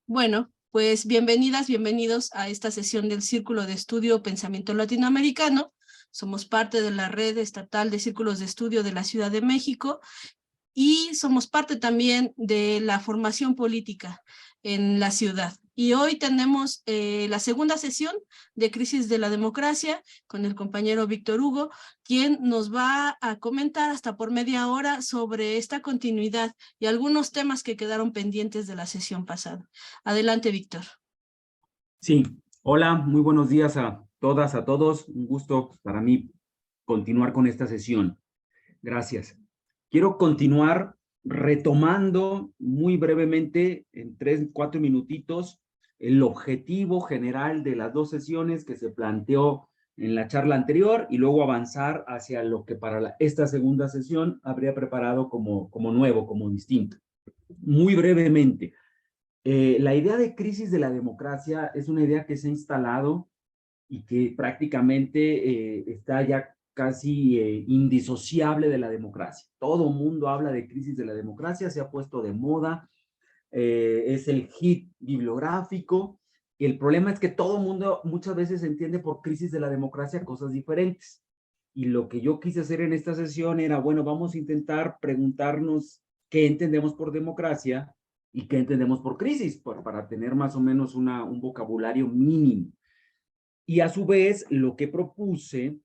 Bueno, pues bienvenidas, bienvenidos a esta sesión del Círculo de Estudio Pensamiento Latinoamericano. Somos parte de la red estatal de círculos de estudio de la Ciudad de México y somos parte también de la formación política en la ciudad. Y hoy tenemos la segunda sesión de Crisis de la Democracia con el compañero Víctor Hugo, quien nos va a comentar hasta por media hora sobre esta continuidad y algunos temas que quedaron pendientes de la sesión pasada. Adelante, Víctor. Sí, hola, muy buenos días a todas, a todos. Un gusto para mí continuar con esta sesión. Gracias. Quiero continuar retomando muy brevemente, en 3, 4 minutitos, el objetivo general de las dos sesiones que se planteó en la charla anterior y luego avanzar hacia lo que para esta segunda sesión habría preparado como nuevo, como distinto. Muy brevemente. La idea de crisis de la democracia es una idea que se ha instalado y que prácticamente está ya casi indisociable de la democracia. Todo el mundo habla de crisis de la democracia, se ha puesto de moda, es el hit bibliográfico. Y el problema es que todo el mundo muchas veces entiende por crisis de la democracia cosas diferentes. Y lo que yo quise hacer en esta sesión era, bueno, vamos a intentar preguntarnos qué entendemos por democracia y qué entendemos por crisis, para tener más o menos un vocabulario mínimo. Y a su vez, lo que propuse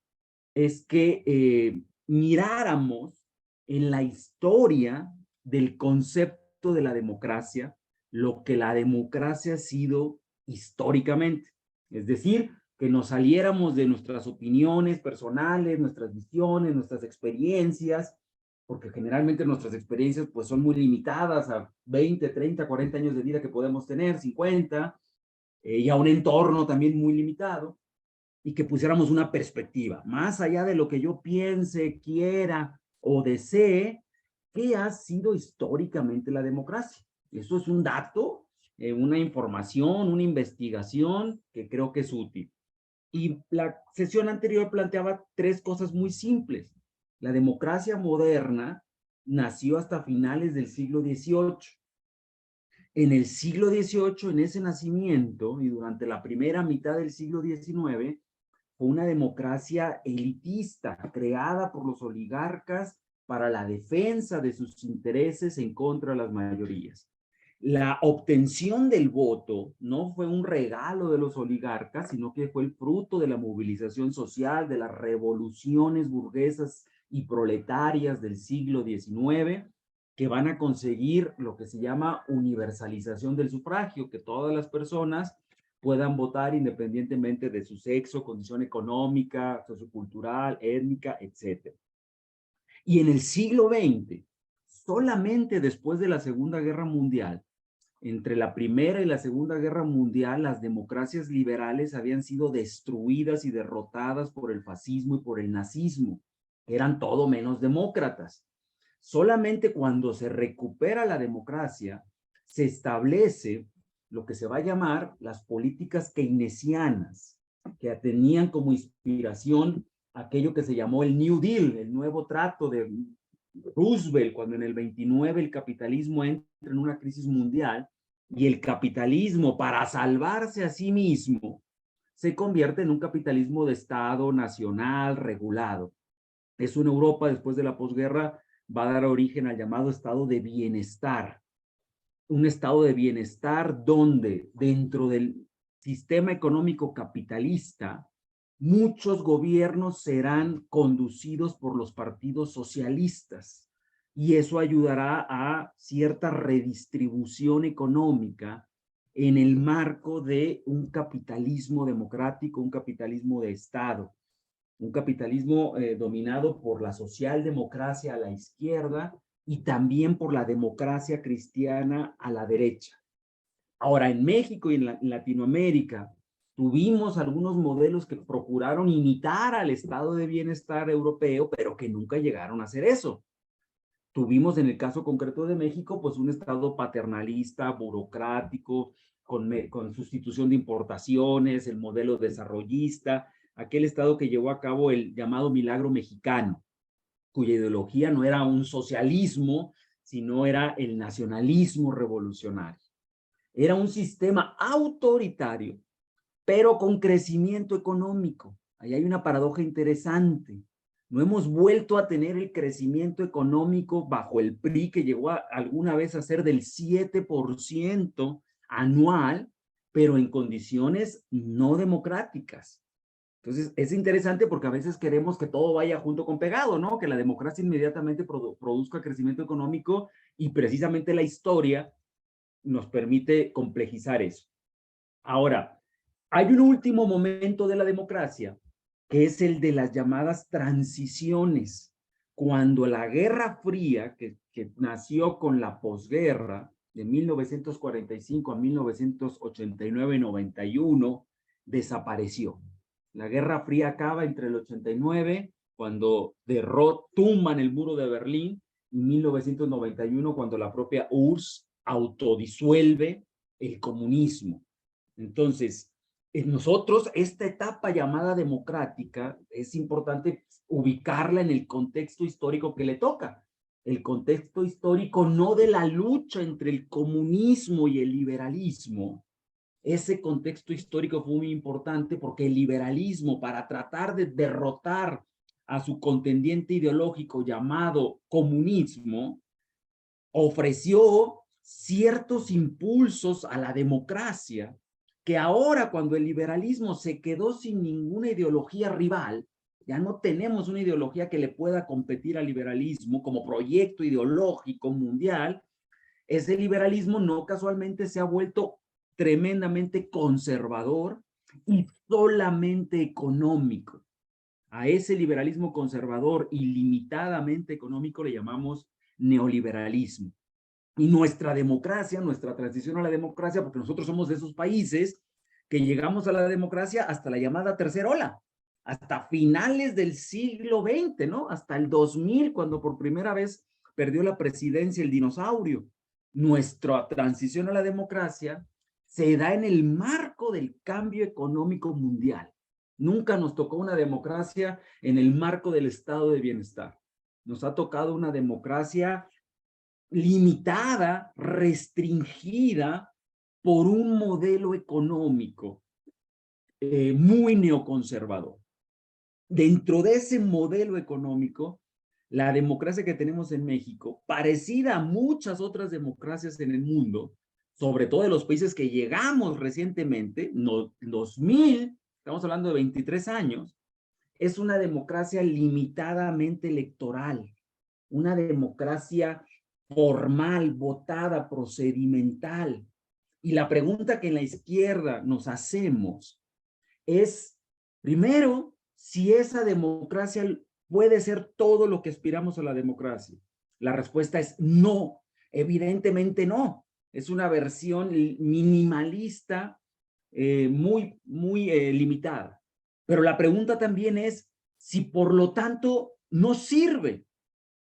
es que miráramos en la historia del concepto de la democracia lo que la democracia ha sido históricamente. Es decir, que nos saliéramos de nuestras opiniones personales, nuestras visiones, nuestras experiencias, porque generalmente nuestras experiencias pues son muy limitadas a 20, 30, 40 años de vida que podemos tener, 50, y a un entorno también muy limitado, y que pusiéramos una perspectiva, más allá de lo que yo piense, quiera o desee, ¿qué ha sido históricamente la democracia? Eso es un dato, una información, una investigación que creo que es útil. Y la sesión anterior planteaba 3 cosas muy simples. La democracia moderna nació hasta finales del siglo XVIII. En el siglo XVIII, en ese nacimiento, y durante la primera mitad del siglo XIX, fue una democracia elitista, creada por los oligarcas para la defensa de sus intereses en contra de las mayorías. La obtención del voto no fue un regalo de los oligarcas, sino que fue el fruto de la movilización social, de las revoluciones burguesas y proletarias del siglo XIX, que van a conseguir lo que se llama universalización del sufragio, que todas las personas puedan votar independientemente de su sexo, condición económica, sociocultural, étnica, etc. Y en el siglo XX, solamente después de la Segunda Guerra Mundial, entre la Primera y la Segunda Guerra Mundial, las democracias liberales habían sido destruidas y derrotadas por el fascismo y por el nazismo, que eran todo menos demócratas. Solamente cuando se recupera la democracia, se establece lo que se va a llamar las políticas keynesianas, que tenían como inspiración aquello que se llamó el New Deal, el nuevo trato de Roosevelt, cuando en el 29 el capitalismo entra en una crisis mundial y el capitalismo, para salvarse a sí mismo, se convierte en un capitalismo de Estado nacional regulado. Eso en Europa, después de la posguerra, va a dar origen al llamado estado de bienestar. Un estado de bienestar donde dentro del sistema económico capitalista, muchos gobiernos serán conducidos por los partidos socialistas y eso ayudará a cierta redistribución económica en el marco de un capitalismo democrático, un capitalismo de Estado, un capitalismo dominado por la socialdemocracia a la izquierda y también por la democracia cristiana a la derecha. Ahora, en México y en Latinoamérica, tuvimos algunos modelos que procuraron imitar al estado de bienestar europeo, pero que nunca llegaron a hacer eso. Tuvimos en el caso concreto de México, pues un estado paternalista, burocrático, con sustitución de importaciones, el modelo desarrollista, aquel estado que llevó a cabo el llamado milagro mexicano, cuya ideología no era un socialismo, sino era el nacionalismo revolucionario. Era un sistema autoritario, pero con crecimiento económico. Ahí hay una paradoja interesante. No hemos vuelto a tener el crecimiento económico bajo el PRI, que llegó alguna vez a ser del 7% anual, pero en condiciones no democráticas. Entonces, es interesante porque a veces queremos que todo vaya junto con pegado, ¿no? Que la democracia inmediatamente produzca crecimiento económico, y precisamente la historia nos permite complejizar eso. Ahora, hay un último momento de la democracia, que es el de las llamadas transiciones. Cuando la Guerra Fría, que nació con la posguerra, de 1945 a 1989-91, desapareció. La Guerra Fría acaba entre el 89, cuando tumban el muro de Berlín, y 1991, cuando la propia URSS autodisuelve el comunismo. Entonces, en nosotros, esta etapa llamada democrática, es importante ubicarla en el contexto histórico que le toca. El contexto histórico no de la lucha entre el comunismo y el liberalismo. Ese contexto histórico fue muy importante porque el liberalismo, para tratar de derrotar a su contendiente ideológico llamado comunismo, ofreció ciertos impulsos a la democracia, que ahora, cuando el liberalismo se quedó sin ninguna ideología rival, ya no tenemos una ideología que le pueda competir al liberalismo como proyecto ideológico mundial. Ese liberalismo no casualmente se ha vuelto tremendamente conservador y solamente económico. A ese liberalismo conservador y limitadamente económico le llamamos neoliberalismo. Y nuestra democracia, nuestra transición a la democracia, porque nosotros somos de esos países que llegamos a la democracia hasta la llamada tercera ola, hasta finales del siglo XX, ¿no? Hasta el 2000, cuando por primera vez perdió la presidencia el dinosaurio. Nuestra transición a la democracia se da en el marco del cambio económico mundial. Nunca nos tocó una democracia en el marco del estado de bienestar. Nos ha tocado una democracia limitada, restringida por un modelo económico muy neoconservador. Dentro de ese modelo económico, la democracia que tenemos en México, parecida a muchas otras democracias en el mundo, sobre todo de los países que llegamos recientemente, 2000, estamos hablando de 23 años, es una democracia limitadamente electoral, una democracia formal, votada, procedimental. Y la pregunta que en la izquierda nos hacemos es, primero, si esa democracia puede ser todo lo que aspiramos a la democracia. La respuesta es no, evidentemente no. Es una versión minimalista, muy limitada. Pero la pregunta también es si por lo tanto no sirve,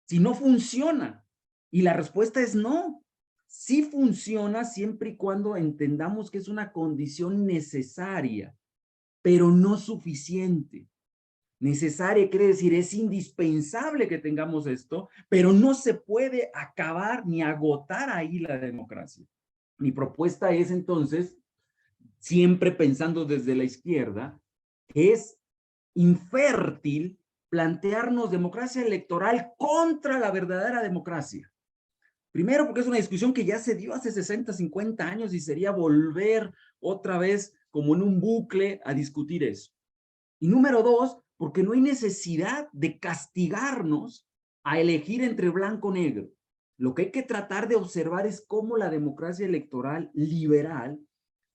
si no funciona. Y la respuesta es no. Sí funciona siempre y cuando entendamos que es una condición necesaria, pero no suficiente. Necesaria quiere decir, es indispensable que tengamos esto, pero no se puede acabar ni agotar ahí la democracia. Mi propuesta es entonces, siempre pensando desde la izquierda, que es infértil plantearnos democracia electoral contra la verdadera democracia. Primero, porque es una discusión que ya se dio hace 60, 50 años y sería volver otra vez como en un bucle a discutir eso. Y número dos, porque no hay necesidad de castigarnos a elegir entre blanco o negro. Lo que hay que tratar de observar es cómo la democracia electoral liberal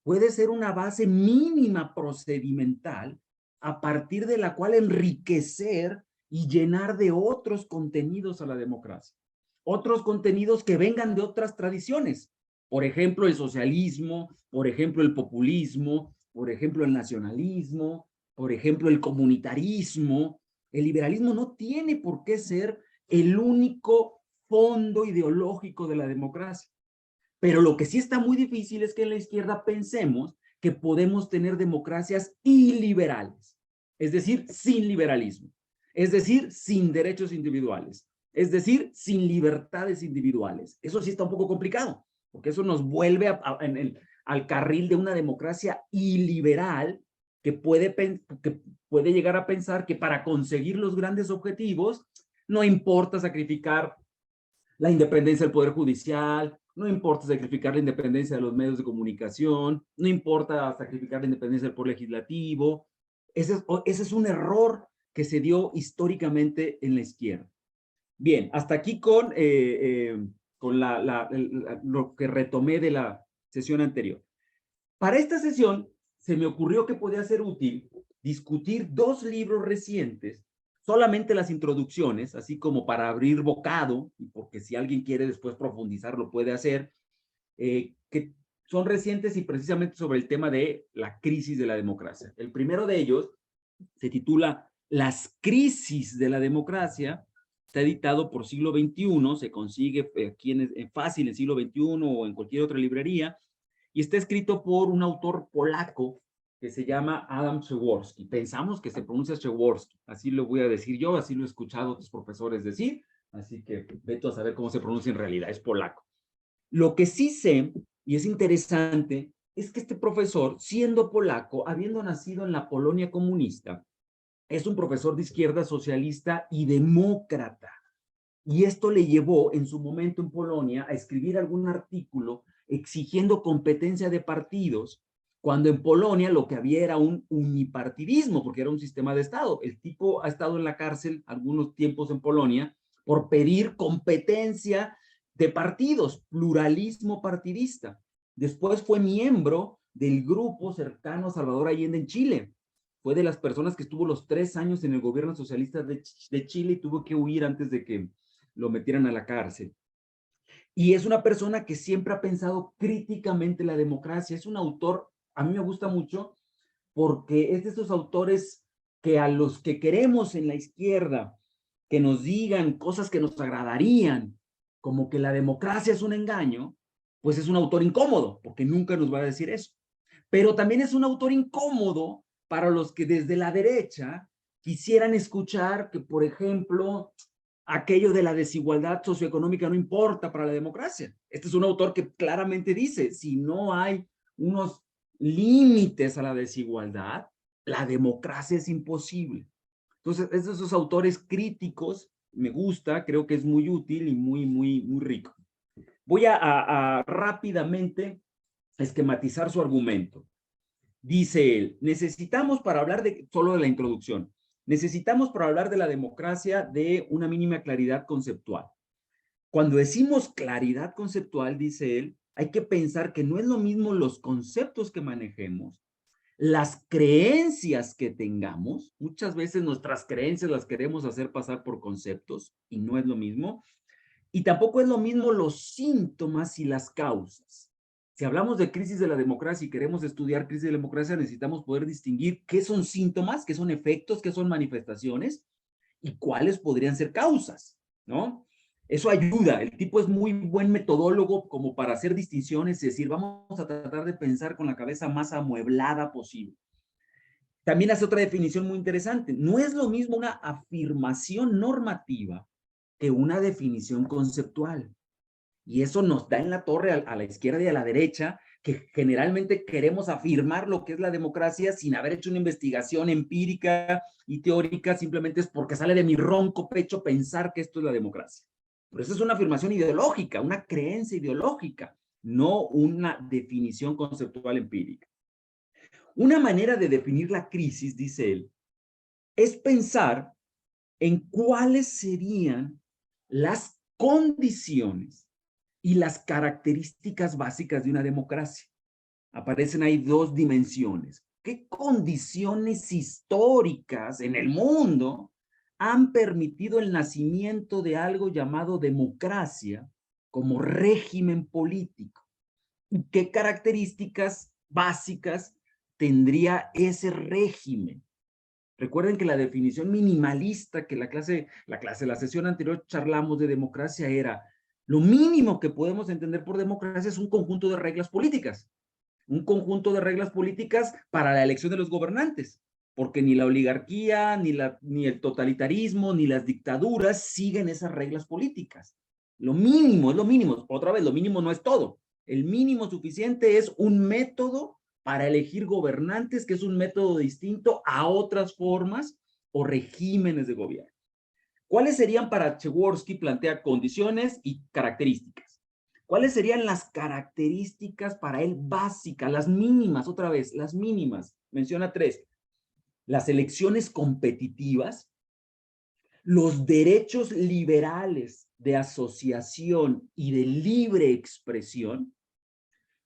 puede ser una base mínima procedimental a partir de la cual enriquecer y llenar de otros contenidos a la democracia. Otros contenidos que vengan de otras tradiciones. Por ejemplo, el socialismo, por ejemplo, el populismo, por ejemplo, el nacionalismo, por ejemplo, el comunitarismo. El liberalismo no tiene por qué ser el único fondo ideológico de la democracia. Pero lo que sí está muy difícil es que en la izquierda pensemos que podemos tener democracias iliberales, es decir, sin liberalismo, es decir, sin derechos individuales, es decir, sin libertades individuales. Eso sí está un poco complicado, porque eso nos vuelve al carril de una democracia iliberal que puede llegar a pensar que para conseguir los grandes objetivos no importa sacrificar la independencia del Poder Judicial, no importa sacrificar la independencia de los medios de comunicación, no importa sacrificar la independencia del Poder Legislativo. Ese es un error que se dio históricamente en la izquierda. Bien, hasta aquí con lo que retomé de la sesión anterior. Para esta sesión se me ocurrió que podía ser útil discutir dos libros recientes, solamente las introducciones, así como para abrir bocado, y porque si alguien quiere después profundizar lo puede hacer, que son recientes y precisamente sobre el tema de la crisis de la democracia. El primero de ellos se titula Las crisis de la democracia. Está editado por Siglo XXI, se consigue aquí fácil en Siglo XXI o en cualquier otra librería, y está escrito por un autor polaco que se llama Adam Przeworski. Pensamos que se pronuncia Przeworski, así lo voy a decir yo, así lo he escuchado a otros profesores decir, así que vete a saber cómo se pronuncia en realidad, es polaco. Lo que sí sé, y es interesante, es que este profesor, siendo polaco, habiendo nacido en la Polonia comunista, es un profesor de izquierda socialista y demócrata. Y esto le llevó en su momento en Polonia a escribir algún artículo exigiendo competencia de partidos, cuando en Polonia lo que había era un unipartidismo, porque era un sistema de Estado. El tipo ha estado en la cárcel algunos tiempos en Polonia por pedir competencia de partidos, pluralismo partidista. Después fue miembro del grupo cercano a Salvador Allende en Chile. Fue de las personas que estuvo los 3 años en el gobierno socialista de Chile y tuvo que huir antes de que lo metieran a la cárcel. Y es una persona que siempre ha pensado críticamente la democracia. Es un autor, a mí me gusta mucho, porque es de esos autores que a los que queremos en la izquierda, que nos digan cosas que nos agradarían, como que la democracia es un engaño, pues es un autor incómodo, porque nunca nos va a decir eso. Pero también es un autor incómodo para los que desde la derecha quisieran escuchar que, por ejemplo, aquello de la desigualdad socioeconómica no importa para la democracia. Este es un autor que claramente dice, si no hay unos límites a la desigualdad, la democracia es imposible. Entonces, es de esos autores críticos, me gusta, creo que es muy útil y muy rico. Voy a rápidamente esquematizar su argumento. Dice él, necesitamos para hablar solo de la introducción, necesitamos para hablar de la democracia de una mínima claridad conceptual. Cuando decimos claridad conceptual, dice él, hay que pensar que no es lo mismo los conceptos que manejemos, las creencias que tengamos, muchas veces nuestras creencias las queremos hacer pasar por conceptos y no es lo mismo, y tampoco es lo mismo los síntomas y las causas. Si hablamos de crisis de la democracia y queremos estudiar crisis de la democracia, necesitamos poder distinguir qué son síntomas, qué son efectos, qué son manifestaciones y cuáles podrían ser causas, ¿no? Eso ayuda. El tipo es muy buen metodólogo como para hacer distinciones y decir, vamos a tratar de pensar con la cabeza más amueblada posible. También hace otra definición muy interesante. No es lo mismo una afirmación normativa que una definición conceptual. Y eso nos da en la torre a la izquierda y a la derecha, que generalmente queremos afirmar lo que es la democracia sin haber hecho una investigación empírica y teórica, simplemente es porque sale de mi ronco pecho pensar que esto es la democracia. Pero eso es una afirmación ideológica, una creencia ideológica, no una definición conceptual empírica. Una manera de definir la crisis, dice él, es pensar en cuáles serían las condiciones y las características básicas de una democracia. Aparecen ahí dos dimensiones. ¿Qué condiciones históricas en el mundo han permitido el nacimiento de algo llamado democracia como régimen político? ¿Y qué características básicas tendría ese régimen? Recuerden que la definición minimalista que la sesión anterior charlamos de democracia era lo mínimo que podemos entender por democracia es un conjunto de reglas políticas. Un conjunto de reglas políticas para la elección de los gobernantes, porque ni la oligarquía, ni el totalitarismo, ni las dictaduras siguen esas reglas políticas. Lo mínimo es lo mínimo. Otra vez, lo mínimo no es todo. El mínimo suficiente es un método para elegir gobernantes, que es un método distinto a otras formas o regímenes de gobierno. ¿Cuáles serían para Przeworski? Plantea condiciones y características. ¿Cuáles serían las características para él básicas, las mínimas, otra vez, las mínimas? Menciona 3. Las elecciones competitivas, los derechos liberales de asociación y de libre expresión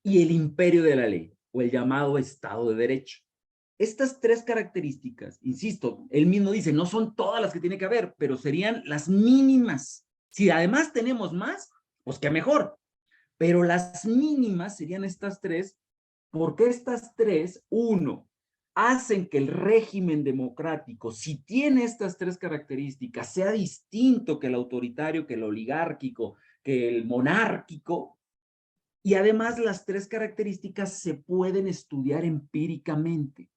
y el imperio de la ley, o el llamado Estado de Derecho. Estas 3 características, insisto, él mismo dice, no son todas las que tiene que haber, pero serían las mínimas. Si además tenemos más, pues qué mejor. Pero las mínimas serían estas 3, porque estas 3, 1, hacen que el régimen democrático, si tiene estas 3 características, sea distinto que el autoritario, que el oligárquico, que el monárquico. Y además las 3 características se pueden estudiar empíricamente.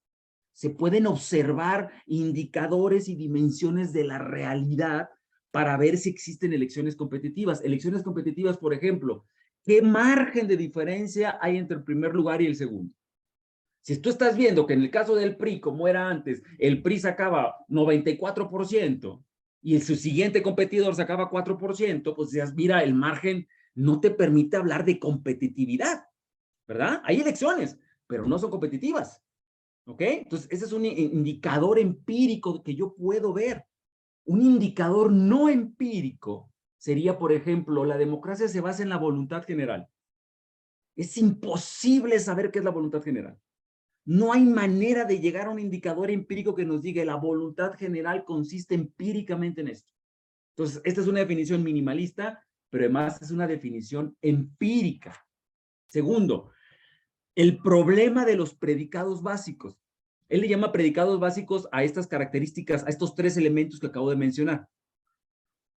Se pueden observar indicadores y dimensiones de la realidad para ver si existen elecciones competitivas. Elecciones competitivas, por ejemplo, ¿qué margen de diferencia hay entre el primer lugar y el segundo? Si tú estás viendo que en el caso del PRI, como era antes, el PRI sacaba 94% y su siguiente competidor sacaba 4%, pues ya mira, el margen no te permite hablar de competitividad, ¿verdad? Hay elecciones, pero no son competitivas. ¿Ok? Entonces, ese es un indicador empírico que yo puedo ver. Un indicador no empírico sería, por ejemplo, la democracia se basa en la voluntad general. Es imposible saber qué es la voluntad general. No hay manera de llegar a un indicador empírico que nos diga la voluntad general consiste empíricamente en esto. Entonces, esta es una definición minimalista, pero además es una definición empírica. Segundo, el problema de los predicados básicos. Él le llama predicados básicos a estas características, a estos 3 elementos que acabo de mencionar.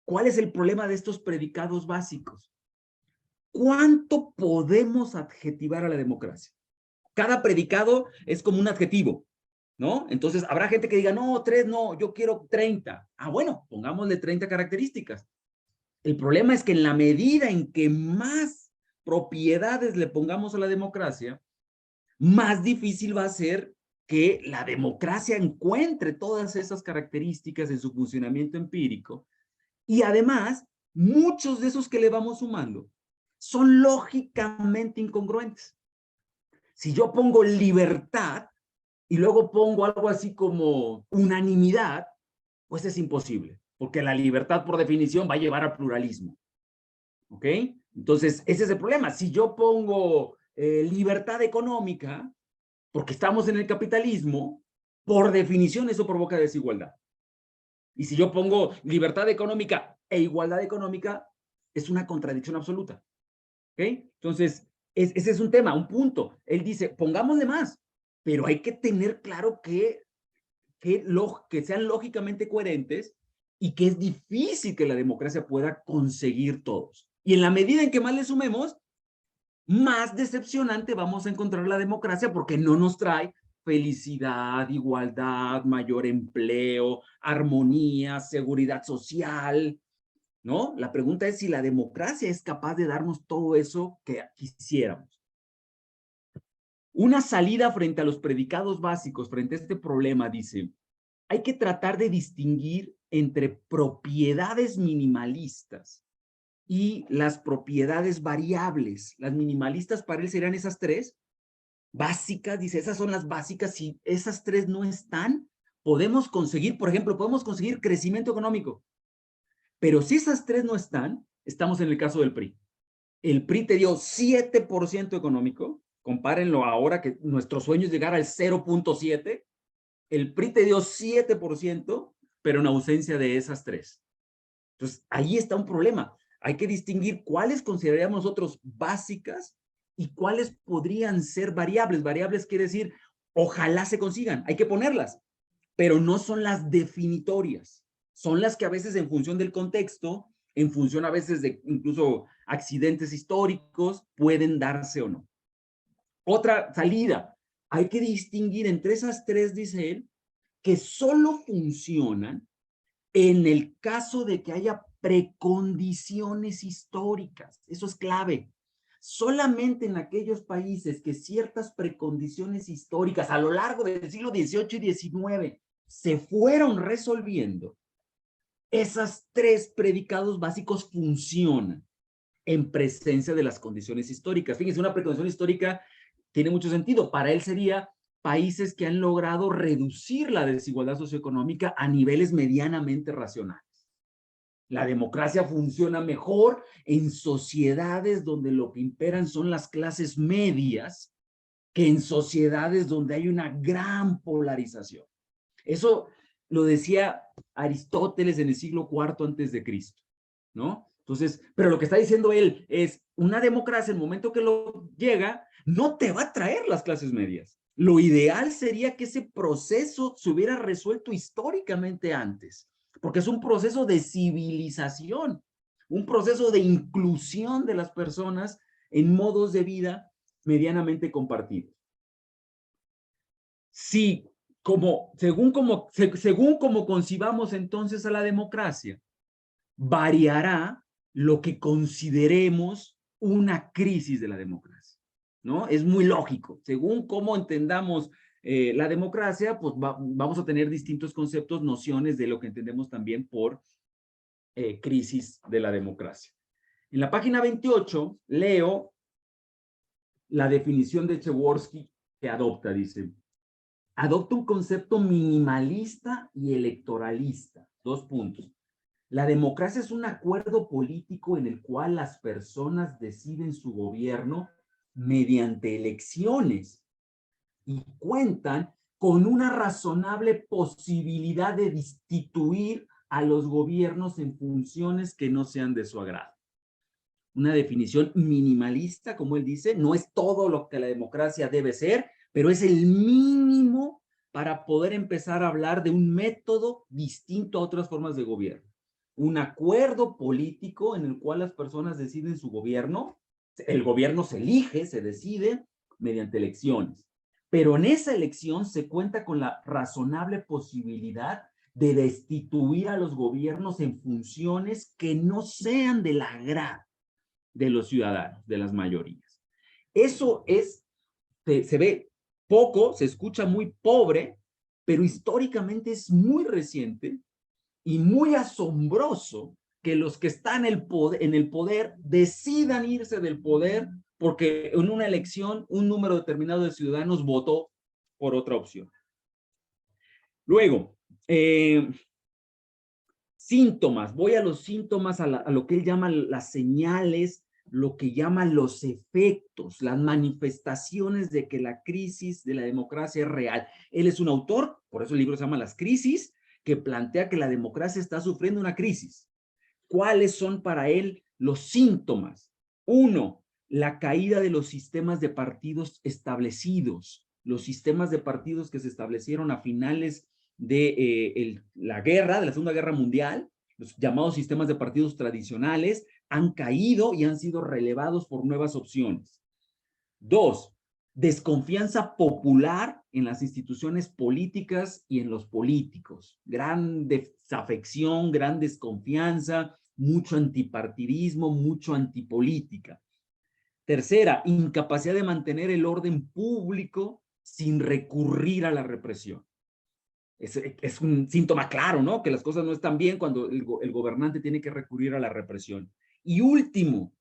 ¿Cuál es el problema de estos predicados básicos? ¿Cuánto podemos adjetivar a la democracia? Cada predicado es como un adjetivo, ¿no? Entonces, habrá gente que diga, no, 3 no, yo quiero 30. Ah, bueno, pongámosle 30 características. El problema es que en la medida en que más propiedades le pongamos a la democracia, más difícil va a ser que la democracia encuentre todas esas características en su funcionamiento empírico. Y además, muchos de esos que le vamos sumando son lógicamente incongruentes. Si yo pongo libertad y luego pongo algo así como unanimidad, pues es imposible, porque la libertad por definición va a llevar al pluralismo. ¿Ok? Entonces, ese es el problema. Si yo pongo libertad económica, porque estamos en el capitalismo, por definición eso provoca desigualdad. Y si yo pongo libertad económica e igualdad económica, es una contradicción absoluta. ¿Ok? Entonces, ese es un tema, un punto. Él dice, pongámosle más, pero hay que tener claro que sean lógicamente coherentes y que es difícil que la democracia pueda conseguir todos. Y en la medida en que más le sumemos, más decepcionante vamos a encontrar la democracia porque no nos trae felicidad, igualdad, mayor empleo, armonía, seguridad social, ¿no? La pregunta es si la democracia es capaz de darnos todo eso que quisiéramos. Una salida frente a los predicados básicos, frente a este problema, dice, hay que tratar de distinguir entre propiedades minimalistas y las propiedades variables. Las minimalistas para él serían esas 3 básicas, dice, esas son las básicas. Si esas 3 no están, podemos conseguir, por ejemplo, podemos conseguir crecimiento económico. Pero si esas 3 no están, estamos en el caso del PRI. El PRI te dio 7% económico, compárenlo ahora que nuestro sueño es llegar al 0.7, el PRI te dio 7%, pero en ausencia de esas 3. Entonces, ahí está un problema. Hay que distinguir cuáles consideraríamos nosotros básicas y cuáles podrían ser variables. Variables quiere decir, ojalá se consigan, hay que ponerlas, pero no son las definitorias. Son las que a veces en función del contexto, en función a veces de incluso accidentes históricos, pueden darse o no. Otra salida, hay que distinguir entre esas 3, dice él, que solo funcionan en el caso de que haya precondiciones históricas. Eso es clave. Solamente en aquellos países que ciertas precondiciones históricas a lo largo del siglo XVIII y XIX se fueron resolviendo, esas tres predicados básicos funcionan en presencia de las condiciones históricas. Fíjense, una precondición histórica tiene mucho sentido. Para él sería países que han logrado reducir la desigualdad socioeconómica a niveles medianamente racionales. La democracia funciona mejor en sociedades donde lo que imperan son las clases medias que en sociedades donde hay una gran polarización. Eso lo decía Aristóteles en el siglo IV antes de Cristo, ¿no? Entonces, pero lo que está diciendo él es, una democracia, en el momento que lo llega, no te va a traer las clases medias. Lo ideal sería que ese proceso se hubiera resuelto históricamente antes, porque es un proceso de civilización, un proceso de inclusión de las personas en modos de vida medianamente compartidos. Sí, según como concibamos entonces a la democracia, variará lo que consideremos una crisis de la democracia, ¿no? Es muy lógico. Según cómo entendamos la democracia, pues vamos a tener distintos conceptos, nociones de lo que entendemos también por crisis de la democracia. En la página 28 leo la definición de Przeworski que adopta, dice, adopta un concepto minimalista y electoralista. 2 puntos. La democracia es un acuerdo político en el cual las personas deciden su gobierno mediante elecciones y cuentan con una razonable posibilidad de destituir a los gobiernos en funciones que no sean de su agrado. Una definición minimalista, como él dice, no es todo lo que la democracia debe ser, pero es el mínimo para poder empezar a hablar de un método distinto a otras formas de gobierno. Un acuerdo político en el cual las personas deciden su gobierno, el gobierno se elige, se decide mediante elecciones, pero en esa elección se cuenta con la razonable posibilidad de destituir a los gobiernos en funciones que no sean del agrado de los ciudadanos, de las mayorías. Eso se ve poco, se escucha muy pobre, pero históricamente es muy reciente y muy asombroso que los que están en el poder decidan irse del poder porque en una elección un número determinado de ciudadanos votó por otra opción. Luego, síntomas. Voy a los síntomas, a lo que él llama las señales, lo que llama los efectos, las manifestaciones de que la crisis de la democracia es real. Él es un autor, por eso el libro se llama Las Crisis, que plantea que la democracia está sufriendo una crisis. ¿Cuáles son para él los síntomas? 1, la caída de los sistemas de partidos establecidos, los sistemas de partidos que se establecieron a finales de la Segunda Guerra Mundial, los llamados sistemas de partidos tradicionales, han caído y han sido relevados por nuevas opciones. 2, desconfianza popular en las instituciones políticas y en los políticos. Gran desafección, gran desconfianza, mucho antipartidismo, mucho antipolítica. Tercera, incapacidad de mantener el orden público sin recurrir a la represión. Es un síntoma claro, ¿no? Que las cosas no están bien cuando el gobernante tiene que recurrir a la represión. Y último,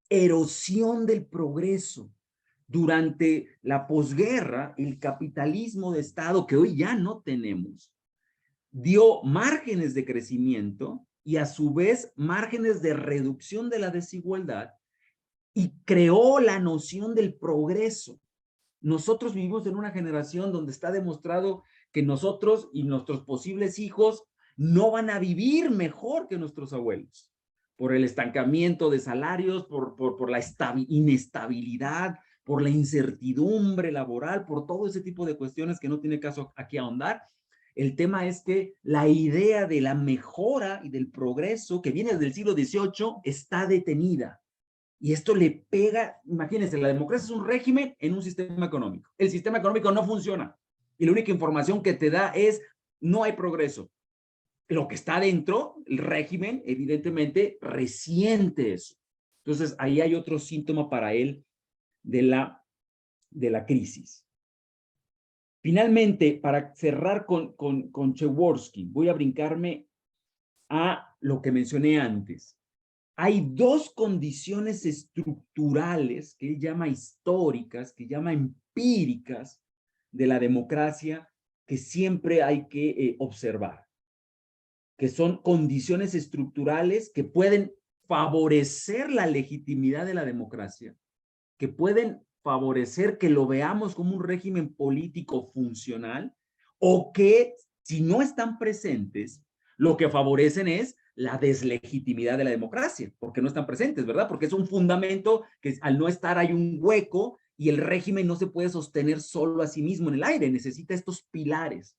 erosión del progreso. Durante la posguerra, el capitalismo de Estado, que hoy ya no tenemos, dio márgenes de crecimiento y a su vez márgenes de reducción de la desigualdad y creó la noción del progreso. Nosotros vivimos en una generación donde está demostrado que nosotros y nuestros posibles hijos no van a vivir mejor que nuestros abuelos, por el estancamiento de salarios, por la inestabilidad, por la incertidumbre laboral, por todo ese tipo de cuestiones que no tiene caso aquí ahondar. El tema es que la idea de la mejora y del progreso que viene desde el siglo XVIII está detenida. Y esto le pega, imagínense, la democracia es un régimen en un sistema económico. El sistema económico no funciona. Y la única información que te da es, no hay progreso. Lo que está dentro, el régimen, evidentemente, resiente eso. Entonces, ahí hay otro síntoma para él de la crisis. Finalmente, para cerrar con Przeworski, voy a brincarme a lo que mencioné antes. Hay dos condiciones estructurales que él llama históricas, que llama empíricas de la democracia que siempre hay que observar, que son condiciones estructurales que pueden favorecer la legitimidad de la democracia, que pueden favorecer que lo veamos como un régimen político funcional, o que, si no están presentes, lo que favorecen es la deslegitimidad de la democracia, porque no están presentes, ¿verdad? Porque es un fundamento que al no estar hay un hueco y el régimen no se puede sostener solo a sí mismo en el aire, necesita estos pilares.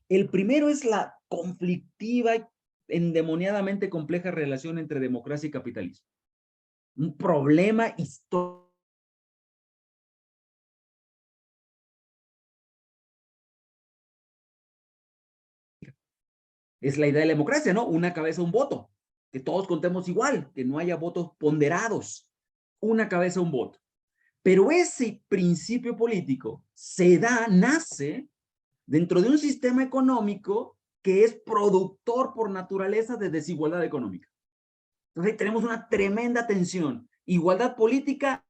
El primero es la conflictiva y endemoniadamente compleja relación entre democracia y capitalismo. Un problema histórico. Es la idea de la democracia, ¿no? Una cabeza, un voto. Que todos contemos igual, que no haya votos ponderados. Una cabeza, un voto. Pero ese principio político nace dentro de un sistema económico que es productor por naturaleza de desigualdad económica. Entonces ahí tenemos una tremenda tensión. Igualdad política.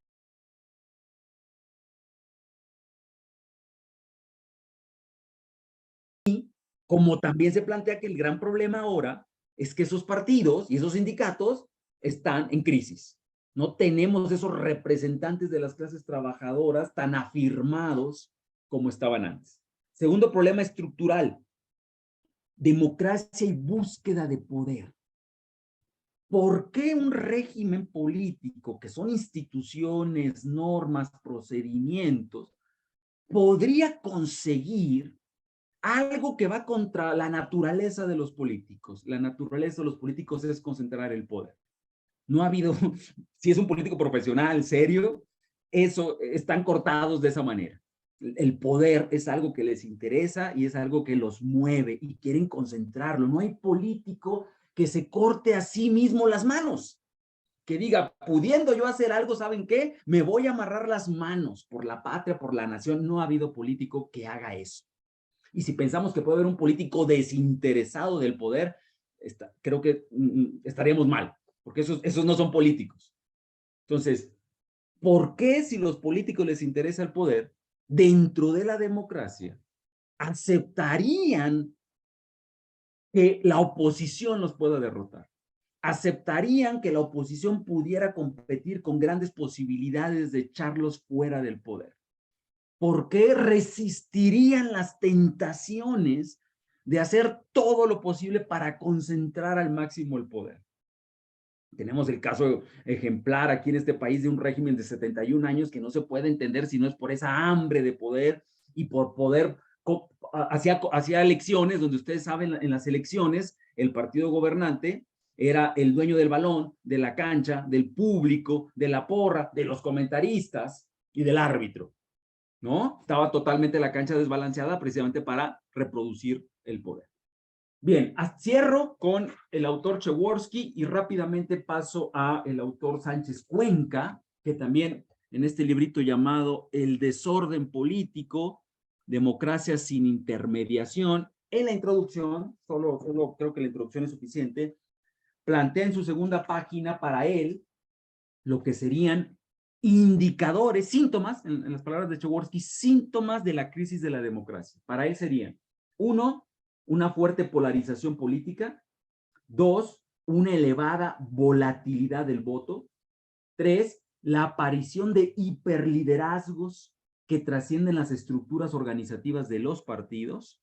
Como también se plantea que el gran problema ahora es que esos partidos y esos sindicatos están en crisis. No tenemos esos representantes de las clases trabajadoras tan afirmados como estaban antes. Segundo problema estructural, democracia y búsqueda de poder. ¿Por qué un régimen político, que son instituciones, normas, procedimientos, podría conseguir algo que va contra la naturaleza de los políticos? La naturaleza de los políticos es concentrar el poder. No ha habido, si es un político profesional, serio, eso, están cortados de esa manera. El poder es algo que les interesa y es algo que los mueve y quieren concentrarlo. No hay político que se corte a sí mismo las manos, que diga, pudiendo yo hacer algo, ¿saben qué? Me voy a amarrar las manos por la patria, por la nación. No ha habido político que haga eso. Y si pensamos que puede haber un político desinteresado del poder, creo que estaríamos mal, porque esos no son políticos. Entonces, ¿por qué, si los políticos les interesa el poder, dentro de la democracia, aceptarían que la oposición los pueda derrotar? ¿Aceptarían que la oposición pudiera competir con grandes posibilidades de echarlos fuera del poder? ¿Por qué resistirían las tentaciones de hacer todo lo posible para concentrar al máximo el poder? Tenemos el caso ejemplar aquí en este país de un régimen de 71 años que no se puede entender si no es por esa hambre de poder y por poder hacia elecciones, donde ustedes saben, en las elecciones el partido gobernante era el dueño del balón, de la cancha, del público, de la porra, de los comentaristas y del árbitro, ¿no? Estaba totalmente la cancha desbalanceada precisamente para reproducir el poder. Bien, cierro con el autor Przeworski y rápidamente paso a el autor Sánchez Cuenca, que también en este librito llamado El desorden político, democracia sin intermediación, en la introducción, solo creo que la introducción es suficiente, plantea en su segunda página para él lo que serían indicadores, síntomas, en las palabras de Przeworski, síntomas de la crisis de la democracia. Para él serían, uno, una fuerte polarización política; dos, una elevada volatilidad del voto; tres, la aparición de hiperliderazgos que trascienden las estructuras organizativas de los partidos;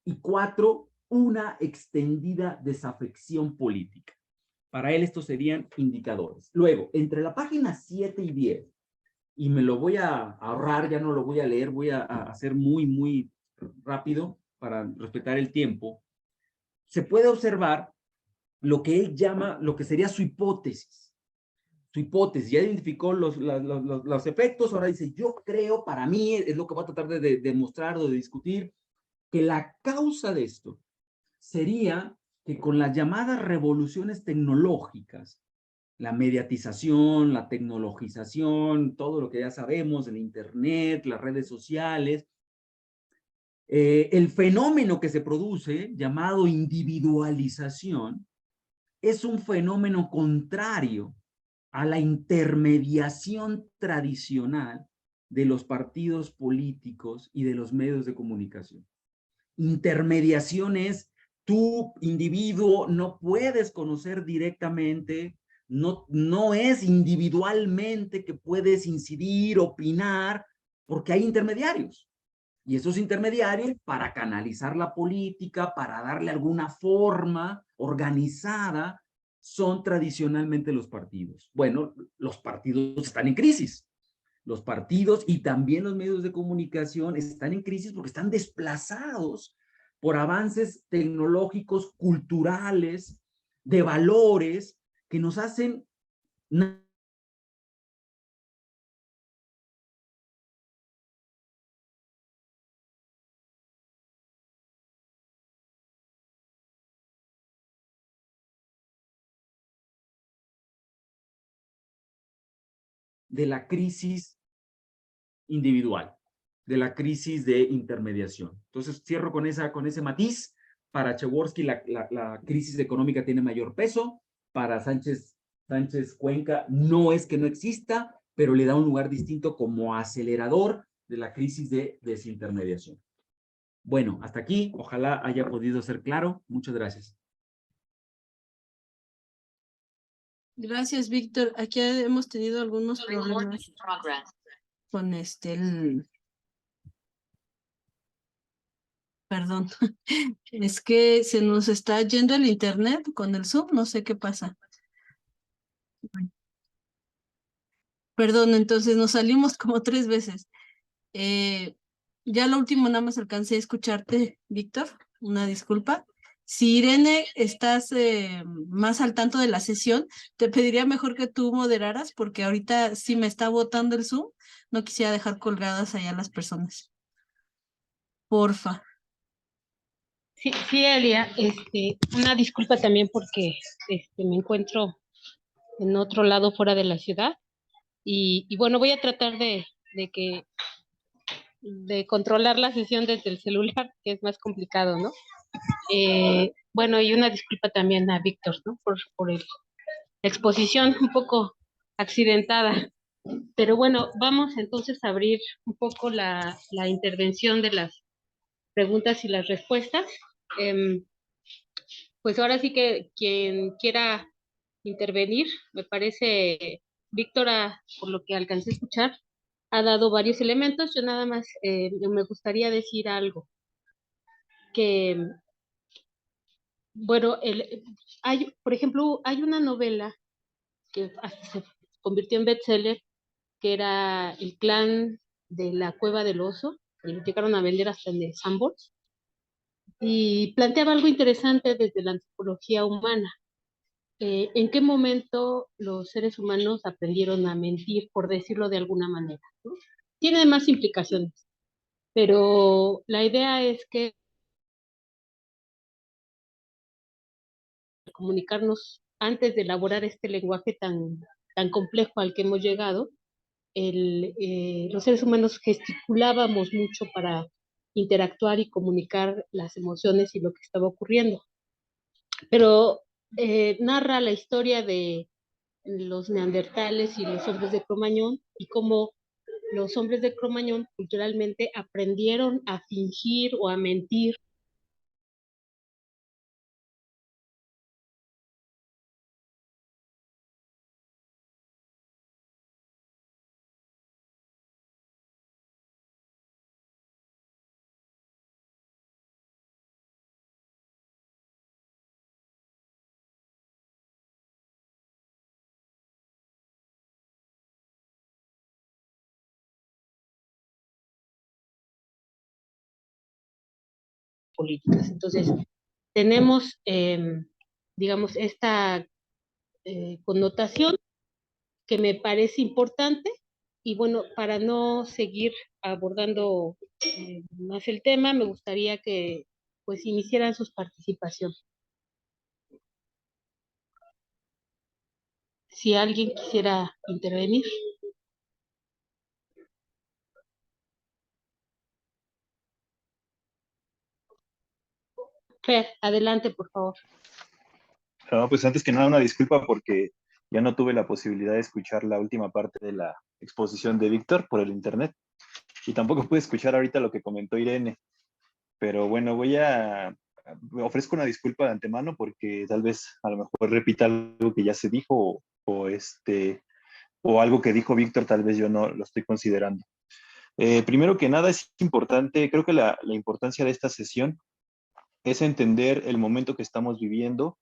y cuatro, una extendida desafección política. Para él estos serían indicadores. Luego, entre la página 7 y 10, y me lo voy a ahorrar, ya no lo voy a leer, voy a hacer muy rápido para respetar el tiempo, se puede observar lo que él llama, lo que sería su hipótesis. Su hipótesis, ya identificó los efectos, ahora dice, yo creo, para mí, es lo que voy a tratar de demostrar o de discutir, que la causa de esto sería que con las llamadas revoluciones tecnológicas la mediatización, la tecnologización, todo lo que ya sabemos, el internet, las redes sociales, el fenómeno que se produce, llamado individualización, es un fenómeno contrario a la intermediación tradicional de los partidos políticos y de los medios de comunicación. Intermediación es, tú, individuo, no puedes conocer directamente, no es individualmente que puedes incidir, opinar, porque hay intermediarios. Y esos intermediarios, para canalizar la política, para darle alguna forma organizada, son tradicionalmente los partidos. Bueno, los partidos están en crisis. Los partidos y también los medios de comunicación están en crisis porque están desplazados por avances tecnológicos, culturales, de valores, que nos hacen de la crisis individual, de la crisis de intermediación. Entonces, cierro con ese matiz. Para Przeworski la crisis económica tiene mayor peso. Para Sánchez Cuenca no es que no exista, pero le da un lugar distinto como acelerador de la crisis de desintermediación. Bueno, hasta aquí. Ojalá haya podido ser claro. Muchas gracias. Gracias, Víctor. Aquí hemos tenido algunos problemas con perdón, es que se nos está yendo el internet con el Zoom, no sé qué pasa. Perdón, entonces nos salimos como 3 veces. Ya lo último nada más alcancé a escucharte, Víctor, una disculpa. Si Irene estás más al tanto de la sesión, te pediría mejor que tú moderaras porque ahorita sí me está botando el Zoom, no quisiera dejar colgadas allá las personas. Porfa. Sí, sí, Elia, una disculpa también porque me encuentro en otro lado fuera de la ciudad y bueno, voy a tratar de controlar la sesión desde el celular, que es más complicado, ¿no? Bueno, y una disculpa también a Víctor, ¿no? Por la exposición un poco accidentada. Pero bueno, vamos entonces a abrir un poco la intervención de las preguntas y las respuestas. Pues ahora sí que quien quiera intervenir, me parece, Víctor, por lo que alcancé a escuchar, ha dado varios elementos. Yo nada más me gustaría decir algo, que, bueno, por ejemplo, hay una novela que hasta se convirtió en bestseller, que era El clan de la Cueva del Oso, que lo llegaron a vender hasta en el Sanborns, y planteaba algo interesante desde la antropología humana. ¿En qué momento los seres humanos aprendieron a mentir, por decirlo de alguna manera, ¿no? Tiene más implicaciones, pero la idea es que comunicarnos antes de elaborar este lenguaje tan complejo al que hemos llegado, los seres humanos gesticulábamos mucho para interactuar y comunicar las emociones y lo que estaba ocurriendo. Pero narra la historia de los neandertales y los hombres de Cromañón y cómo los hombres de Cromañón culturalmente aprendieron a fingir o a mentir políticas. Entonces, tenemos, digamos, esta connotación que me parece importante y bueno, para no seguir abordando más el tema, me gustaría que pues iniciaran sus participaciones. si alguien quisiera intervenir. Fer, adelante, por favor. No, pues antes que nada una disculpa porque ya no tuve la posibilidad de escuchar la última parte de la exposición de Víctor por el internet y tampoco pude escuchar ahorita lo que comentó Irene, pero bueno, ofrezco una disculpa de antemano porque tal vez a lo mejor repita algo que ya se dijo o algo que dijo Víctor, tal vez yo no lo estoy considerando. Primero que nada es importante, creo que la importancia de esta sesión es entender el momento que estamos viviendo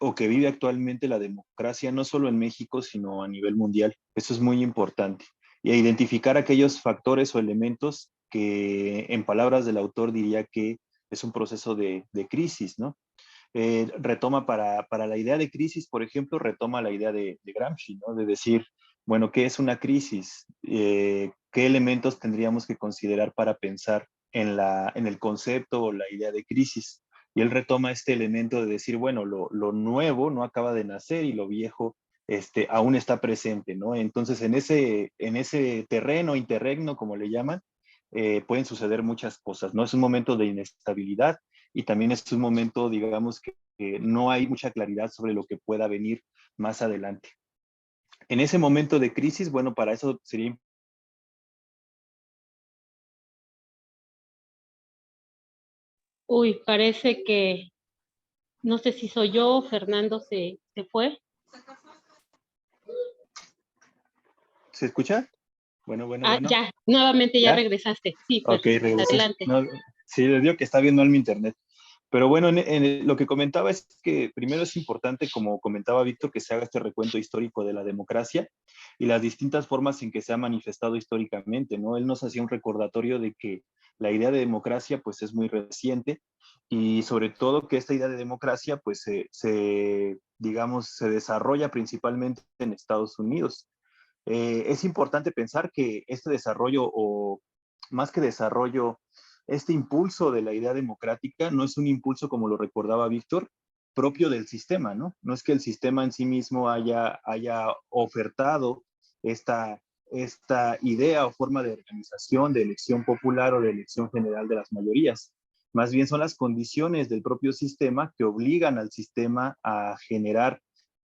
o que vive actualmente la democracia, no solo en México, sino a nivel mundial. Eso es muy importante. Y a identificar aquellos factores o elementos que, en palabras del autor, diría que es un proceso de crisis, ¿no? Retoma para la idea de crisis, por ejemplo, retoma la idea de Gramsci, ¿no? De decir, bueno, ¿qué es una crisis? ¿Qué elementos tendríamos que considerar para pensar en el concepto o la idea de crisis? Y él retoma este elemento de decir, bueno, lo nuevo no acaba de nacer y lo viejo aún está presente, ¿no? Entonces, en ese terreno, interregno, como le llaman, pueden suceder muchas cosas, ¿no? Es un momento de inestabilidad y también es un momento, digamos, que no hay mucha claridad sobre lo que pueda venir más adelante. En ese momento de crisis, bueno, para eso sería. Uy, parece que, no sé si soy yo, Fernando se fue. ¿Se escucha? Bueno. Ya, nuevamente ya ¿Ya? regresaste. Sí, Ok, regresé. adelante. No, sí, les digo que está bien mal mi internet. Pero bueno, lo que comentaba es que primero es importante, como comentaba Víctor, que se haga este recuento histórico de la democracia y las distintas formas en que se ha manifestado históricamente, ¿no? Él nos hacía un recordatorio de que la idea de democracia pues es muy reciente y sobre todo que esta idea de democracia pues digamos, se desarrolla principalmente en Estados Unidos. Es importante pensar que este desarrollo, o más que desarrollo, este impulso de la idea democrática no es un impulso, como lo recordaba Víctor, propio del sistema, ¿no? No es que el sistema en sí mismo haya ofertado esta idea o forma de organización, de elección popular o de elección general de las mayorías. Más bien son las condiciones del propio sistema que obligan al sistema a generar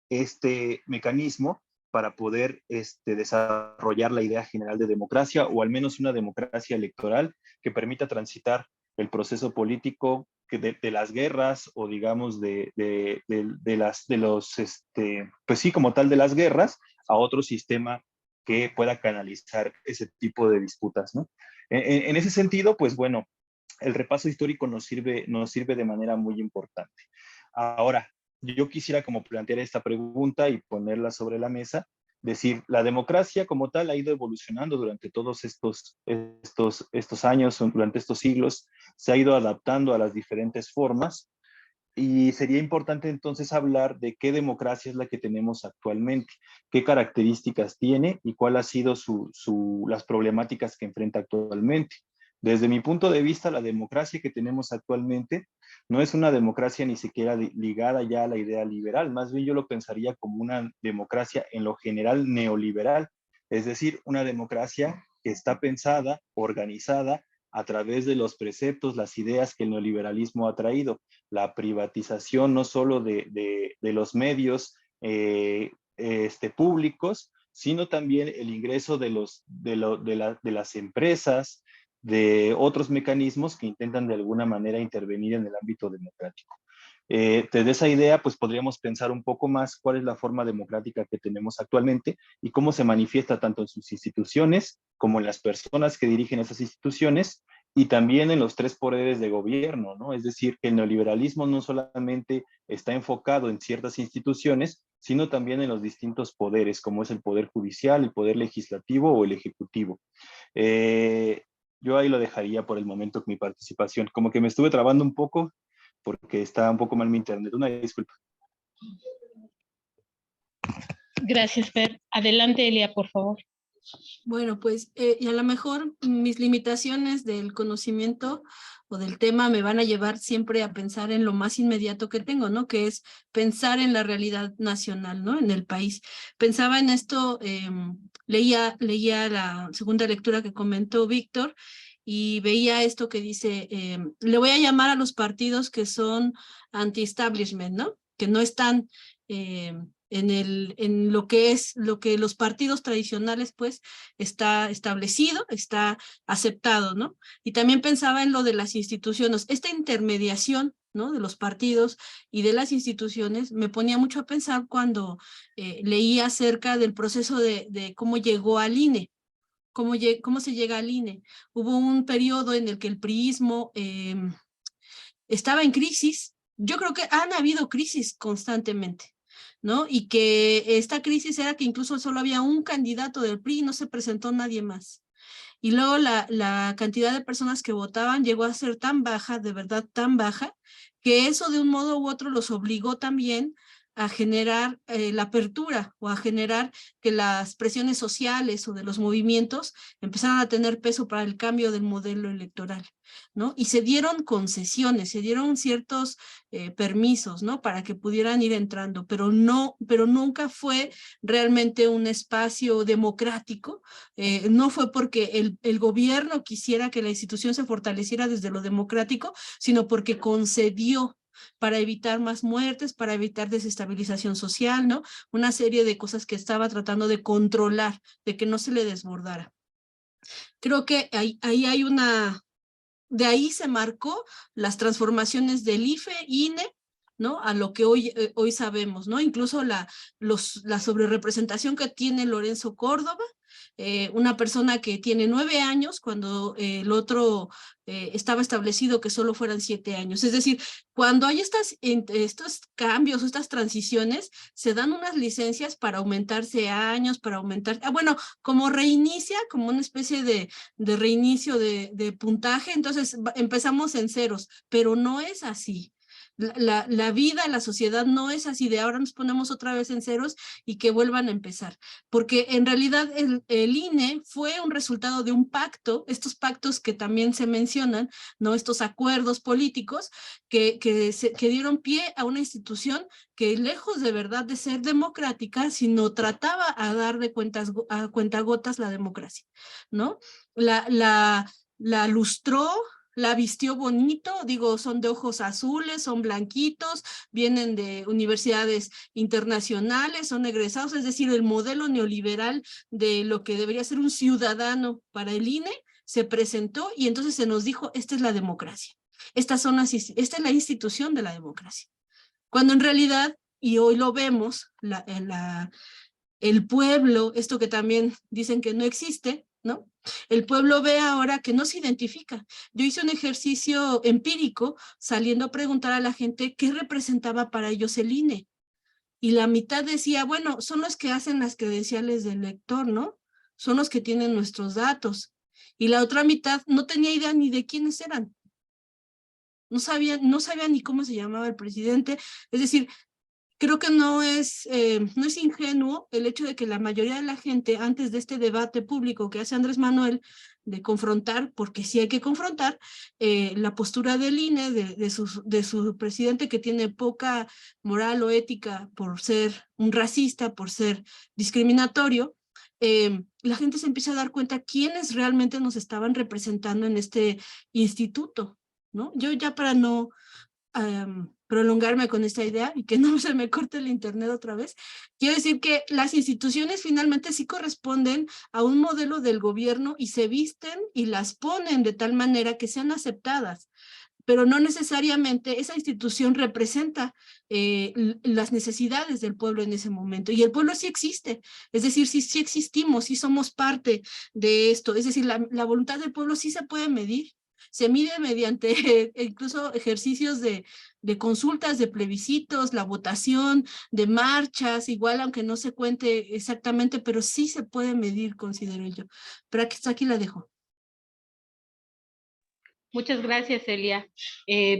este mecanismo para poder desarrollar la idea general de democracia o al menos una democracia electoral que permita transitar el proceso político de las guerras o digamos pues sí, como tal de las guerras a otro sistema que pueda canalizar ese tipo de disputas, ¿no? En ese sentido, pues bueno, el repaso histórico nos sirve de manera muy importante. Ahora, yo quisiera como plantear esta pregunta y ponerla sobre la mesa, decir, la democracia como tal ha ido evolucionando durante todos estos años, durante estos siglos, se ha ido adaptando a las diferentes formas y sería importante entonces hablar de qué democracia es la que tenemos actualmente, qué características tiene y cuál ha sido las problemáticas que enfrenta actualmente. Desde mi punto de vista, la democracia que tenemos actualmente no es una democracia ni siquiera ligada ya a la idea liberal, más bien yo lo pensaría como una democracia en lo general neoliberal, es decir, una democracia que está pensada, organizada a través de los preceptos, las ideas que el neoliberalismo ha traído, la privatización no solo de los medios públicos, sino también el ingreso de las empresas, de otros mecanismos que intentan de alguna manera intervenir en el ámbito democrático. Desde esa idea, pues podríamos pensar un poco más cuál es la forma democrática que tenemos actualmente y cómo se manifiesta tanto en sus instituciones como en las personas que dirigen esas instituciones y también en los tres poderes de gobierno, ¿no? Es decir, que el neoliberalismo no solamente está enfocado en ciertas instituciones, sino también en los distintos poderes, como es el poder judicial, el poder legislativo o el ejecutivo. Yo ahí lo dejaría por el momento con mi participación. Como que me estuve trabando un poco porque está un poco mal mi internet. Una disculpa. Gracias, Fer. Adelante, Elia, por favor. Bueno, pues, y a lo mejor mis limitaciones del conocimiento o del tema me van a llevar siempre a pensar en lo más inmediato que tengo, ¿no? Que es pensar en la realidad nacional, ¿no? En el país. Pensaba en esto, leía la segunda lectura que comentó Víctor y veía esto que dice, le voy a llamar a los partidos que son anti-establishment, ¿no? Que no están en lo que los partidos tradicionales, pues, está establecido, está aceptado, ¿no? Y también pensaba en lo de las instituciones, esta intermediación, ¿no? De los partidos y de las instituciones, me ponía mucho a pensar cuando leía acerca del proceso de cómo llegó al INE, cómo se llega al INE. Hubo un periodo en el que el priismo estaba en crisis. Yo creo que han habido crisis constantemente, ¿no? Y que esta crisis era que incluso solo había un candidato del PRI y no se presentó nadie más. Y luego la cantidad de personas que votaban llegó a ser tan baja, de verdad tan baja, que eso de un modo u otro los obligó también a generar la apertura o a generar que las presiones sociales o de los movimientos empezaran a tener peso para el cambio del modelo electoral, ¿no? Y se dieron concesiones, se dieron ciertos permisos, ¿no? Para que pudieran ir entrando, pero nunca fue realmente un espacio democrático. No fue porque el gobierno quisiera que la institución se fortaleciera desde lo democrático, sino porque concedió para evitar más muertes, para evitar desestabilización social, ¿no? Una serie de cosas que estaba tratando de controlar, de que no se le desbordara. Creo que ahí hay de ahí se marcó las transformaciones del IFE, INE, ¿no? A lo que hoy sabemos, ¿no? Incluso la sobrerepresentación que tiene Lorenzo Córdoba, una persona que tiene 9 años cuando el otro estaba establecido que solo fueran 7 años. Es decir, cuando hay estos cambios, estas transiciones, se dan unas licencias para aumentarse años, para aumentar, bueno, como reinicia, como una especie de reinicio de puntaje, entonces empezamos en ceros, pero no es así. La vida, la sociedad no es así de ahora nos ponemos otra vez en ceros y que vuelvan a empezar, porque en realidad el INE fue un resultado de un pacto, estos pactos que también se mencionan, ¿no? Estos acuerdos políticos que dieron pie a una institución que lejos de verdad de ser democrática, sino trataba a dar de cuentagotas la democracia, ¿no? La lustró, la vistió bonito, digo, son de ojos azules, son blanquitos, vienen de universidades internacionales, son egresados, es decir, el modelo neoliberal de lo que debería ser un ciudadano para el INE se presentó y entonces se nos dijo, esta es la democracia, esta es la institución de la democracia. Cuando en realidad, y hoy lo vemos, el pueblo, esto que también dicen que no existe, ¿no? El pueblo ve ahora que no se identifica. Yo hice un ejercicio empírico saliendo a preguntar a la gente qué representaba para ellos el INE. Y la mitad decía, bueno, son los que hacen las credenciales del lector, ¿no? Son los que tienen nuestros datos. Y la otra mitad no tenía idea ni de quiénes eran. No sabía ni cómo se llamaba el presidente. Es decir, creo que no es ingenuo el hecho de que la mayoría de la gente, antes de este debate público que hace Andrés Manuel, de confrontar, porque sí hay que confrontar, la postura del INE, de su presidente que tiene poca moral o ética por ser un racista, por ser discriminatorio, la gente se empieza a dar cuenta quiénes realmente nos estaban representando en este instituto, ¿no? Yo ya para no prolongarme con esta idea y que no se me corte el internet otra vez, quiero decir que las instituciones finalmente sí corresponden a un modelo del gobierno y se visten y las ponen de tal manera que sean aceptadas, pero no necesariamente esa institución representa las necesidades del pueblo en ese momento. Y el pueblo sí existe, es decir, sí existimos, sí somos parte de esto, es decir, la voluntad del pueblo sí se puede medir. Se mide mediante incluso ejercicios de consultas, de plebiscitos, la votación, de marchas, igual aunque no se cuente exactamente, pero sí se puede medir, considero yo. Pero aquí la dejo. Muchas gracias, Elia.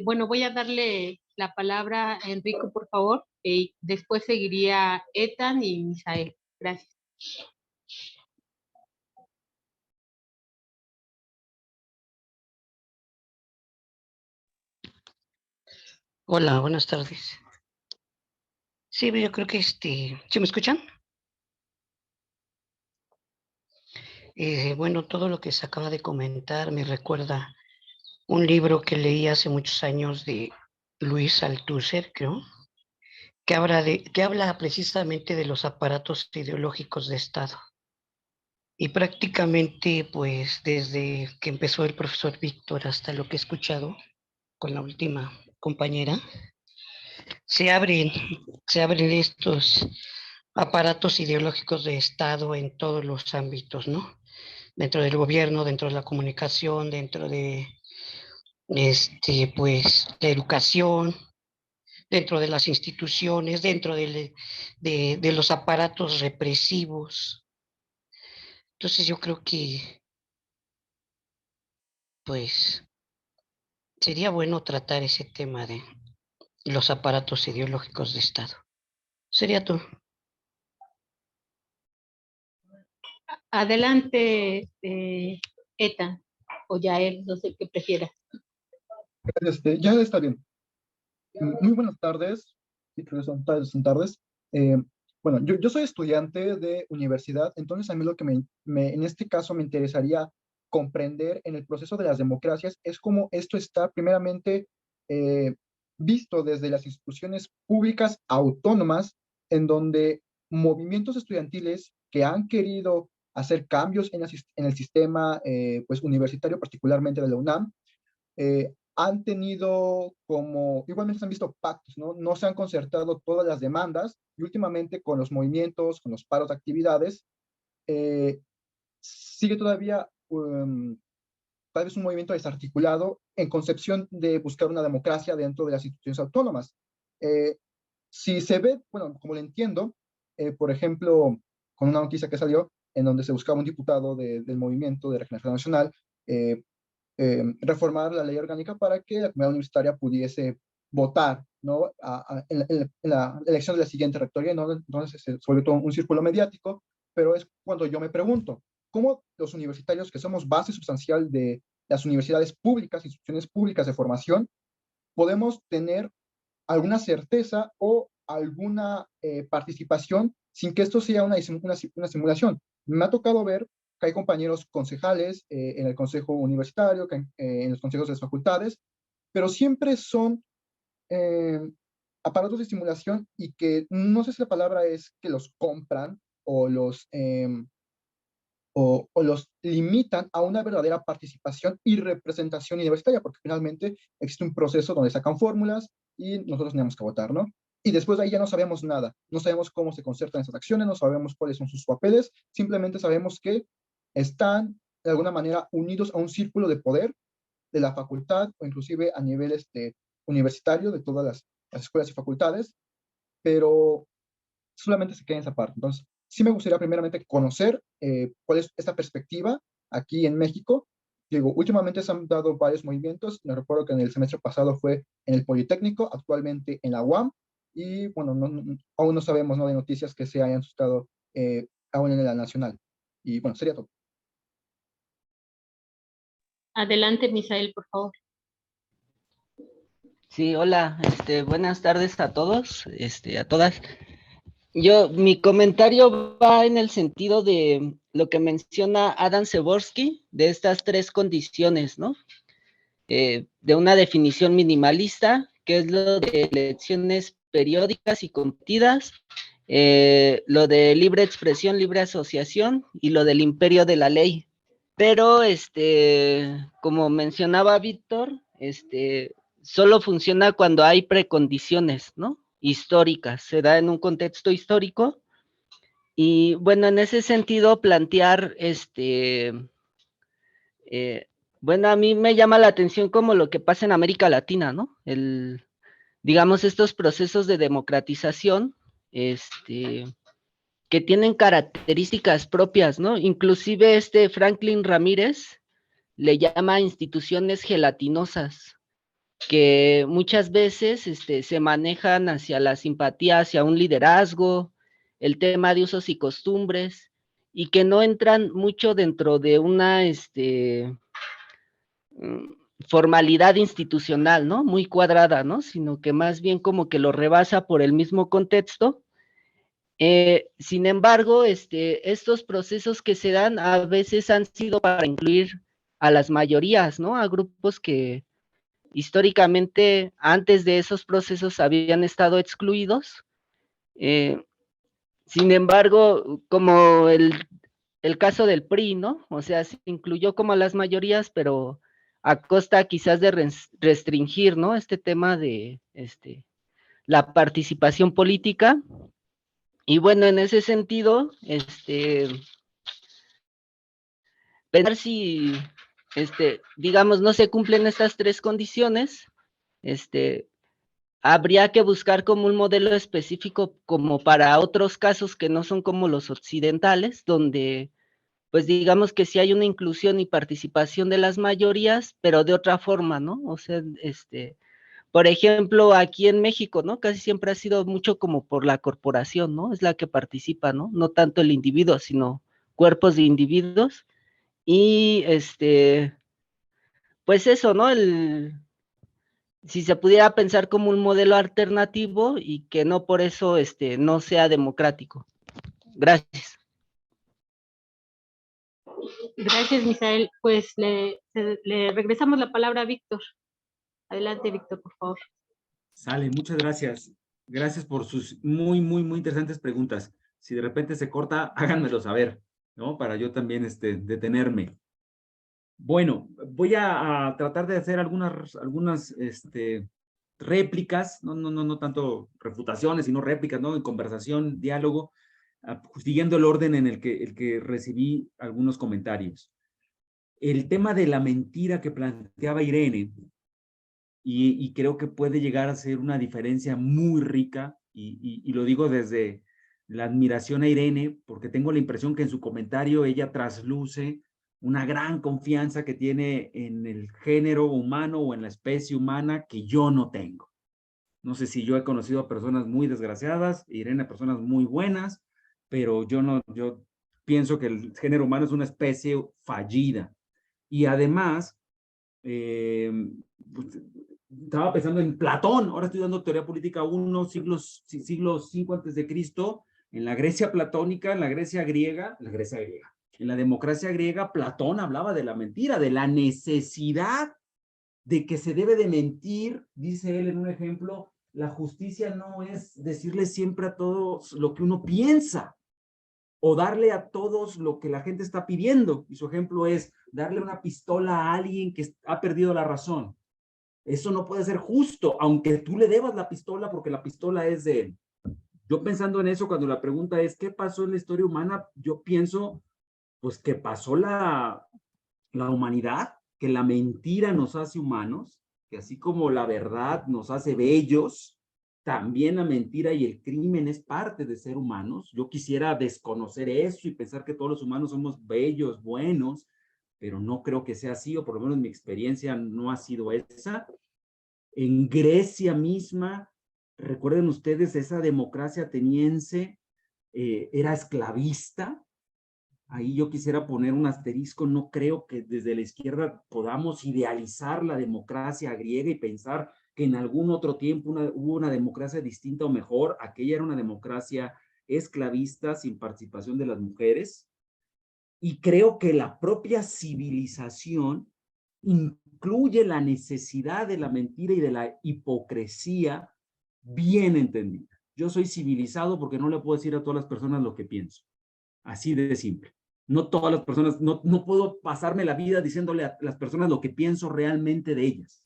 Bueno, voy a darle la palabra a Enrico, por favor, y después seguiría Ethan y Misael. Gracias. Hola, buenas tardes. Sí, yo creo que ¿sí me escuchan? Bueno, todo lo que se acaba de comentar me recuerda un libro que leí hace muchos años de Luis Althusser, creo, que habla precisamente de los aparatos ideológicos de Estado. Y prácticamente, pues, desde que empezó el profesor Víctor hasta lo que he escuchado con la última compañera, se abren, se abren estos aparatos ideológicos de Estado en todos los ámbitos, ¿no? Dentro del gobierno, dentro de la comunicación, dentro de pues, la educación, dentro de las instituciones, dentro de los aparatos represivos. Entonces yo creo que, pues, sería bueno tratar ese tema de los aparatos ideológicos de Estado. Sería todo. Adelante, Eta, o Yael, no sé qué prefiera. Ya está bien. Muy buenas tardes. Sí, creo que son tardes. Eh, bueno, yo soy estudiante de universidad, entonces a mí lo que en este caso me interesaría comprender en el proceso de las democracias es cómo esto está primeramente eh, visto desde las instituciones públicas autónomas, en donde movimientos estudiantiles que han querido hacer cambios en el sistema pues universitario, particularmente de la UNAM, han tenido como, igualmente se han visto pactos, ¿no? No se han concertado todas las demandas y últimamente con los movimientos, con los paros de actividades, eh, sigue todavía tal vez un movimiento desarticulado en concepción de buscar una democracia dentro de las instituciones autónomas. Eh, si se ve, bueno, como lo entiendo, por ejemplo, con una noticia que salió en donde se buscaba un diputado del Movimiento de Regeneración Nacional, eh, reformar la ley orgánica para que la comunidad universitaria pudiese votar, ¿no? En la elección de la siguiente rectoría, ¿no? Entonces se vuelve todo un círculo mediático, pero es cuando yo me pregunto, ¿cómo los universitarios, que somos base sustancial de las universidades públicas, instituciones públicas de formación, podemos tener alguna certeza o alguna participación sin que esto sea una simulación? Me ha tocado ver que hay compañeros concejales en el consejo universitario, en los consejos de las facultades, pero siempre son eh, aparatos de simulación y que no sé si la palabra es que los compran o o los limitan a una verdadera participación y representación universitaria, porque finalmente existe un proceso donde sacan fórmulas y nosotros tenemos que votar, ¿no? Y después de ahí ya no sabemos nada, no sabemos cómo se concertan esas acciones, no sabemos cuáles son sus papeles, simplemente sabemos que están de alguna manera unidos a un círculo de poder de la facultad o inclusive a nivel universitario de todas las escuelas y facultades, pero solamente se queda en esa parte. Entonces, sí me gustaría primeramente conocer cuál es esta perspectiva aquí en México. Digo, últimamente se han dado varios movimientos. Me recuerdo que en el semestre pasado fue en el Politécnico, actualmente en la UAM, y bueno, aún no sabemos, ¿no?, de noticias que se hayan suscitado aún en la nacional. Y bueno, sería todo. Adelante, Misael, por favor. Sí, hola, buenas tardes a todos, a todas. Mi comentario va en el sentido de lo que menciona Adam Przeworski, de estas tres condiciones, ¿no? De una definición minimalista, que es lo de elecciones periódicas y competidas, lo de libre expresión, libre asociación y lo del imperio de la ley. Pero, como mencionaba Víctor, solo funciona cuando hay precondiciones, ¿no?, históricas, se da en un contexto histórico. Y bueno, en ese sentido plantear, bueno, a mí me llama la atención como lo que pasa en América Latina, ¿no? Digamos, estos procesos de democratización, que tienen características propias, ¿no? Inclusive Franklin Ramírez le llama instituciones gelatinosas, que muchas veces se manejan hacia la simpatía, hacia un liderazgo, el tema de usos y costumbres, y que no entran mucho dentro de una formalidad institucional, ¿no? Muy cuadrada, ¿no? Sino que más bien como que lo rebasa por el mismo contexto. Sin embargo, estos procesos que se dan a veces han sido para incluir a las mayorías, ¿no? A grupos que históricamente antes de esos procesos habían estado excluidos. Sin embargo, como el caso del PRI, ¿no? O sea, se incluyó como a las mayorías, pero a costa quizás de restringir, ¿no? Este tema de la participación política. Y bueno, en ese sentido, pensar si, digamos, no se cumplen estas tres condiciones, habría que buscar como un modelo específico como para otros casos que no son como los occidentales, donde pues digamos que sí hay una inclusión y participación de las mayorías, pero de otra forma, ¿no? O sea, por ejemplo, aquí en México, ¿no? Casi siempre ha sido mucho como por la corporación, ¿no? Es la que participa, ¿no? No tanto el individuo, sino cuerpos de individuos. Y pues eso, ¿no? Si se pudiera pensar como un modelo alternativo y que no por eso no sea democrático. Gracias. Gracias, Misael. Pues le regresamos la palabra a Víctor. Adelante, Víctor, por favor. Sale, muchas gracias. Gracias por sus muy, muy, muy interesantes preguntas. Si de repente se corta, háganmelo saber, ¿no? Para yo también detenerme. Bueno, voy a tratar de hacer algunas réplicas, no tanto refutaciones, sino réplicas, ¿no? En conversación, diálogo, siguiendo el orden en el que recibí algunos comentarios. El tema de la mentira que planteaba Irene, y creo que puede llegar a ser una diferencia muy rica, y lo digo desde la admiración a Irene, porque tengo la impresión que en su comentario ella trasluce una gran confianza que tiene en el género humano o en la especie humana que yo no tengo. No sé si yo he conocido a personas muy desgraciadas, Irene a personas muy buenas, pero yo pienso que el género humano es una especie fallida. Y además, pues, estaba pensando en Platón, ahora estoy dando teoría política 1, siglo 5 antes de Cristo, en la Grecia platónica, en la Grecia griega, en la democracia griega, Platón hablaba de la mentira, de la necesidad de que se debe de mentir, dice él en un ejemplo, la justicia no es decirle siempre a todos lo que uno piensa, o darle a todos lo que la gente está pidiendo. Y su ejemplo es darle una pistola a alguien que ha perdido la razón. Eso no puede ser justo, aunque tú le debas la pistola porque la pistola es de él. Yo pensando en eso, cuando la pregunta es, ¿qué pasó en la historia humana? Yo pienso, pues que pasó la humanidad, que la mentira nos hace humanos, que así como la verdad nos hace bellos, también la mentira y el crimen es parte de ser humanos. Yo quisiera desconocer eso y pensar que todos los humanos somos bellos, buenos, pero no creo que sea así, o por lo menos mi experiencia no ha sido esa. En Grecia misma, recuerden ustedes, esa democracia ateniense era esclavista. Ahí yo quisiera poner un asterisco, no creo que desde la izquierda podamos idealizar la democracia griega y pensar que en algún otro tiempo hubo una democracia distinta o mejor. Aquella era una democracia esclavista sin participación de las mujeres. Y creo que la propia civilización incluye la necesidad de la mentira y de la hipocresía bien entendida. Yo soy civilizado porque no le puedo decir a todas las personas lo que pienso. Así de simple. No todas las personas, no puedo pasarme la vida diciéndole a las personas lo que pienso realmente de ellas.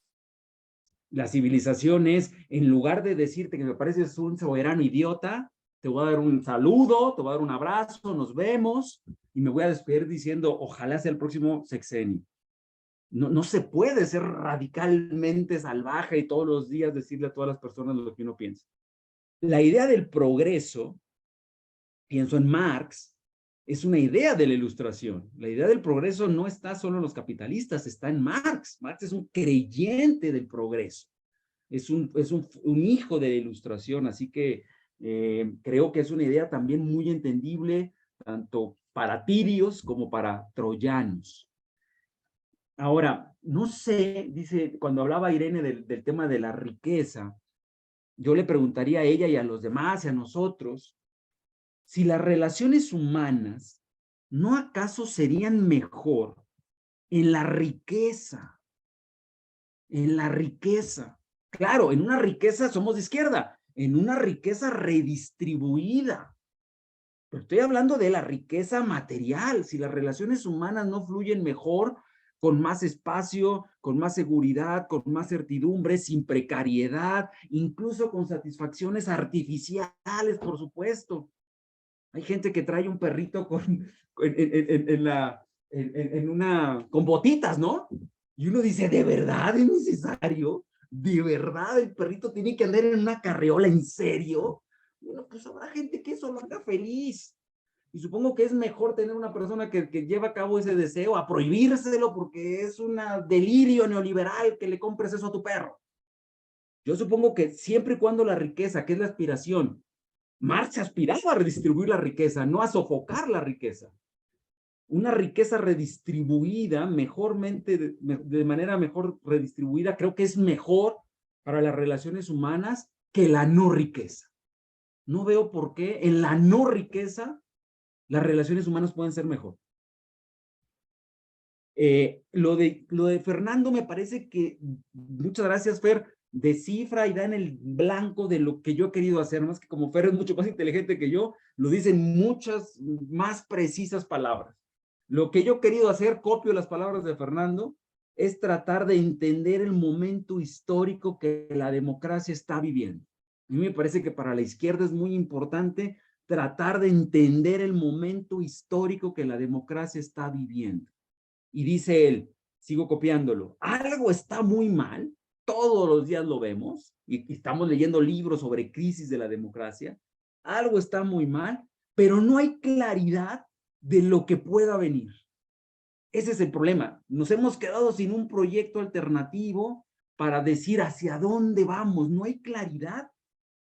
La civilización es, en lugar de decirte que me pareces un soberano idiota, te voy a dar un saludo, te voy a dar un abrazo, nos vemos, y me voy a despedir diciendo, ojalá sea el próximo sexenio. No se puede ser radicalmente salvaje y todos los días decirle a todas las personas lo que uno piensa. La idea del progreso, pienso en Marx, es una idea de la Ilustración. La idea del progreso no está solo en los capitalistas, está en Marx. Marx es un creyente del progreso. Es un hijo de la Ilustración, así que creo que es una idea también muy entendible tanto para tirios como para troyanos. Ahora, no sé, dice, cuando hablaba Irene del tema de la riqueza, yo le preguntaría a ella y a los demás y a nosotros, si las relaciones humanas no acaso serían mejor en la riqueza, en la riqueza. Claro, en una riqueza somos de izquierda, en una riqueza redistribuida. Pero estoy hablando de la riqueza material. Si las relaciones humanas no fluyen mejor, con más espacio, con más seguridad, con más certidumbre, sin precariedad, incluso con satisfacciones artificiales, por supuesto. Hay gente que trae un perrito con botitas, ¿no? Y uno dice, ¿de verdad es necesario? ¿De verdad el perrito tiene que andar en una carriola? ¿En serio? Bueno, pues habrá gente que eso lo haga feliz. Y supongo que es mejor tener una persona que lleva a cabo ese deseo a prohibírselo porque es un delirio neoliberal que le compres eso a tu perro. Yo supongo que siempre y cuando la riqueza, que es la aspiración, Marx aspiraba a redistribuir la riqueza, no a sofocar la riqueza. Una riqueza redistribuida, de manera mejor redistribuida, creo que es mejor para las relaciones humanas que la no riqueza. No veo por qué en la no riqueza las relaciones humanas pueden ser mejor. Lo de Fernando me parece que, muchas gracias, Fer, descifra y da en el blanco de lo que yo he querido hacer, más que como Fer es mucho más inteligente que yo, lo dice en muchas más precisas palabras. Lo que yo he querido hacer, copio las palabras de Fernando, es tratar de entender el momento histórico que la democracia está viviendo. A mí me parece que para la izquierda es muy importante tratar de entender el momento histórico que la democracia está viviendo. Y dice él, sigo copiándolo, algo está muy mal, todos los días lo vemos, y estamos leyendo libros sobre crisis de la democracia, algo está muy mal, pero no hay claridad de lo que pueda venir. Ese es el problema. Nos hemos quedado sin un proyecto alternativo para decir hacia dónde vamos. No hay claridad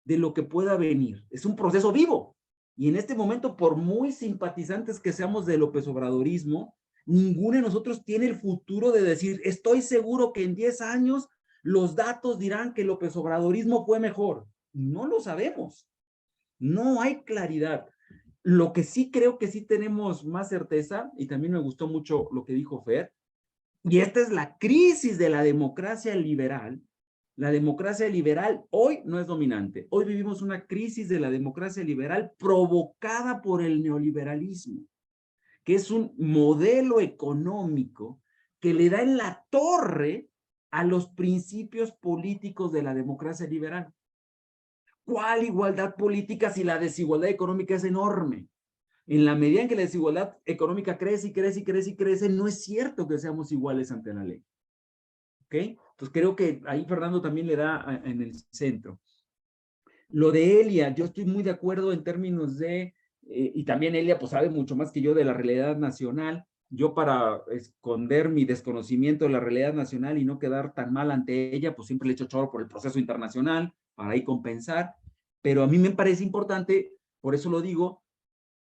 de lo que pueda venir. Es un proceso vivo. Y en este momento, por muy simpatizantes que seamos del López Obradorismo, ninguno de nosotros tiene el futuro de decir, estoy seguro que en 10 años los datos dirán que el López Obradorismo fue mejor. No lo sabemos. No hay claridad. Lo que sí creo que sí tenemos más certeza, y también me gustó mucho lo que dijo Fer, y esta es la crisis de la democracia liberal. La democracia liberal hoy no es dominante. Hoy vivimos una crisis de la democracia liberal provocada por el neoliberalismo, que es un modelo económico que le da en la torre a los principios políticos de la democracia liberal. ¿Cuál igualdad política si la desigualdad económica es enorme? En la medida en que la desigualdad económica crece y crece y crece y crece, no es cierto que seamos iguales ante la ley. ¿Ok? Entonces creo que ahí Fernando también le da en el centro. Lo de Elia, yo estoy muy de acuerdo en términos de, y también Elia pues sabe mucho más que yo de la realidad nacional. Yo para esconder mi desconocimiento de la realidad nacional y no quedar tan mal ante ella, pues siempre le echo choro por el proceso internacional, para ahí compensar. Pero a mí me parece importante, por eso lo digo,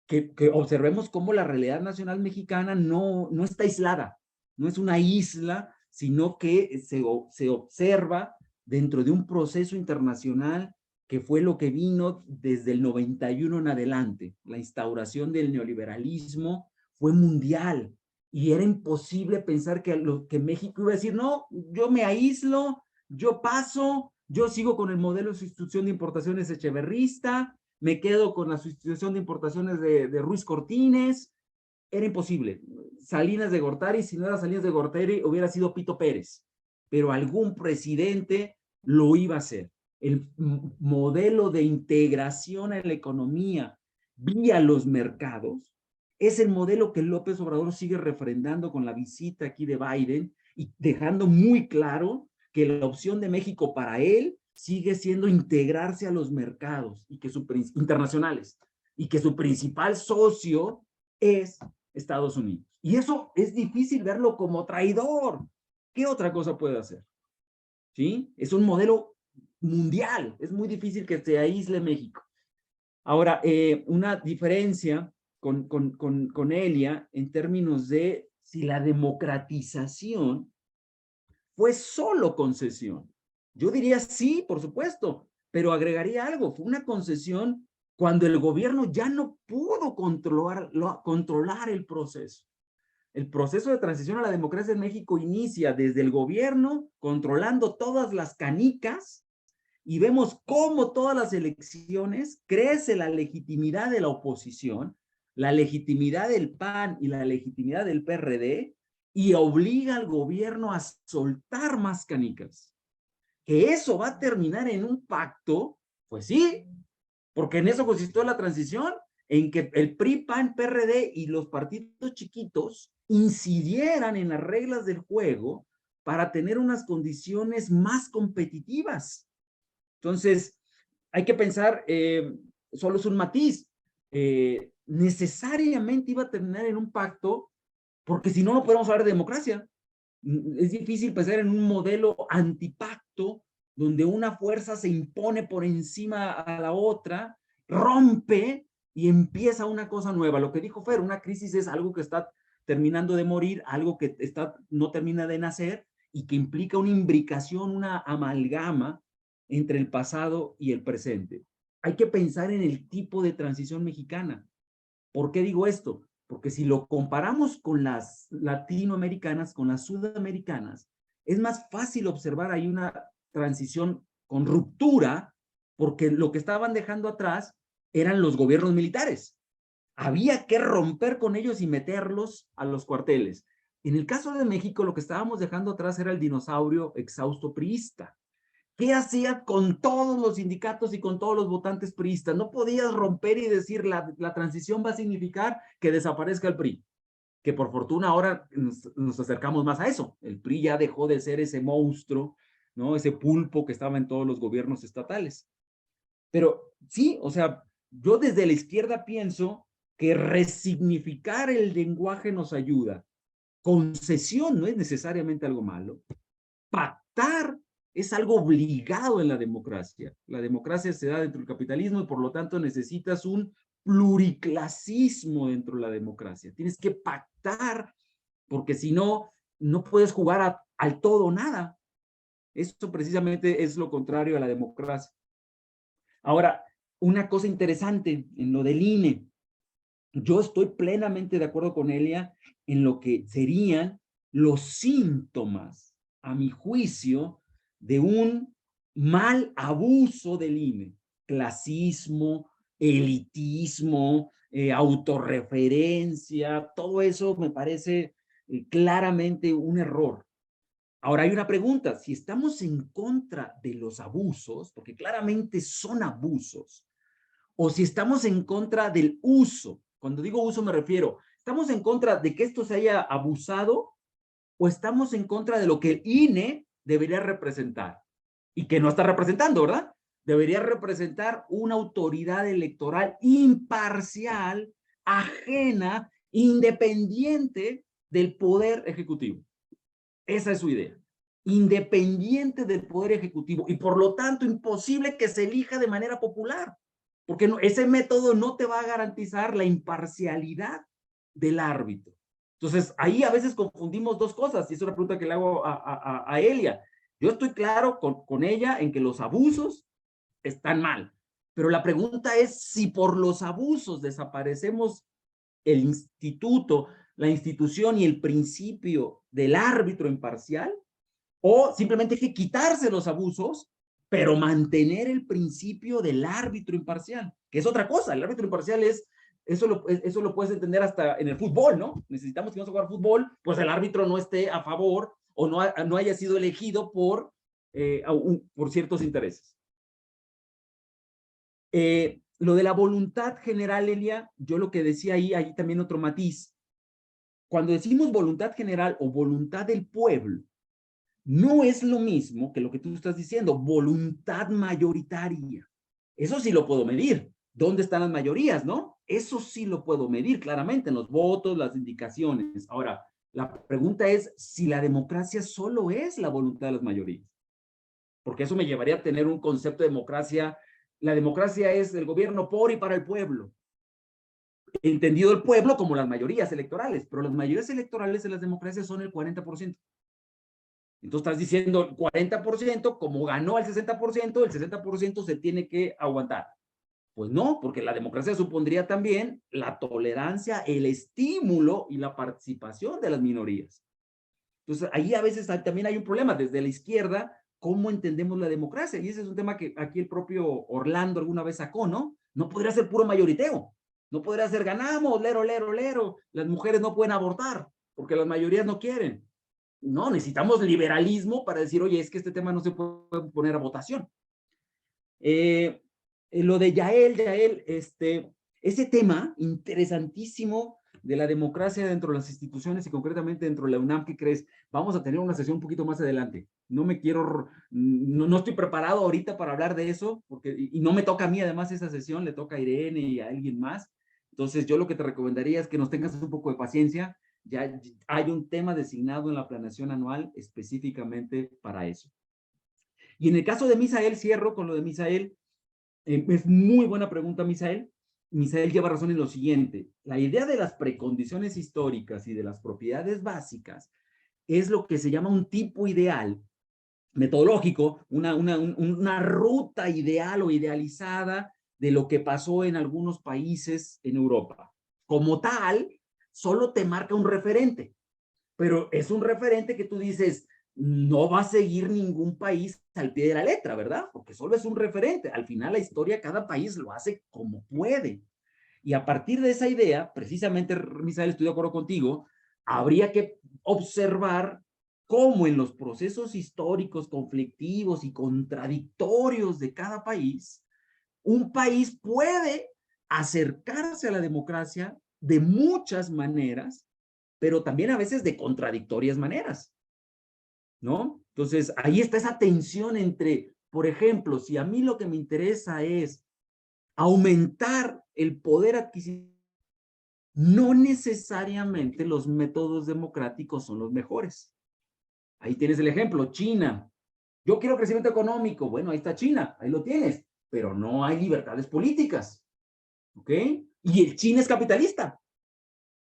que observemos cómo la realidad nacional mexicana no está aislada, no es una isla, sino que se observa dentro de un proceso internacional que fue lo que vino desde el 91 en adelante. La instauración del neoliberalismo fue mundial y era imposible pensar que México iba a decir, no, yo me aíslo, yo paso, yo sigo con el modelo de sustitución de importaciones echeverrista, me quedo con la sustitución de importaciones de Ruiz Cortines. Era imposible. Salinas de Gortari, si no era Salinas de Gortari, hubiera sido Pito Pérez, pero algún presidente lo iba a hacer. El modelo de integración en la economía vía los mercados es el modelo que López Obrador sigue refrendando con la visita aquí de Biden y dejando muy claro que la opción de México para él sigue siendo integrarse a los mercados y que internacionales y que su principal socio es Estados Unidos. Y eso es difícil verlo como traidor. ¿Qué otra cosa puede hacer? ¿Sí? Es un modelo mundial. Es muy difícil que se aísle México. Ahora, una diferencia con Elia en términos de si la democratización fue solo concesión. Yo diría sí, por supuesto, pero agregaría algo, fue una concesión cuando el gobierno ya no pudo controlar el proceso. El proceso de transición a la democracia en México inicia desde el gobierno controlando todas las canicas y vemos cómo todas las elecciones crece la legitimidad de la oposición, la legitimidad del PAN y la legitimidad del PRD y obliga al gobierno a soltar más canicas. Que eso va a terminar en un pacto, pues sí, porque en eso consistió la transición, en que el PRI, PAN, PRD y los partidos chiquitos incidieran en las reglas del juego para tener unas condiciones más competitivas. Entonces, hay que pensar, solo es un matiz, necesariamente iba a terminar en un pacto, porque si no, no podemos hablar de democracia. Es difícil pensar en un modelo antipacto, donde una fuerza se impone por encima a la otra, rompe y empieza una cosa nueva. Lo que dijo Fer, una crisis es algo que está terminando de morir, algo que no termina de nacer y que implica una imbricación, una amalgama entre el pasado y el presente. Hay que pensar en el tipo de transición mexicana. ¿Por qué digo esto? Porque si lo comparamos con las latinoamericanas, con las sudamericanas, es más fácil observar ahí una transición con ruptura, porque lo que estaban dejando atrás eran los gobiernos militares. Había que romper con ellos y meterlos a los cuarteles. En el caso de México, lo que estábamos dejando atrás era el dinosaurio exhausto priista. ¿Qué hacía con todos los sindicatos y con todos los votantes priistas? No podías romper y decir la transición va a significar que desaparezca el PRI, que por fortuna ahora nos acercamos más a eso. El PRI ya dejó de ser ese monstruo, ¿no? Ese pulpo que estaba en todos los gobiernos estatales. Pero sí, o sea, yo desde la izquierda pienso que resignificar el lenguaje nos ayuda. Concesión no es necesariamente algo malo. Pactar es algo obligado en la democracia. La democracia se da dentro del capitalismo y por lo tanto necesitas un pluriclasismo dentro de la democracia. Tienes que pactar porque si no, no puedes jugar al todo o nada. Eso precisamente es lo contrario a la democracia. Ahora, una cosa interesante en lo del INE. Yo estoy plenamente de acuerdo con Elia en lo que serían los síntomas, a mi juicio, de un mal abuso del INE. Clasismo, elitismo, autorreferencia, todo eso me parece claramente un error. Ahora hay una pregunta, si estamos en contra de los abusos, porque claramente son abusos, o si estamos en contra del uso. Cuando digo uso me refiero, ¿estamos en contra de que esto se haya abusado o estamos en contra de lo que el INE debería representar? Y que no está representando, ¿verdad? Debería representar una autoridad electoral imparcial, ajena, independiente del poder ejecutivo. Esa es su idea. Independiente del poder ejecutivo y por lo tanto imposible que se elija de manera popular. Porque no, ese método no te va a garantizar la imparcialidad del árbitro. Entonces, ahí a veces confundimos dos cosas, y es una pregunta que le hago a Elia. Yo estoy claro con ella en que los abusos están mal, pero la pregunta es si por los abusos desaparecemos el instituto, la institución y el principio del árbitro imparcial, o simplemente hay que quitarse los abusos pero mantener el principio del árbitro imparcial, que es otra cosa. El árbitro imparcial es, eso lo puedes entender hasta en el fútbol, ¿no? Necesitamos que vamos a jugar fútbol, pues el árbitro no esté a favor o no haya sido elegido por ciertos intereses. Lo de la voluntad general, Elia, yo lo que decía ahí también otro matiz. Cuando decimos voluntad general o voluntad del pueblo, no es lo mismo que lo que tú estás diciendo, voluntad mayoritaria. Eso sí lo puedo medir. ¿Dónde están las mayorías, no? Eso sí lo puedo medir claramente en los votos, las indicaciones. Ahora, la pregunta es si la democracia solo es la voluntad de las mayorías. Porque eso me llevaría a tener un concepto de democracia. La democracia es el gobierno por y para el pueblo. entendido el pueblo como las mayorías electorales, pero las mayorías electorales en las democracias son el 40%. Entonces estás diciendo el 40%, como ganó el 60%, el 60% se tiene que aguantar. Pues no, porque la democracia supondría también la tolerancia, el estímulo y la participación de las minorías. Entonces, ahí a veces también hay un problema desde la izquierda, cómo entendemos la democracia. Y ese es un tema que aquí el propio Orlando alguna vez sacó, ¿no? No podría ser puro mayoriteo. No podría ser ganamos, lero, lero, lero. Las mujeres no pueden abortar porque las mayorías no quieren. No, necesitamos liberalismo para decir, oye, es que este tema no se puede poner a votación. Lo de Yael, ese tema interesantísimo de la democracia dentro de las instituciones y concretamente dentro de la UNAM, ¿qué crees? Vamos a tener una sesión un poquito más adelante. No estoy preparado ahorita para hablar de eso, y no me toca a mí además esa sesión, le toca a Irene y a alguien más. Entonces yo lo que te recomendaría es que nos tengas un poco de paciencia. Ya hay un tema designado en la planeación anual específicamente para eso. Y en el caso de Misael, cierro con lo de Misael. Es muy buena pregunta, Misael. Misael lleva razón en lo siguiente. La idea de las precondiciones históricas y de las propiedades básicas es lo que se llama un tipo ideal metodológico, una ruta ideal o idealizada de lo que pasó en algunos países en Europa. Como tal, solo te marca un referente, pero es un referente que tú dices, no va a seguir ningún país al pie de la letra, ¿verdad? Porque solo es un referente. Al final la historia, cada país lo hace como puede. Y a partir de esa idea, precisamente, Misael, estoy de acuerdo contigo, habría que observar cómo en los procesos históricos conflictivos y contradictorios de cada país, un país puede acercarse a la democracia de muchas maneras, pero también a veces de contradictorias maneras, ¿no? Entonces, ahí está esa tensión entre, por ejemplo, si a mí lo que me interesa es aumentar el poder adquisitivo, no necesariamente los métodos democráticos son los mejores. Ahí tienes el ejemplo, China. Yo quiero crecimiento económico. Bueno, ahí está China, ahí lo tienes, pero no hay libertades políticas, ¿ok? Y el China es capitalista.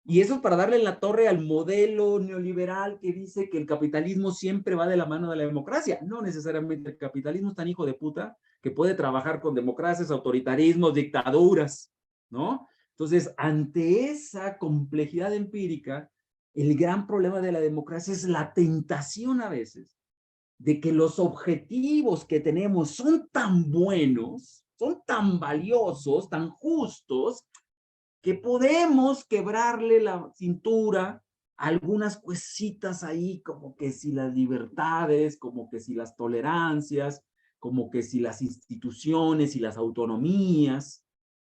Y eso es para darle en la torre al modelo neoliberal que dice que el capitalismo siempre va de la mano de la democracia. No necesariamente, el capitalismo es tan hijo de puta que puede trabajar con democracias, autoritarismos, dictaduras, ¿no? Entonces, ante esa complejidad empírica, el gran problema de la democracia es la tentación a veces de que los objetivos que tenemos son tan buenos, son tan valiosos, tan justos, que podemos quebrarle la cintura a algunas cositas ahí, como que si las libertades, como que si las tolerancias, como que si las instituciones y las autonomías.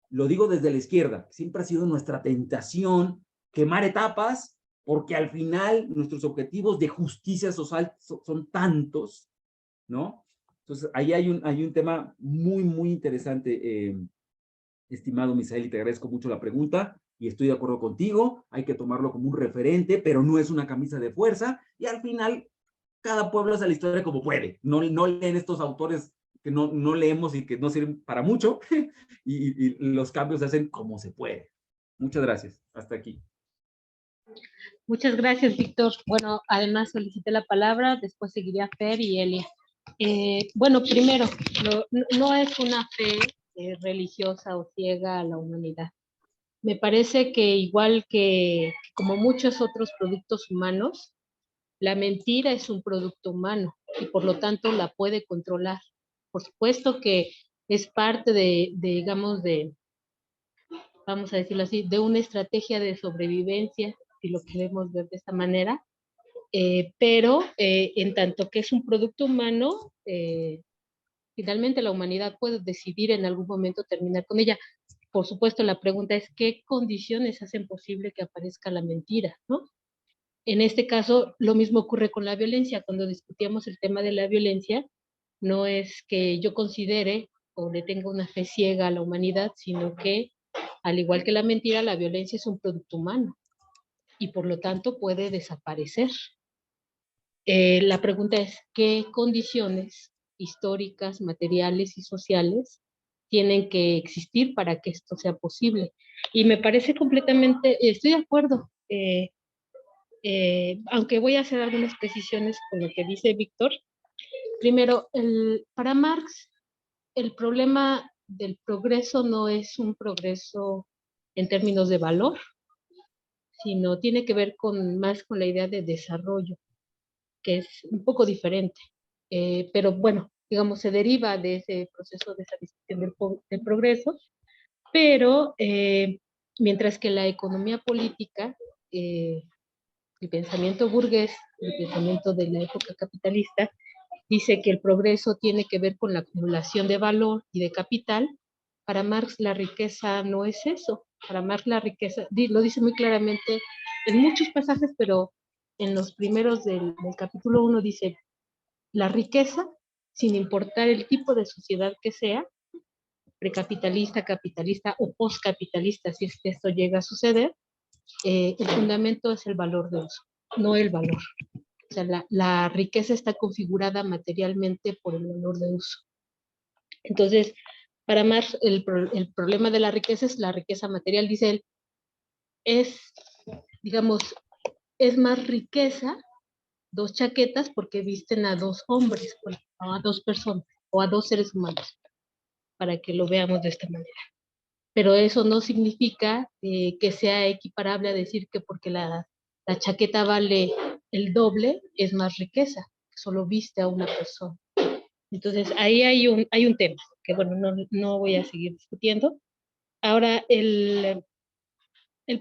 Lo digo desde la izquierda, siempre ha sido nuestra tentación quemar etapas, porque al final nuestros objetivos de justicia social son tantos, ¿no? Entonces, ahí hay un tema muy, muy interesante, estimado Misael, y te agradezco mucho la pregunta y estoy de acuerdo contigo, hay que tomarlo como un referente, pero no es una camisa de fuerza y al final cada pueblo hace la historia como puede, no leen estos autores que no leemos y que no sirven para mucho y los cambios se hacen como se puede. Muchas gracias, hasta aquí. Muchas gracias, Víctor. Bueno, además solicité la palabra, después seguiría Fer y Elia. Bueno, primero, no es una fe religiosa o ciega a la humanidad. Me parece que igual que como muchos otros productos humanos, la mentira es un producto humano y por lo tanto la puede controlar. Por supuesto que es parte digamos, vamos a decirlo así, de una estrategia de sobrevivencia, si lo queremos ver de esta manera, pero en tanto que es un producto humano, finalmente la humanidad puede decidir en algún momento terminar con ella. Por supuesto, la pregunta es qué condiciones hacen posible que aparezca la mentira, ¿no? En este caso, lo mismo ocurre con la violencia. Cuando discutíamos el tema de la violencia, no es que yo considere o le tenga una fe ciega a la humanidad, sino que, al igual que la mentira, la violencia es un producto humano y por lo tanto puede desaparecer. La pregunta es, ¿qué condiciones históricas, materiales y sociales tienen que existir para que esto sea posible. Y me parece completamente, estoy de acuerdo, aunque voy a hacer algunas precisiones con lo que dice Víctor. Primero, para Marx, el problema del progreso no es un progreso en términos de valor, sino tiene que ver más con la idea de desarrollo, que es un poco diferente. Pero bueno, digamos, se deriva de ese proceso de esa discusión del progreso, pero mientras que la economía política, el pensamiento burgués, el pensamiento de la época capitalista, dice que el progreso tiene que ver con la acumulación de valor y de capital. Para Marx la riqueza no es eso. Para Marx la riqueza, lo dice muy claramente en muchos pasajes, pero en los primeros del capítulo 1 dice, la riqueza, sin importar el tipo de sociedad que sea, precapitalista, capitalista o postcapitalista, si es que esto llega a suceder, el fundamento es el valor de uso, no el valor. O sea, la riqueza está configurada materialmente por el valor de uso. Entonces, para Marx, el problema de la riqueza es la riqueza material, dice él, digamos, es más riqueza 2 chaquetas porque visten a 2 hombres, o a 2 personas, o a 2 seres humanos, para que lo veamos de esta manera. Pero eso no significa que sea equiparable a decir que porque la chaqueta vale el doble, es más riqueza, que solo viste a una persona. Entonces, ahí hay un tema, que bueno, no voy a seguir discutiendo. Ahora, el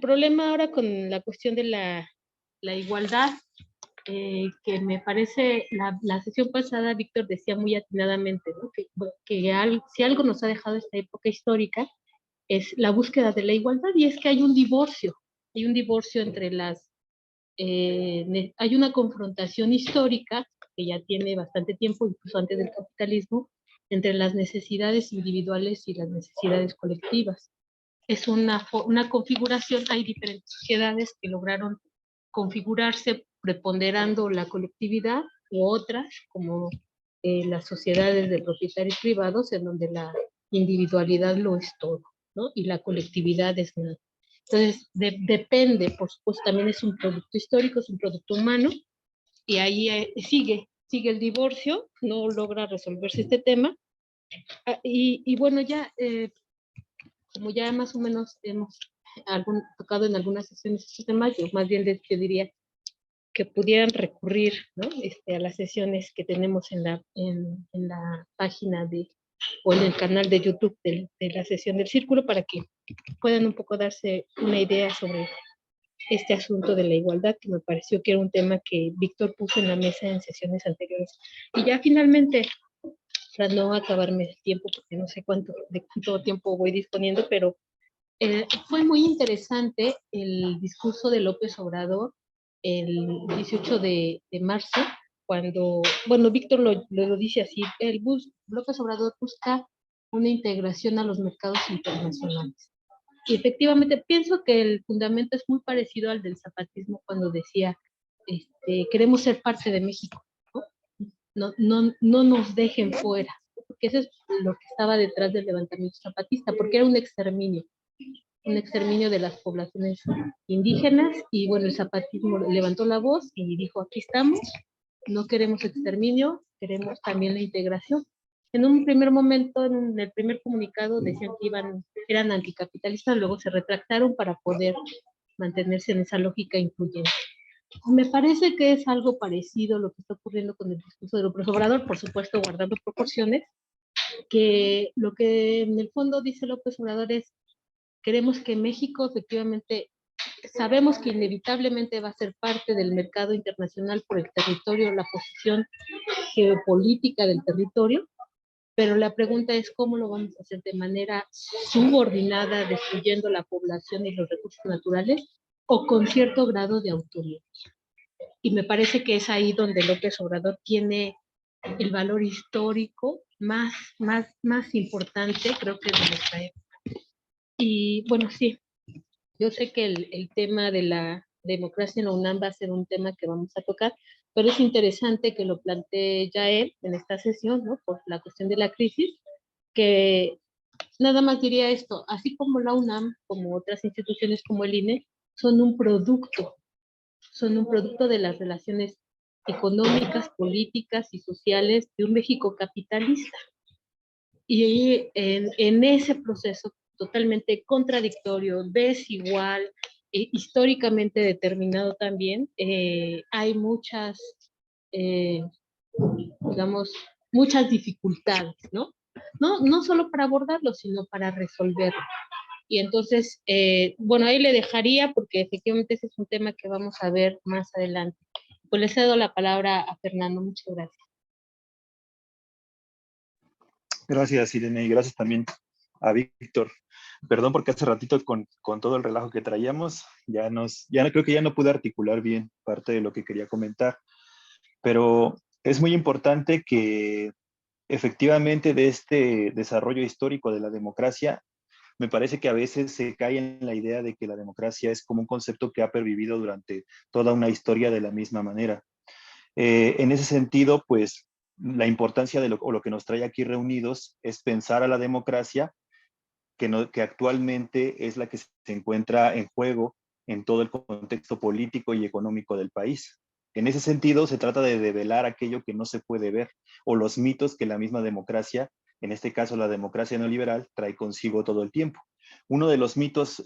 problema ahora con la cuestión de la igualdad, que me parece, la sesión pasada Víctor decía muy atinadamente, ¿no? que si algo nos ha dejado esta época histórica, es la búsqueda de la igualdad, y es que hay un divorcio entre hay una confrontación histórica que ya tiene bastante tiempo, incluso antes del capitalismo, entre las necesidades individuales y las necesidades colectivas. Es una configuración, hay diferentes sociedades que lograron configurarse preponderando la colectividad, u otras, como las sociedades de propietarios privados, en donde la individualidad lo es todo, ¿no? Y la colectividad es nada. Entonces, depende, por supuesto, también es un producto histórico, es un producto humano, y ahí sigue el divorcio, no logra resolverse este tema. Y bueno, ya, como ya más o menos hemos tocado en algunas sesiones este tema, yo más bien les diría que pudieran recurrir, ¿no? A las sesiones que tenemos en la página o en el canal de YouTube de la sesión del círculo, para que puedan un poco darse una idea sobre este asunto de la igualdad, que me pareció que era un tema que Víctor puso en la mesa en sesiones anteriores. Y ya finalmente, para no acabarme el tiempo, porque no sé de cuánto tiempo voy disponiendo, pero fue muy interesante el discurso de López Obrador el 18 de marzo, cuando, bueno, Víctor lo dice así, López Obrador busca una integración a los mercados internacionales. Y efectivamente pienso que el fundamento es muy parecido al del zapatismo, cuando decía, queremos ser parte de México, ¿no? No nos dejen fuera, porque eso es lo que estaba detrás del levantamiento zapatista, porque era un exterminio de las poblaciones indígenas, y bueno, el zapatismo levantó la voz y dijo, aquí estamos, no queremos exterminio, queremos también la integración. En un primer momento, en el primer comunicado, decían que eran anticapitalistas, luego se retractaron para poder mantenerse en esa lógica incluyente. Me parece que es algo parecido lo que está ocurriendo con el discurso de López Obrador, por supuesto guardando proporciones, que lo que en el fondo dice López Obrador es, queremos que México efectivamente, sabemos que inevitablemente va a ser parte del mercado internacional por el territorio, la posición geopolítica del territorio, pero la pregunta es cómo lo vamos a hacer de manera subordinada, destruyendo la población y los recursos naturales, o con cierto grado de autonomía. Y me parece que es ahí donde López Obrador tiene el valor histórico más importante, creo que de nuestra época. Y bueno, sí, yo sé que el tema de la democracia en la UNAM va a ser un tema que vamos a tocar, pero es interesante que lo plantee ya él en esta sesión, ¿no? Por la cuestión de la crisis, que Nada más diría esto, así como la UNAM, como otras instituciones como el INE, son un producto de las relaciones económicas, políticas y sociales de un México capitalista. Y en ese proceso totalmente contradictorio, desigual, históricamente determinado también, hay muchas, eh, digamos, muchas dificultades, ¿no? No solo para abordarlo, sino para resolverlo. Y entonces, bueno, ahí le dejaría porque efectivamente ese es un tema que vamos a ver más adelante. Pues le cedo la palabra a Fernando. Muchas gracias. Gracias, Irene, y gracias también a Víctor. Perdón porque hace ratito con todo el relajo que traíamos, creo que ya no pude articular bien parte de lo que quería comentar, pero es muy importante que efectivamente de este desarrollo histórico de la democracia, me parece que a veces se cae en la idea de que la democracia es como un concepto que ha pervivido durante toda una historia de la misma manera. En ese sentido, pues la importancia de lo que nos trae aquí reunidos es pensar a la democracia que actualmente es la que se encuentra en juego en todo el contexto político y económico del país. En ese sentido, se trata de develar aquello que no se puede ver o los mitos que la misma democracia, en este caso la democracia neoliberal, trae consigo todo el tiempo. Uno de los mitos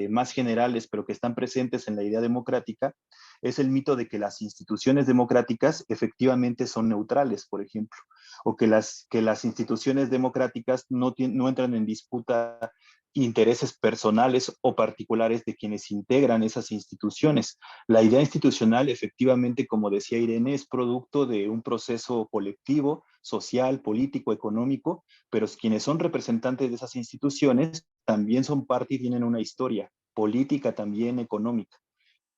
más generales, pero que están presentes en la idea democrática, es el mito de que las instituciones democráticas efectivamente son neutrales, por ejemplo, o que las instituciones democráticas no entran en disputa intereses personales o particulares de quienes integran esas instituciones. La idea institucional, efectivamente, como decía Irene, es producto de un proceso colectivo, social, político, económico, pero quienes son representantes de esas instituciones también son parte y tienen una historia política, también económica.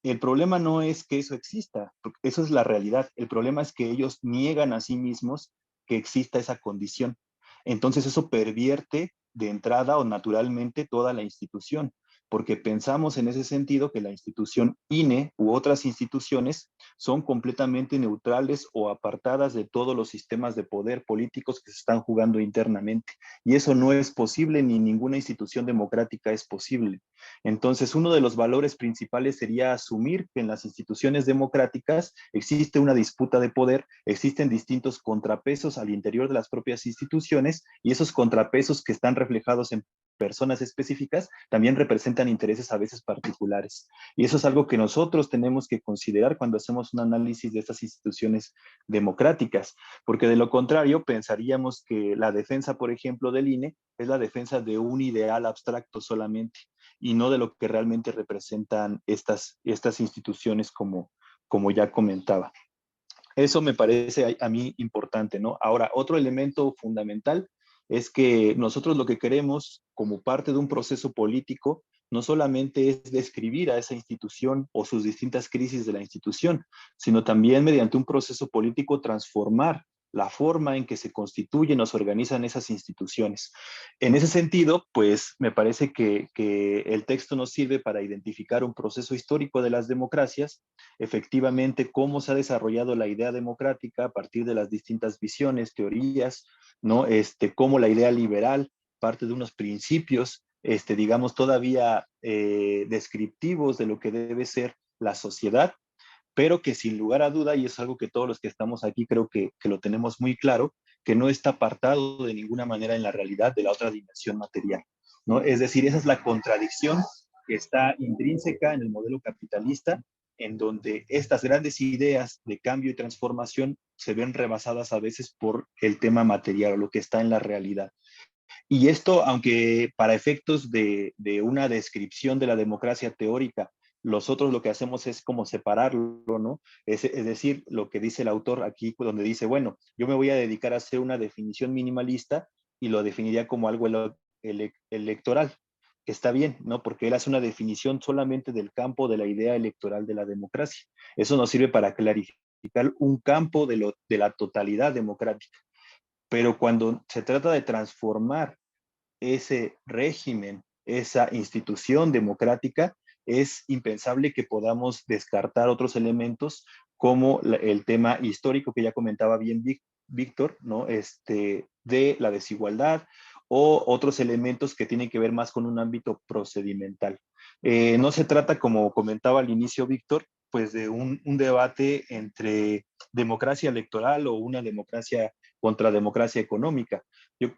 El problema no es que eso exista, porque eso es la realidad. El problema es que ellos niegan a sí mismos que exista esa condición. Entonces eso pervierte de entrada o naturalmente toda la institución, porque pensamos en ese sentido que la institución INE u otras instituciones son completamente neutrales o apartadas de todos los sistemas de poder políticos que se están jugando internamente. Y eso no es posible, ni ninguna institución democrática es posible. Entonces, uno de los valores principales sería asumir que en las instituciones democráticas existe una disputa de poder, existen distintos contrapesos al interior de las propias instituciones y esos contrapesos que están reflejados en personas específicas también representan intereses a veces particulares. Y eso es algo que nosotros tenemos que considerar cuando hacemos un análisis de estas instituciones democráticas, porque de lo contrario pensaríamos que la defensa, por ejemplo, del INE es la defensa de un ideal abstracto solamente y no de lo que realmente representan estas instituciones como ya comentaba. Eso me parece a mí importante, ¿no? Ahora, otro elemento fundamental es que nosotros lo que queremos como parte de un proceso político no solamente es describir a esa institución o sus distintas crisis de la institución, sino también mediante un proceso político transformar la forma en que se constituyen o se organizan esas instituciones. En ese sentido, pues me parece que el texto nos sirve para identificar un proceso histórico de las democracias, efectivamente cómo se ha desarrollado la idea democrática a partir de las distintas visiones, teorías, ¿no? Cómo la idea liberal parte de unos principios, digamos, todavía descriptivos de lo que debe ser la sociedad, pero que sin lugar a duda, y es algo que todos los que estamos aquí creo que lo tenemos muy claro, que no está apartado de ninguna manera en la realidad de la otra dimensión material, ¿no? Es decir, esa es la contradicción que está intrínseca en el modelo capitalista, en donde estas grandes ideas de cambio y transformación se ven rebasadas a veces por el tema material o lo que está en la realidad. Y esto, aunque para efectos de una descripción de la democracia teórica, nosotros lo que hacemos es como separarlo, ¿no? Es decir, lo que dice el autor aquí, donde dice, bueno, yo me voy a dedicar a hacer una definición minimalista y lo definiría como algo electoral, que está bien, ¿no? Porque él hace una definición solamente del campo de la idea electoral de la democracia. Eso nos sirve para clarificar un campo de la totalidad democrática. Pero cuando se trata de transformar ese régimen, esa institución democrática, es impensable que podamos descartar otros elementos como el tema histórico que ya comentaba bien Víctor, ¿no? De la desigualdad o otros elementos que tienen que ver más con un ámbito procedimental. No se trata, como comentaba al inicio Víctor, pues de un debate entre democracia electoral o una democracia contra democracia económica.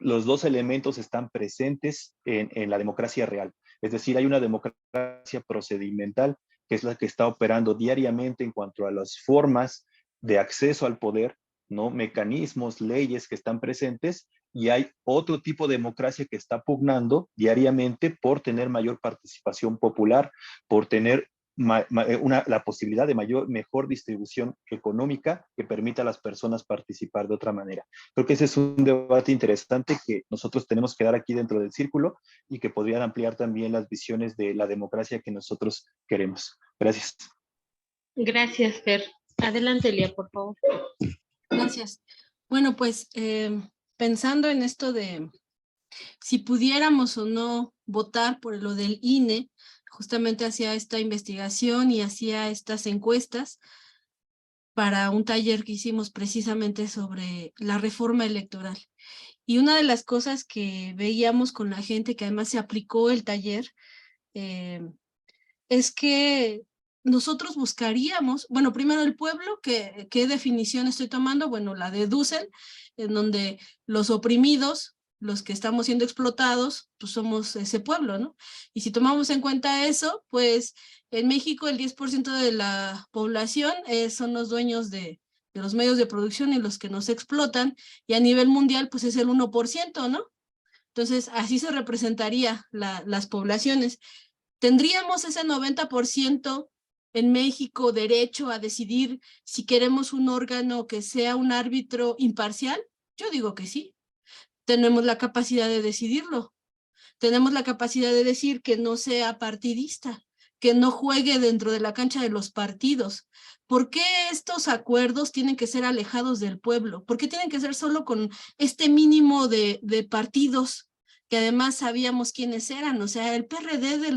Los dos elementos están presentes en la democracia real. Es decir, hay una democracia procedimental, que es la que está operando diariamente en cuanto a las formas de acceso al poder, ¿no? Mecanismos, leyes que están presentes, y hay otro tipo de democracia que está pugnando diariamente por tener mayor participación popular, por tener la posibilidad de mejor distribución económica que permita a las personas participar de otra manera. Creo que ese es un debate interesante que nosotros tenemos que dar aquí dentro del círculo y que podrían ampliar también las visiones de la democracia que nosotros queremos. Gracias. Gracias, Fer. Adelante, Elia, por favor. Gracias. Bueno, pues pensando en esto de si pudiéramos o no votar por lo del INE, justamente hacía esta investigación y hacía estas encuestas para un taller que hicimos precisamente sobre la reforma electoral. Y una de las cosas que veíamos con la gente, que además se aplicó el taller, es que nosotros buscaríamos, bueno, primero el pueblo, ¿qué definición estoy tomando? Bueno, la de Dussel, en donde los oprimidos, los que estamos siendo explotados, pues somos ese pueblo, ¿no? Y si tomamos en cuenta eso, pues en México el 10% de la población son los dueños de los medios de producción y los que nos explotan, y a nivel mundial pues es el 1%, ¿no? Entonces así se representaría las poblaciones. ¿Tendríamos ese 90% en México derecho a decidir si queremos un órgano que sea un árbitro imparcial? Yo digo que sí. Tenemos la capacidad de decidirlo. Tenemos la capacidad de decir que no sea partidista, que no juegue dentro de la cancha de los partidos. ¿Por qué estos acuerdos tienen que ser alejados del pueblo? ¿Por qué tienen que ser solo con este mínimo de partidos que además sabíamos quiénes eran? O sea, el PRD de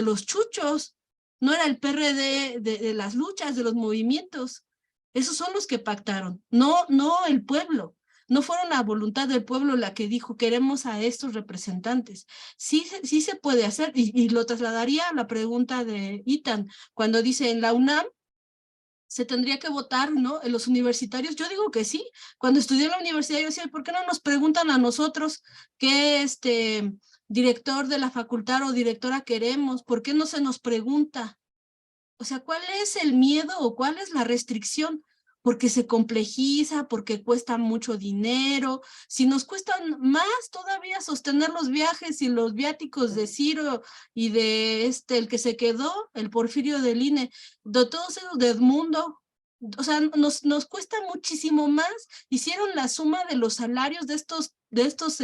los chuchos, no era el PRD de las luchas, de los movimientos. Esos son los que pactaron, no el pueblo. No fueron la voluntad del pueblo la que dijo queremos a estos representantes. Sí se puede hacer, y lo trasladaría a la pregunta de Itan, cuando dice en la UNAM se tendría que votar, ¿no? En los universitarios, yo digo que sí. Cuando estudié en la universidad yo decía, ¿por qué no nos preguntan a nosotros qué director de la facultad o directora queremos? ¿Por qué no se nos pregunta? O sea, ¿cuál es el miedo o cuál es la restricción? Porque se complejiza, porque cuesta mucho dinero. Si nos cuestan más todavía sostener los viajes y los viáticos de Ciro y de el que se quedó, el Porfirio del INE, de todos esos de Edmundo, o sea, nos cuesta muchísimo más. Hicieron la suma de los salarios de estos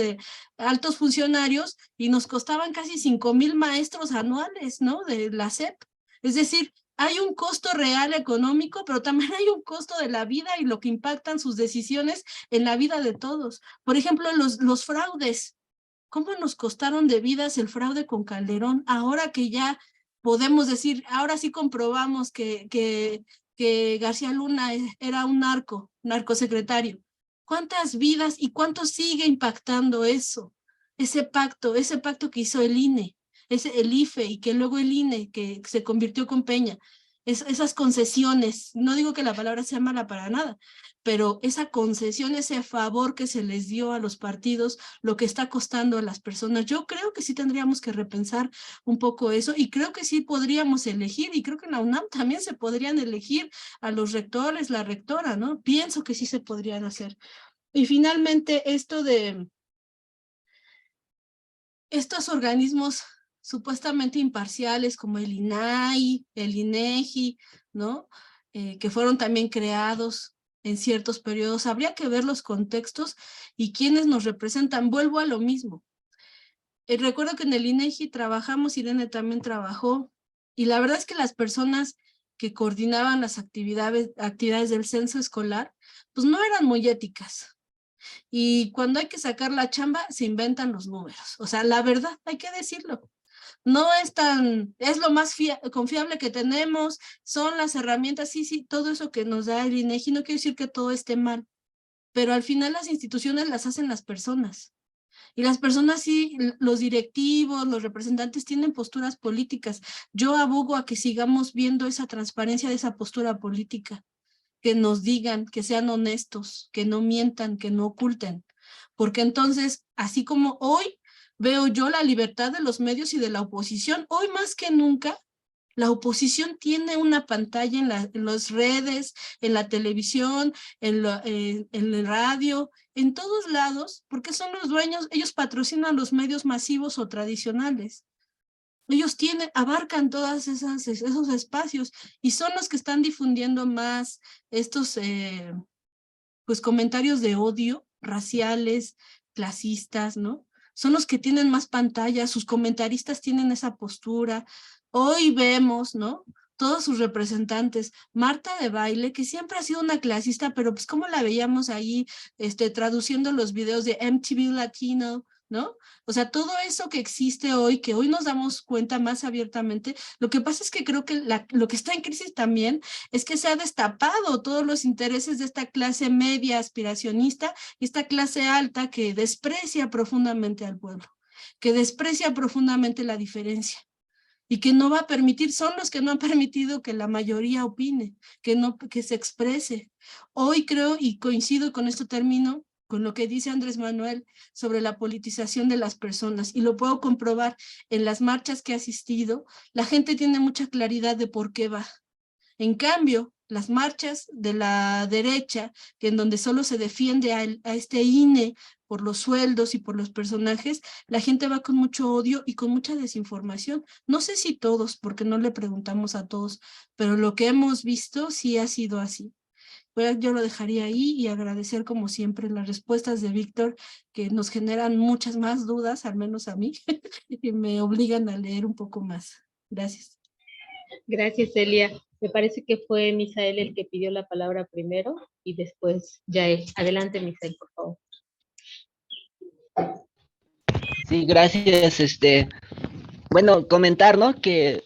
altos funcionarios y nos costaban casi 5,000 maestros anuales, ¿no? De la SEP. Es decir, hay un costo real económico, pero también hay un costo de la vida y lo que impactan sus decisiones en la vida de todos. Por ejemplo, los fraudes. ¿Cómo nos costaron de vidas el fraude con Calderón? Ahora que ya podemos decir, ahora sí comprobamos que García Luna era un narcosecretario. ¿Cuántas vidas y cuánto sigue impactando eso? Ese pacto que hizo el INE. El IFE y que luego el INE, que se convirtió con Peña, esas concesiones, no digo que la palabra sea mala para nada, pero esa concesión, ese favor que se les dio a los partidos, lo que está costando a las personas, yo creo que sí tendríamos que repensar un poco eso y creo que sí podríamos elegir, y creo que en la UNAM también se podrían elegir a los rectores, la rectora, ¿no? Pienso que sí se podrían hacer. Y finalmente esto de estos organismos supuestamente imparciales como el INAI, el INEGI, ¿no? Que fueron también creados en ciertos periodos. Habría que ver los contextos y quiénes nos representan. Vuelvo a lo mismo. Recuerdo que en el INEGI trabajamos, Irene también trabajó, y la verdad es que las personas que coordinaban las actividades del censo escolar, pues no eran muy éticas. Y cuando hay que sacar la chamba, se inventan los números. O sea, la verdad, hay que decirlo. No es lo más confiable que tenemos, son las herramientas, sí, todo eso que nos da el INEGI, no quiere decir que todo esté mal, pero al final las instituciones las hacen las personas. Y las personas sí, los directivos, los representantes tienen posturas políticas. Yo abogo a que sigamos viendo esa transparencia de esa postura política, que nos digan, que sean honestos, que no mientan, que no oculten. Porque entonces, así como hoy veo yo la libertad de los medios y de la oposición, hoy más que nunca, la oposición tiene una pantalla en las redes, en la televisión, en el radio, en todos lados, porque son los dueños, ellos patrocinan los medios masivos o tradicionales. Ellos abarcan todos esos espacios y son los que están difundiendo más estos pues comentarios de odio, raciales, clasistas, ¿no? Son los que tienen más pantallas, sus comentaristas tienen esa postura. Hoy vemos, ¿no? Todos sus representantes, Marta de Baile, que siempre ha sido una clasista, pero pues como la veíamos ahí, traduciendo los videos de MTV Latino, ¿no? O sea, todo eso que existe hoy, que hoy nos damos cuenta más abiertamente, lo que pasa es que creo que lo que está en crisis también es que se ha destapado todos los intereses de esta clase media aspiracionista y esta clase alta que desprecia profundamente al pueblo, que desprecia profundamente la diferencia y que no va a permitir, son los que no han permitido que la mayoría opine, que se exprese. Hoy creo, y coincido con esto término, con lo que dice Andrés Manuel sobre la politización de las personas, y lo puedo comprobar en las marchas que he asistido, la gente tiene mucha claridad de por qué va. En cambio, las marchas de la derecha, que en donde solo se defiende a este INE por los sueldos y por los personajes, la gente va con mucho odio y con mucha desinformación. No sé si todos, porque no le preguntamos a todos, pero lo que hemos visto sí ha sido así. Pues yo lo dejaría ahí y agradecer como siempre las respuestas de Víctor, que nos generan muchas más dudas, al menos a mí, y me obligan a leer un poco más. Gracias. Gracias, Celia. Me parece que fue Misael el que pidió la palabra primero y después Yael. Adelante, Misael, por favor. Sí, gracias. Bueno, comentar, ¿no? Que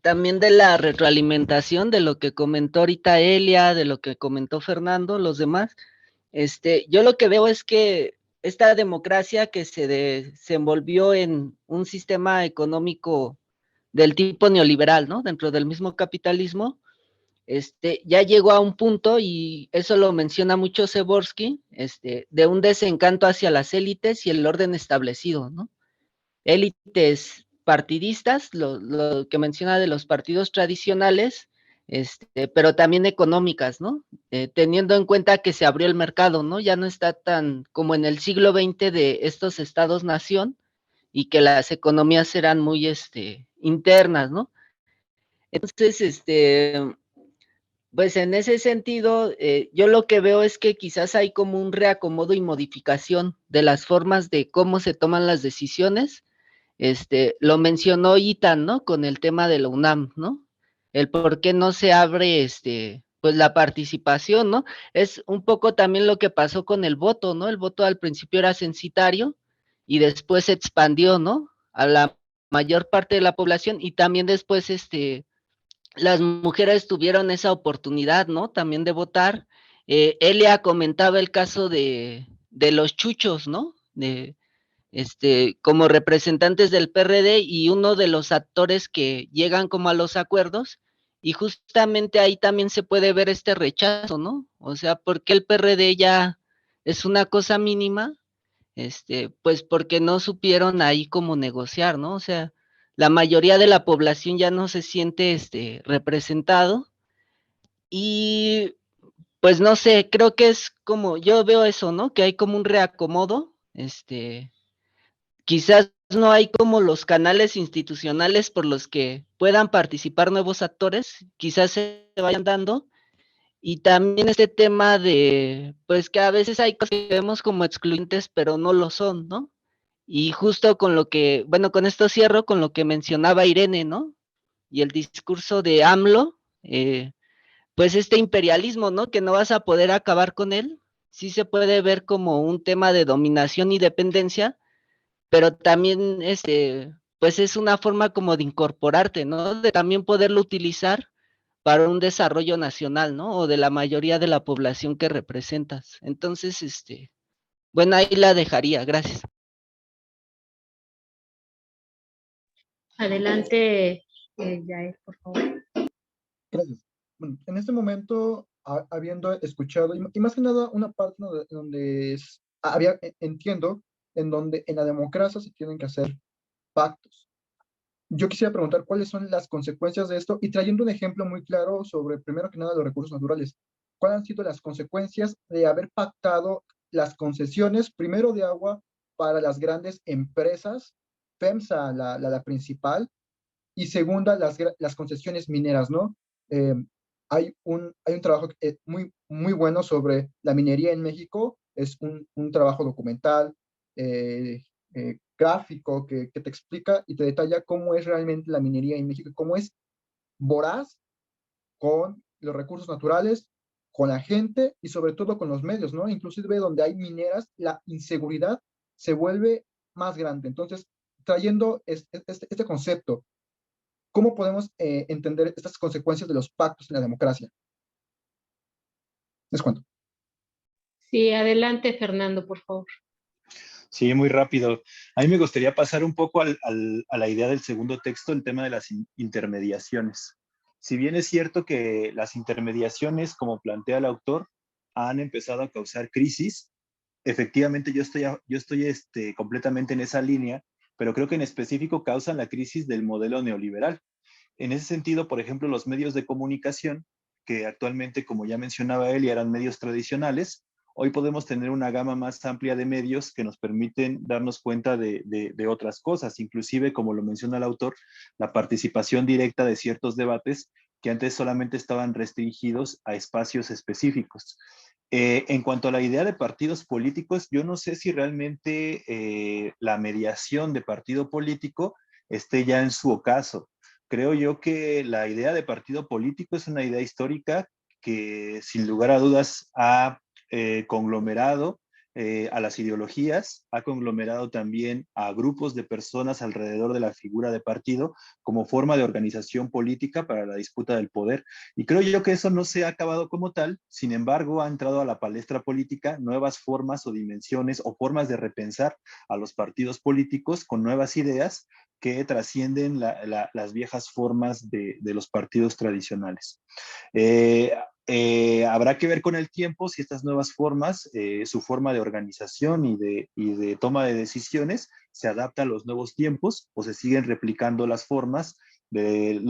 también de la retroalimentación de lo que comentó ahorita Elia, de lo que comentó Fernando, los demás, yo lo que veo es que esta democracia que se desenvolvió en un sistema económico del tipo neoliberal, ¿no? Dentro del mismo capitalismo, ya llegó a un punto, y eso lo menciona mucho Przeworski, de un desencanto hacia las élites y el orden establecido, ¿no? Élites partidistas, lo que menciona de los partidos tradicionales, pero también económicas, ¿no? Teniendo en cuenta que se abrió el mercado, ¿no? Ya no está tan como en el siglo XX de estos estados-nación y que las economías eran muy internas, ¿no? Entonces, pues en ese sentido, yo lo que veo es que quizás hay como un reacomodo y modificación de las formas de cómo se toman las decisiones. Lo mencionó Itan, ¿no? Con el tema de la UNAM, ¿no? El por qué no se abre, pues la participación, ¿no? Es un poco también lo que pasó con el voto, ¿no? El voto al principio era censitario y después se expandió, ¿no? A la mayor parte de la población, y también después, las mujeres tuvieron esa oportunidad, ¿no? También de votar. Elia comentaba el caso de los chuchos, ¿no? Como representantes del PRD, y uno de los actores que llegan como a los acuerdos, y justamente ahí también se puede ver este rechazo, ¿no? O sea, ¿por qué el PRD ya es una cosa mínima? Pues porque no supieron ahí cómo negociar, ¿no? O sea, la mayoría de la población ya no se siente representado, y pues no sé, creo que es como, yo veo eso, ¿no? Que hay como un reacomodo, quizás no hay como los canales institucionales por los que puedan participar nuevos actores, quizás se vayan dando, y también este tema de, pues que a veces hay cosas que vemos como excluyentes, pero no lo son, ¿no? Y justo con lo que, bueno, con esto cierro con lo que mencionaba Irene, ¿no? Y el discurso de AMLO, pues este imperialismo, ¿no? Que no vas a poder acabar con él, sí se puede ver como un tema de dominación y dependencia, pero también pues es una forma como de incorporarte, ¿no? De también poderlo utilizar para un desarrollo nacional, ¿no? O de la mayoría de la población que representas. Entonces, bueno, ahí la dejaría. Gracias. Adelante, Yael, por favor. Gracias. Bueno, en este momento, habiendo escuchado, y más que nada una parte donde entiendo, en donde en la democracia se tienen que hacer pactos. Yo quisiera preguntar cuáles son las consecuencias de esto y trayendo un ejemplo muy claro sobre, primero que nada, los recursos naturales. ¿Cuáles han sido las consecuencias de haber pactado las concesiones, primero de agua, para las grandes empresas, FEMSA, la principal, y segunda, las concesiones mineras, ¿no? Eh, hay un trabajo muy bueno sobre la minería en México, es un trabajo documental, gráfico, que te explica y te detalla cómo es realmente la minería en México, cómo es voraz con los recursos naturales, con la gente y sobre todo con los medios, ¿no? Inclusive donde hay mineras, la inseguridad se vuelve más grande. Entonces, trayendo este concepto, ¿cómo podemos entender estas consecuencias de los pactos en la democracia? Les cuento. Sí, adelante, Fernando, por favor. Sí, muy rápido. A mí me gustaría pasar un poco a la idea del segundo texto, el tema de las intermediaciones. Si bien es cierto que las intermediaciones, como plantea el autor, han empezado a causar crisis, efectivamente yo estoy completamente en esa línea, pero creo que en específico causan la crisis del modelo neoliberal. En ese sentido, por ejemplo, los medios de comunicación, que actualmente, como ya mencionaba él, eran medios tradicionales, hoy podemos tener una gama más amplia de medios que nos permiten darnos cuenta de otras cosas, inclusive, como lo menciona el autor, la participación directa de ciertos debates que antes solamente estaban restringidos a espacios específicos. En cuanto a la idea de partidos políticos, yo no sé si realmente la mediación de partido político esté ya en su ocaso. Creo yo que la idea de partido político es una idea histórica que sin lugar a dudas ha conglomerado a las ideologías, ha conglomerado también a grupos de personas alrededor de la figura de partido como forma de organización política para la disputa del poder. Y creo yo que eso no se ha acabado como tal, sin embargo ha entrado a la palestra política nuevas formas o dimensiones o formas de repensar a los partidos políticos con nuevas ideas que trascienden las viejas formas de los partidos tradicionales. Habrá que ver con el tiempo si estas nuevas formas, su forma de organización y de toma de decisiones se adapta a los nuevos tiempos o se siguen replicando las formas de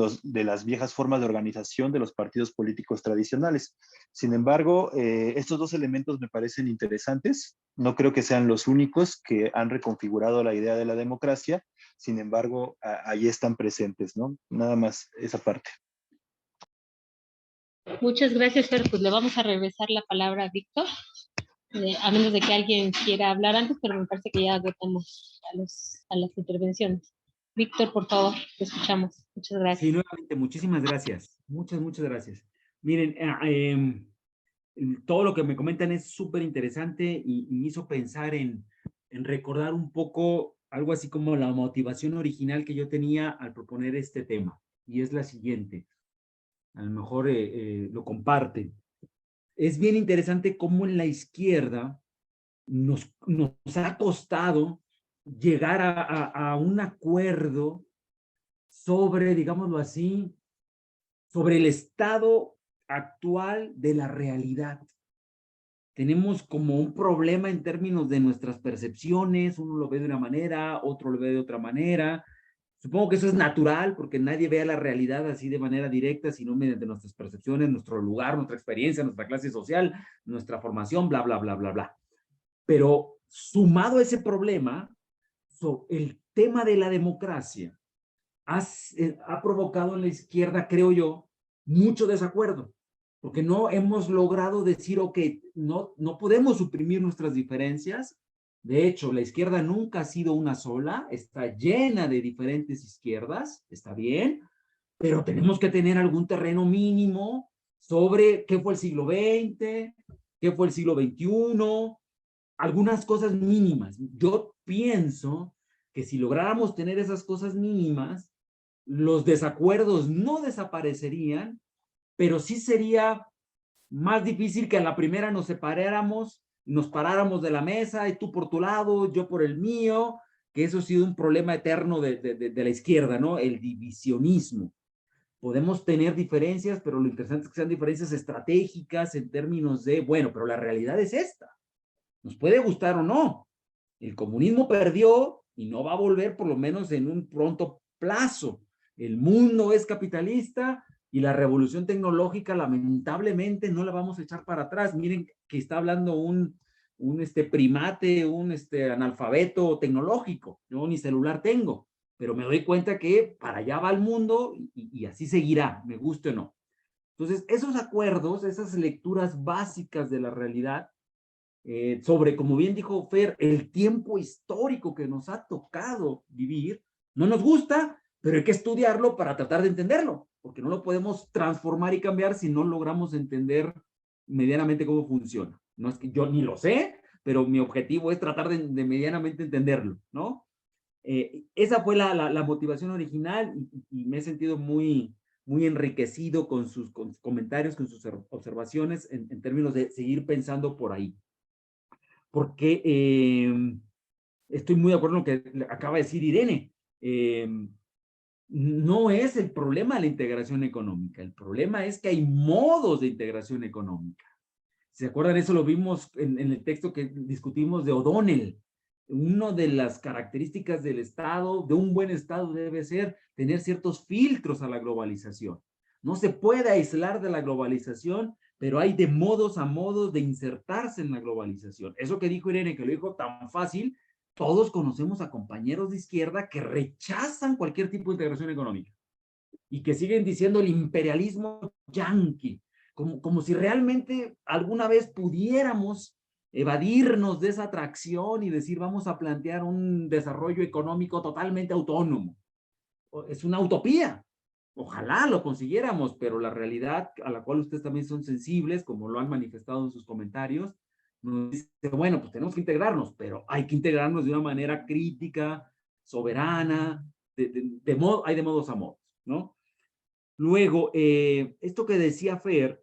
las viejas formas de organización de los partidos políticos tradicionales. Sin embargo, estos dos elementos me parecen interesantes. No creo que sean los únicos que han reconfigurado la idea de la democracia. Sin embargo, ahí están presentes, ¿no? Nada más esa parte. Muchas gracias, Fer. Pues le vamos a regresar la palabra a Víctor, a menos de que alguien quiera hablar antes, pero me parece que ya agotamos a las intervenciones. Víctor, por favor, te escuchamos. Muchas gracias. Sí, nuevamente, muchísimas gracias. Muchas gracias. Miren, todo lo que me comentan es súper interesante y me hizo pensar en recordar un poco algo así como la motivación original que yo tenía al proponer este tema. Y es la siguiente. A lo mejor lo comparten. Es bien interesante cómo en la izquierda nos ha costado llegar a un acuerdo sobre, digámoslo así, sobre el estado actual de la realidad. Tenemos como un problema en términos de nuestras percepciones, uno lo ve de una manera, otro lo ve de otra manera. Supongo que eso es natural porque nadie ve la realidad así de manera directa, sino mediante nuestras percepciones, nuestro lugar, nuestra experiencia, nuestra clase social, nuestra formación, bla, bla, bla, bla, bla. Pero sumado a ese problema, el tema de la democracia ha provocado en la izquierda, creo yo, mucho desacuerdo, porque no hemos logrado decir, ok, no podemos suprimir nuestras diferencias. De hecho, la izquierda nunca ha sido una sola, está llena de diferentes izquierdas, está bien, pero tenemos que tener algún terreno mínimo sobre qué fue el siglo XX, qué fue el siglo XXI, algunas cosas mínimas. Yo pienso que si lográramos tener esas cosas mínimas, los desacuerdos no desaparecerían, pero sí sería más difícil que a la primera nos paráramos de la mesa y tú por tu lado, yo por el mío, que eso ha sido un problema eterno de la izquierda, ¿no? El divisionismo. Podemos tener diferencias, pero lo interesante es que sean diferencias estratégicas en términos de, bueno, pero la realidad es esta. Nos puede gustar o no. El comunismo perdió y no va a volver por lo menos en un pronto plazo. El mundo es capitalista y la revolución tecnológica lamentablemente no la vamos a echar para atrás. Miren que está hablando un primate, un analfabeto tecnológico. Yo ni celular tengo, pero me doy cuenta que para allá va el mundo y así seguirá, me guste o no. Entonces, esos acuerdos, esas lecturas básicas de la realidad, sobre, como bien dijo Fer, el tiempo histórico que nos ha tocado vivir, no nos gusta, pero hay que estudiarlo para tratar de entenderlo, porque no lo podemos transformar y cambiar si no logramos entender medianamente cómo funciona. No es que yo ni lo sé, pero mi objetivo es tratar de medianamente entenderlo, ¿no? Esa fue la motivación original y me he sentido muy enriquecido con sus comentarios, con sus observaciones en términos de seguir pensando por ahí. Porque estoy muy de acuerdo con lo que acaba de decir Irene. No es el problema la integración económica, el problema es que hay modos de integración económica. ¿Se acuerdan? Eso lo vimos en el texto que discutimos de O'Donnell. Una de las características del Estado, de un buen Estado, debe ser tener ciertos filtros a la globalización. No se puede aislar de la globalización, pero hay de modos a modos de insertarse en la globalización. Eso que dijo Irene, que lo dijo tan fácil, todos conocemos a compañeros de izquierda que rechazan cualquier tipo de integración económica y que siguen diciendo el imperialismo yanqui, como si realmente alguna vez pudiéramos evadirnos de esa atracción y decir vamos a plantear un desarrollo económico totalmente autónomo. Es una utopía. Ojalá lo consiguiéramos, pero la realidad a la cual ustedes también son sensibles, como lo han manifestado en sus comentarios, nos dice, bueno, pues tenemos que integrarnos, pero hay que integrarnos de una manera crítica, soberana, hay de modos a modos, ¿no? Luego, esto que decía Fer,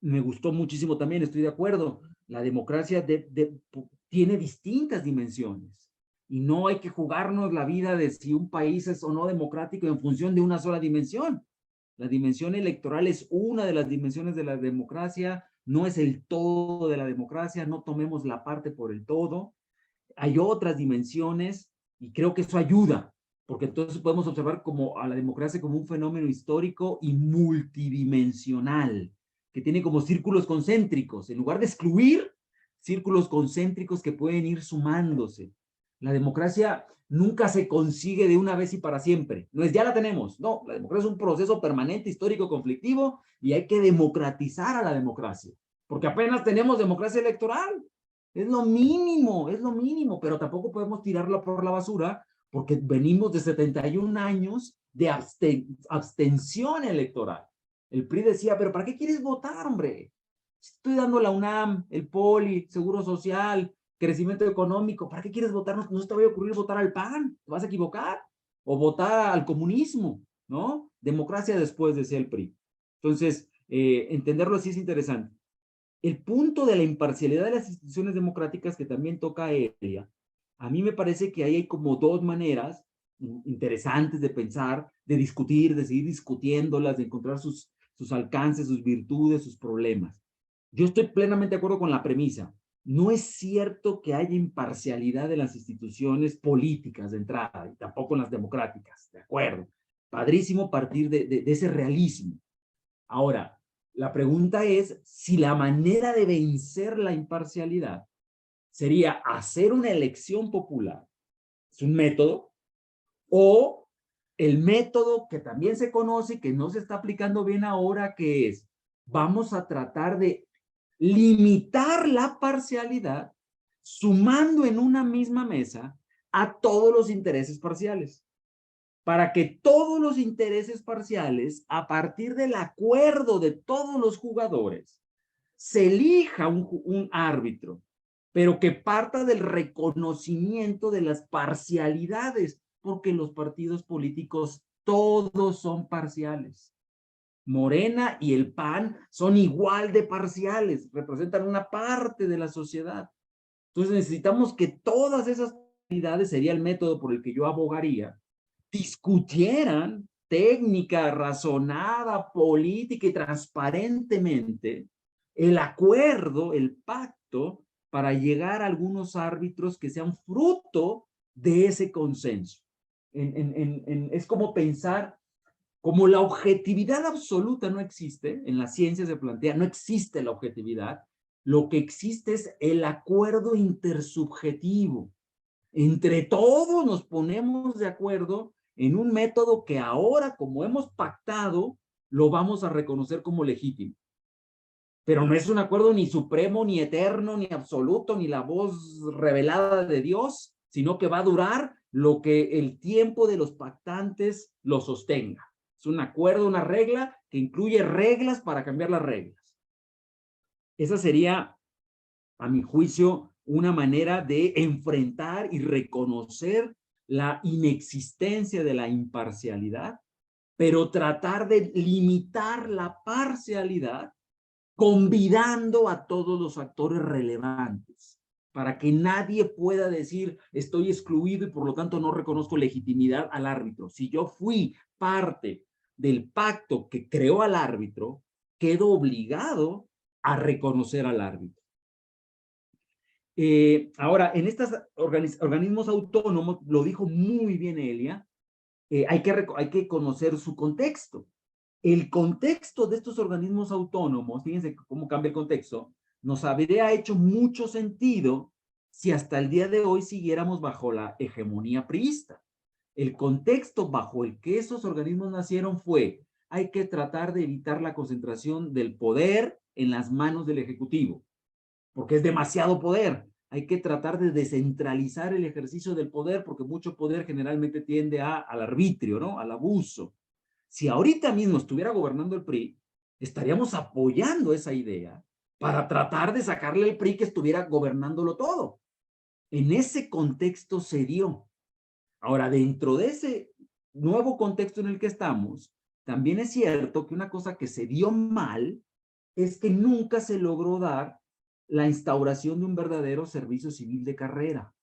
me gustó muchísimo también, estoy de acuerdo. La democracia tiene distintas dimensiones y no hay que jugarnos la vida de si un país es o no democrático en función de una sola dimensión. La dimensión electoral es una de las dimensiones de la democracia, no es el todo de la democracia, no tomemos la parte por el todo. Hay otras dimensiones y creo que eso ayuda, porque entonces podemos observar como a la democracia como un fenómeno histórico y multidimensional, que tiene como círculos concéntricos, en lugar de excluir, círculos concéntricos que pueden ir sumándose. La democracia nunca se consigue de una vez y para siempre. No es ya la tenemos, no, la democracia es un proceso permanente, histórico, conflictivo, y hay que democratizar a la democracia, porque apenas tenemos democracia electoral. Es lo mínimo, pero tampoco podemos tirarla por la basura porque venimos de 71 años de abstención electoral. El PRI decía, pero ¿para qué quieres votar, hombre? Estoy dando la UNAM, el POLI, Seguro Social, crecimiento económico. ¿Para qué quieres votar? No se te va a ocurrir votar al PAN, te vas a equivocar. O votar al comunismo, ¿no? Democracia después, decía el PRI. Entonces, entenderlo así es interesante. El punto de la imparcialidad de las instituciones democráticas que también toca a ella, a mí me parece que ahí hay como dos maneras interesantes de pensar, de discutir, de seguir discutiéndolas, de encontrar sus alcances, sus virtudes, sus problemas. Yo estoy plenamente de acuerdo con la premisa. No es cierto que haya imparcialidad de las instituciones políticas de entrada, y tampoco en las democráticas, de acuerdo. Padrísimo partir de ese realismo. Ahora, la pregunta es si la manera de vencer la imparcialidad sería hacer una elección popular, es un método, o el método que también se conoce y que no se está aplicando bien ahora, que es, vamos a tratar de limitar la parcialidad sumando en una misma mesa a todos los intereses parciales, para que todos los intereses parciales, a partir del acuerdo de todos los jugadores, se elija un árbitro, pero que parta del reconocimiento de las parcialidades, porque los partidos políticos todos son parciales. Morena y el PAN son igual de parciales, representan una parte de la sociedad. Entonces necesitamos que todas esas sería el método por el que yo abogaría, discutieran técnica, razonada, política y transparentemente el acuerdo, el pacto, para llegar a algunos árbitros que sean fruto de ese consenso. Es como pensar, como la objetividad absoluta no existe, en las ciencias se plantea, no existe la objetividad, lo que existe es el acuerdo intersubjetivo. Entre todos nos ponemos de acuerdo en un método que ahora, como hemos pactado, lo vamos a reconocer como legítimo. Pero no es un acuerdo ni supremo, ni eterno, ni absoluto, ni la voz revelada de Dios, sino que va a durar lo que el tiempo de los pactantes lo sostenga. Es un acuerdo, una regla que incluye reglas para cambiar las reglas. Esa sería, a mi juicio, una manera de enfrentar y reconocer la inexistencia de la imparcialidad, pero tratar de limitar la parcialidad convidando a todos los actores relevantes para que nadie pueda decir estoy excluido y por lo tanto no reconozco legitimidad al árbitro. Si yo fui parte del pacto que creó al árbitro, quedo obligado a reconocer al árbitro. Ahora, en estos organismos autónomos, lo dijo muy bien Elia, hay que conocer su contexto. El contexto de estos organismos autónomos, fíjense cómo cambia el contexto, nos habría hecho mucho sentido si hasta el día de hoy siguiéramos bajo la hegemonía priista. El contexto bajo el que esos organismos nacieron fue, hay que tratar de evitar la concentración del poder en las manos del Ejecutivo, porque es demasiado poder. Hay que tratar de descentralizar el ejercicio del poder, porque mucho poder generalmente tiende al arbitrio, ¿no? Al abuso. Si ahorita mismo estuviera gobernando el PRI, estaríamos apoyando esa idea para tratar de sacarle al PRI que estuviera gobernándolo todo. En ese contexto se dio. Ahora, dentro de ese nuevo contexto en el que estamos, también es cierto que una cosa que se dio mal es que nunca se logró dar la instauración de un verdadero servicio civil de carrera.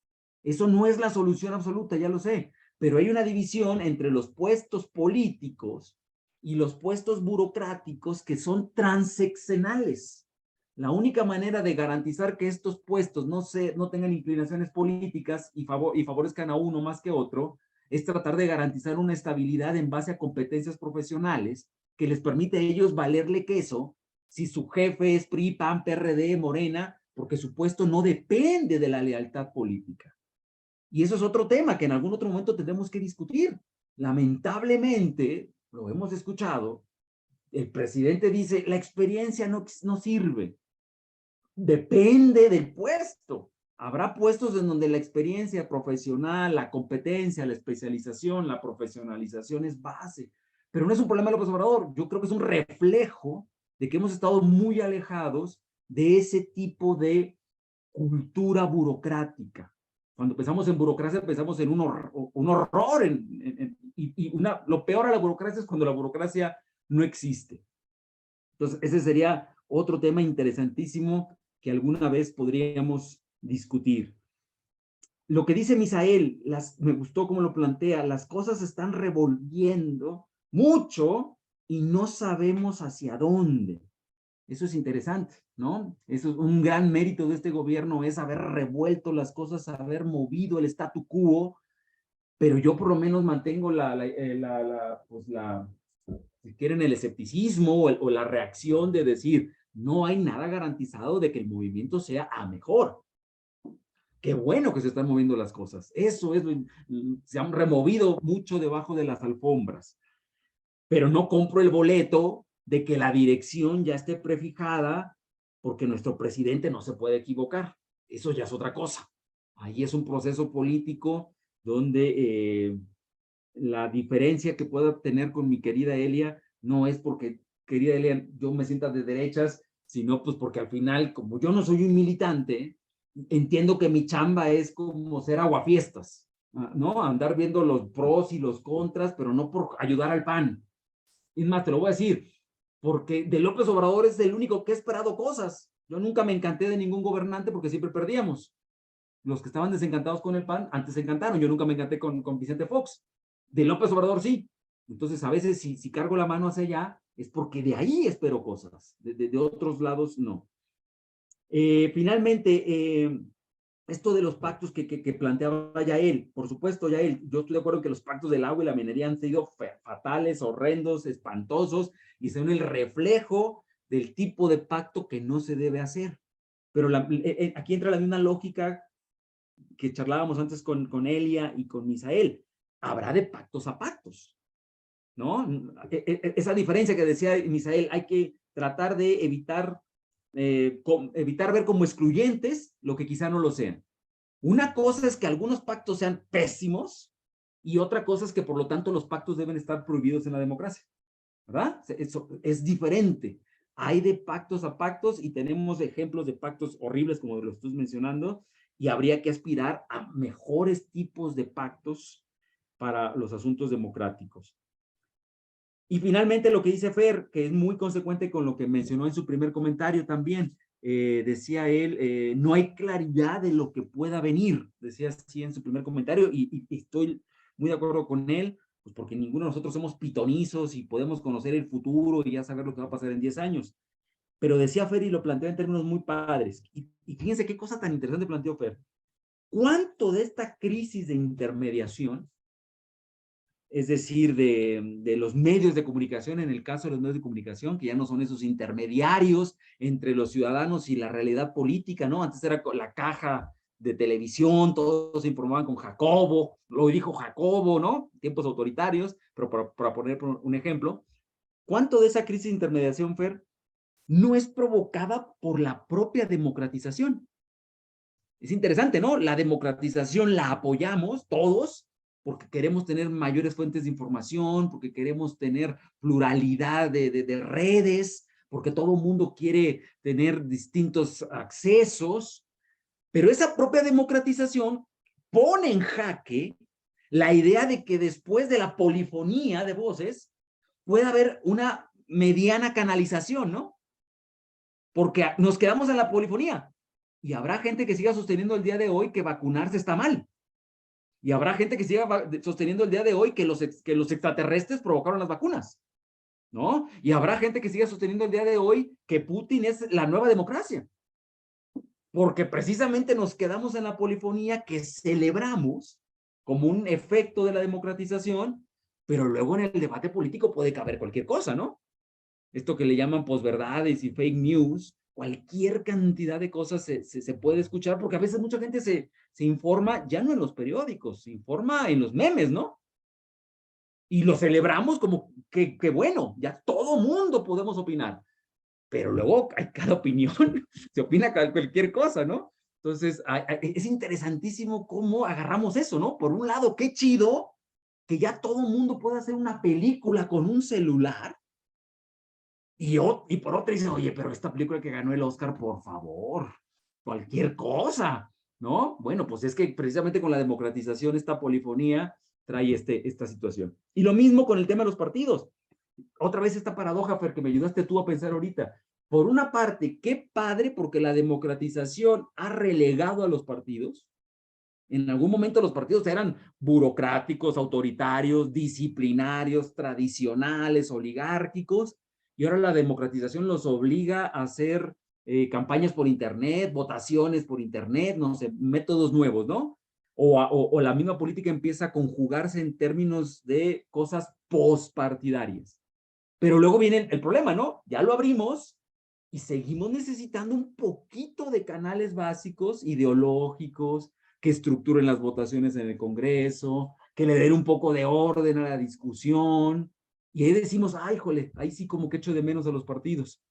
Eso no es la solución absoluta, ya lo sé, pero hay una división entre los puestos políticos y los puestos burocráticos que son transeccionales. La única manera de garantizar que estos puestos no tengan inclinaciones políticas y favorezcan a uno más que otro, es tratar de garantizar una estabilidad en base a competencias profesionales que les permite a ellos valerle queso si su jefe es PRI, PAN, PRD, Morena, porque su puesto no depende de la lealtad política. Y eso es otro tema que en algún otro momento tendremos que discutir. Lamentablemente, lo hemos escuchado, el presidente dice, la experiencia no sirve. Depende del puesto. Habrá puestos en donde la experiencia profesional, la competencia, la especialización, la profesionalización es base. Pero no es un problema de López Obrador. Yo creo que es un reflejo de que hemos estado muy alejados de ese tipo de cultura burocrática. Cuando pensamos en burocracia, pensamos en un horror. Lo peor a la burocracia es cuando la burocracia no existe. Entonces, ese sería otro tema interesantísimo que alguna vez podríamos discutir. Lo que dice Misael, me gustó cómo lo plantea, las cosas se están revolviendo mucho y no sabemos hacia dónde. Eso es interesante, ¿no? Eso es un gran mérito de este gobierno, es haber revuelto las cosas, haber movido el statu quo, pero yo por lo menos mantengo si quieren, el escepticismo o la reacción de decir, no hay nada garantizado de que el movimiento sea a mejor. Qué bueno que se están moviendo las cosas. Eso es, se han removido mucho debajo de las alfombras. Pero no compro el boleto de que la dirección ya esté prefijada porque nuestro presidente no se puede equivocar. Eso ya es otra cosa. Ahí es un proceso político donde la diferencia que pueda tener con mi querida Elia no es porque, querida Elia, yo me sienta de derechas, sino pues porque al final, como yo no soy un militante, entiendo que mi chamba es como ser aguafiestas, ¿no? Andar viendo los pros y los contras, pero no por ayudar al PAN. Es más, te lo voy a decir, porque de López Obrador es el único que ha esperado cosas. Yo nunca me encanté de ningún gobernante porque siempre perdíamos. Los que estaban desencantados con el PAN, antes se encantaron. Yo nunca me encanté con Vicente Fox. De López Obrador sí. Entonces, a veces si cargo la mano hacia allá, es porque de ahí espero cosas. De otros lados, no. Finalmente, esto de los pactos que planteaba Yael, por supuesto, Yael, yo estoy de acuerdo en que los pactos del agua y la minería han sido fatales, horrendos, espantosos, y son el reflejo del tipo de pacto que no se debe hacer. Pero aquí entra la misma lógica que charlábamos antes con Elia y con Misael. Habrá de pactos a pactos, ¿no? Esa diferencia que decía Misael, hay que tratar de evitar ver como excluyentes lo que quizá no lo sean. Una cosa es que algunos pactos sean pésimos y otra cosa es que por lo tanto los pactos deben estar prohibidos en la democracia, ¿verdad? Eso es diferente. Hay de pactos a pactos y tenemos ejemplos de pactos horribles como lo estás mencionando y habría que aspirar a mejores tipos de pactos para los asuntos democráticos. Y finalmente lo que dice Fer, que es muy consecuente con lo que mencionó en su primer comentario también, decía él, no hay claridad de lo que pueda venir, decía así en su primer comentario, y estoy muy de acuerdo con él, pues porque ninguno de nosotros somos pitonizos y podemos conocer el futuro y ya saber lo que va a pasar en 10 años. Pero decía Fer y lo planteó en términos muy padres. Y fíjense qué cosa tan interesante planteó Fer. ¿Cuánto de esta crisis de intermediación, es decir, de los medios de comunicación, en el caso de los medios de comunicación, que ya no son esos intermediarios entre los ciudadanos y la realidad política, ¿no? Antes era la caja de televisión, todos se informaban con Jacobo, lo dijo Jacobo, ¿no? Tiempos autoritarios, pero para poner un ejemplo, ¿cuánto de esa crisis de intermediación, Fer, no es provocada por la propia democratización? Es interesante, ¿no? La democratización la apoyamos todos, porque queremos tener mayores fuentes de información, porque queremos tener pluralidad de redes, porque todo el mundo quiere tener distintos accesos, pero esa propia democratización pone en jaque la idea de que después de la polifonía de voces puede haber una mediana canalización, ¿no? Porque nos quedamos en la polifonía y habrá gente que siga sosteniendo el día de hoy que vacunarse está mal. Y habrá gente que siga sosteniendo el día de hoy que los extraterrestres provocaron las vacunas, ¿no? Y habrá gente que siga sosteniendo el día de hoy que Putin es la nueva democracia. Porque precisamente nos quedamos en la polifonía que celebramos como un efecto de la democratización, pero luego en el debate político puede caber cualquier cosa, ¿no? Esto que le llaman posverdades y fake news, cualquier cantidad de cosas se puede escuchar, porque a veces mucha gente se informa ya no en los periódicos, se informa en los memes, ¿no? Y lo celebramos como que bueno, ya todo mundo podemos opinar, pero luego hay cada opinión, se opina cualquier cosa, ¿no? Entonces, es interesantísimo cómo agarramos eso, ¿no? Por un lado, qué chido que ya todo mundo pueda hacer una película con un celular, y por otra dicen, oye, pero esta película que ganó el Oscar, por favor, cualquier cosa, ¿no? Bueno, pues es que precisamente con la democratización, esta polifonía trae esta situación. Y lo mismo con el tema de los partidos. Otra vez esta paradoja, Fer, que me ayudaste tú a pensar ahorita. Por una parte, qué padre, porque la democratización ha relegado a los partidos. En algún momento los partidos eran burocráticos, autoritarios, disciplinarios, tradicionales, oligárquicos, y ahora la democratización los obliga a hacer campañas por internet, votaciones por internet, no sé, métodos nuevos, ¿no? O la misma política empieza a conjugarse en términos de cosas postpartidarias. Pero luego viene el problema, ¿no? Ya lo abrimos y seguimos necesitando un poquito de canales básicos ideológicos que estructuren las votaciones en el Congreso, que le den un poco de orden a la discusión. Y ahí decimos, ay, jole, ahí sí como que echo de menos a los partidos.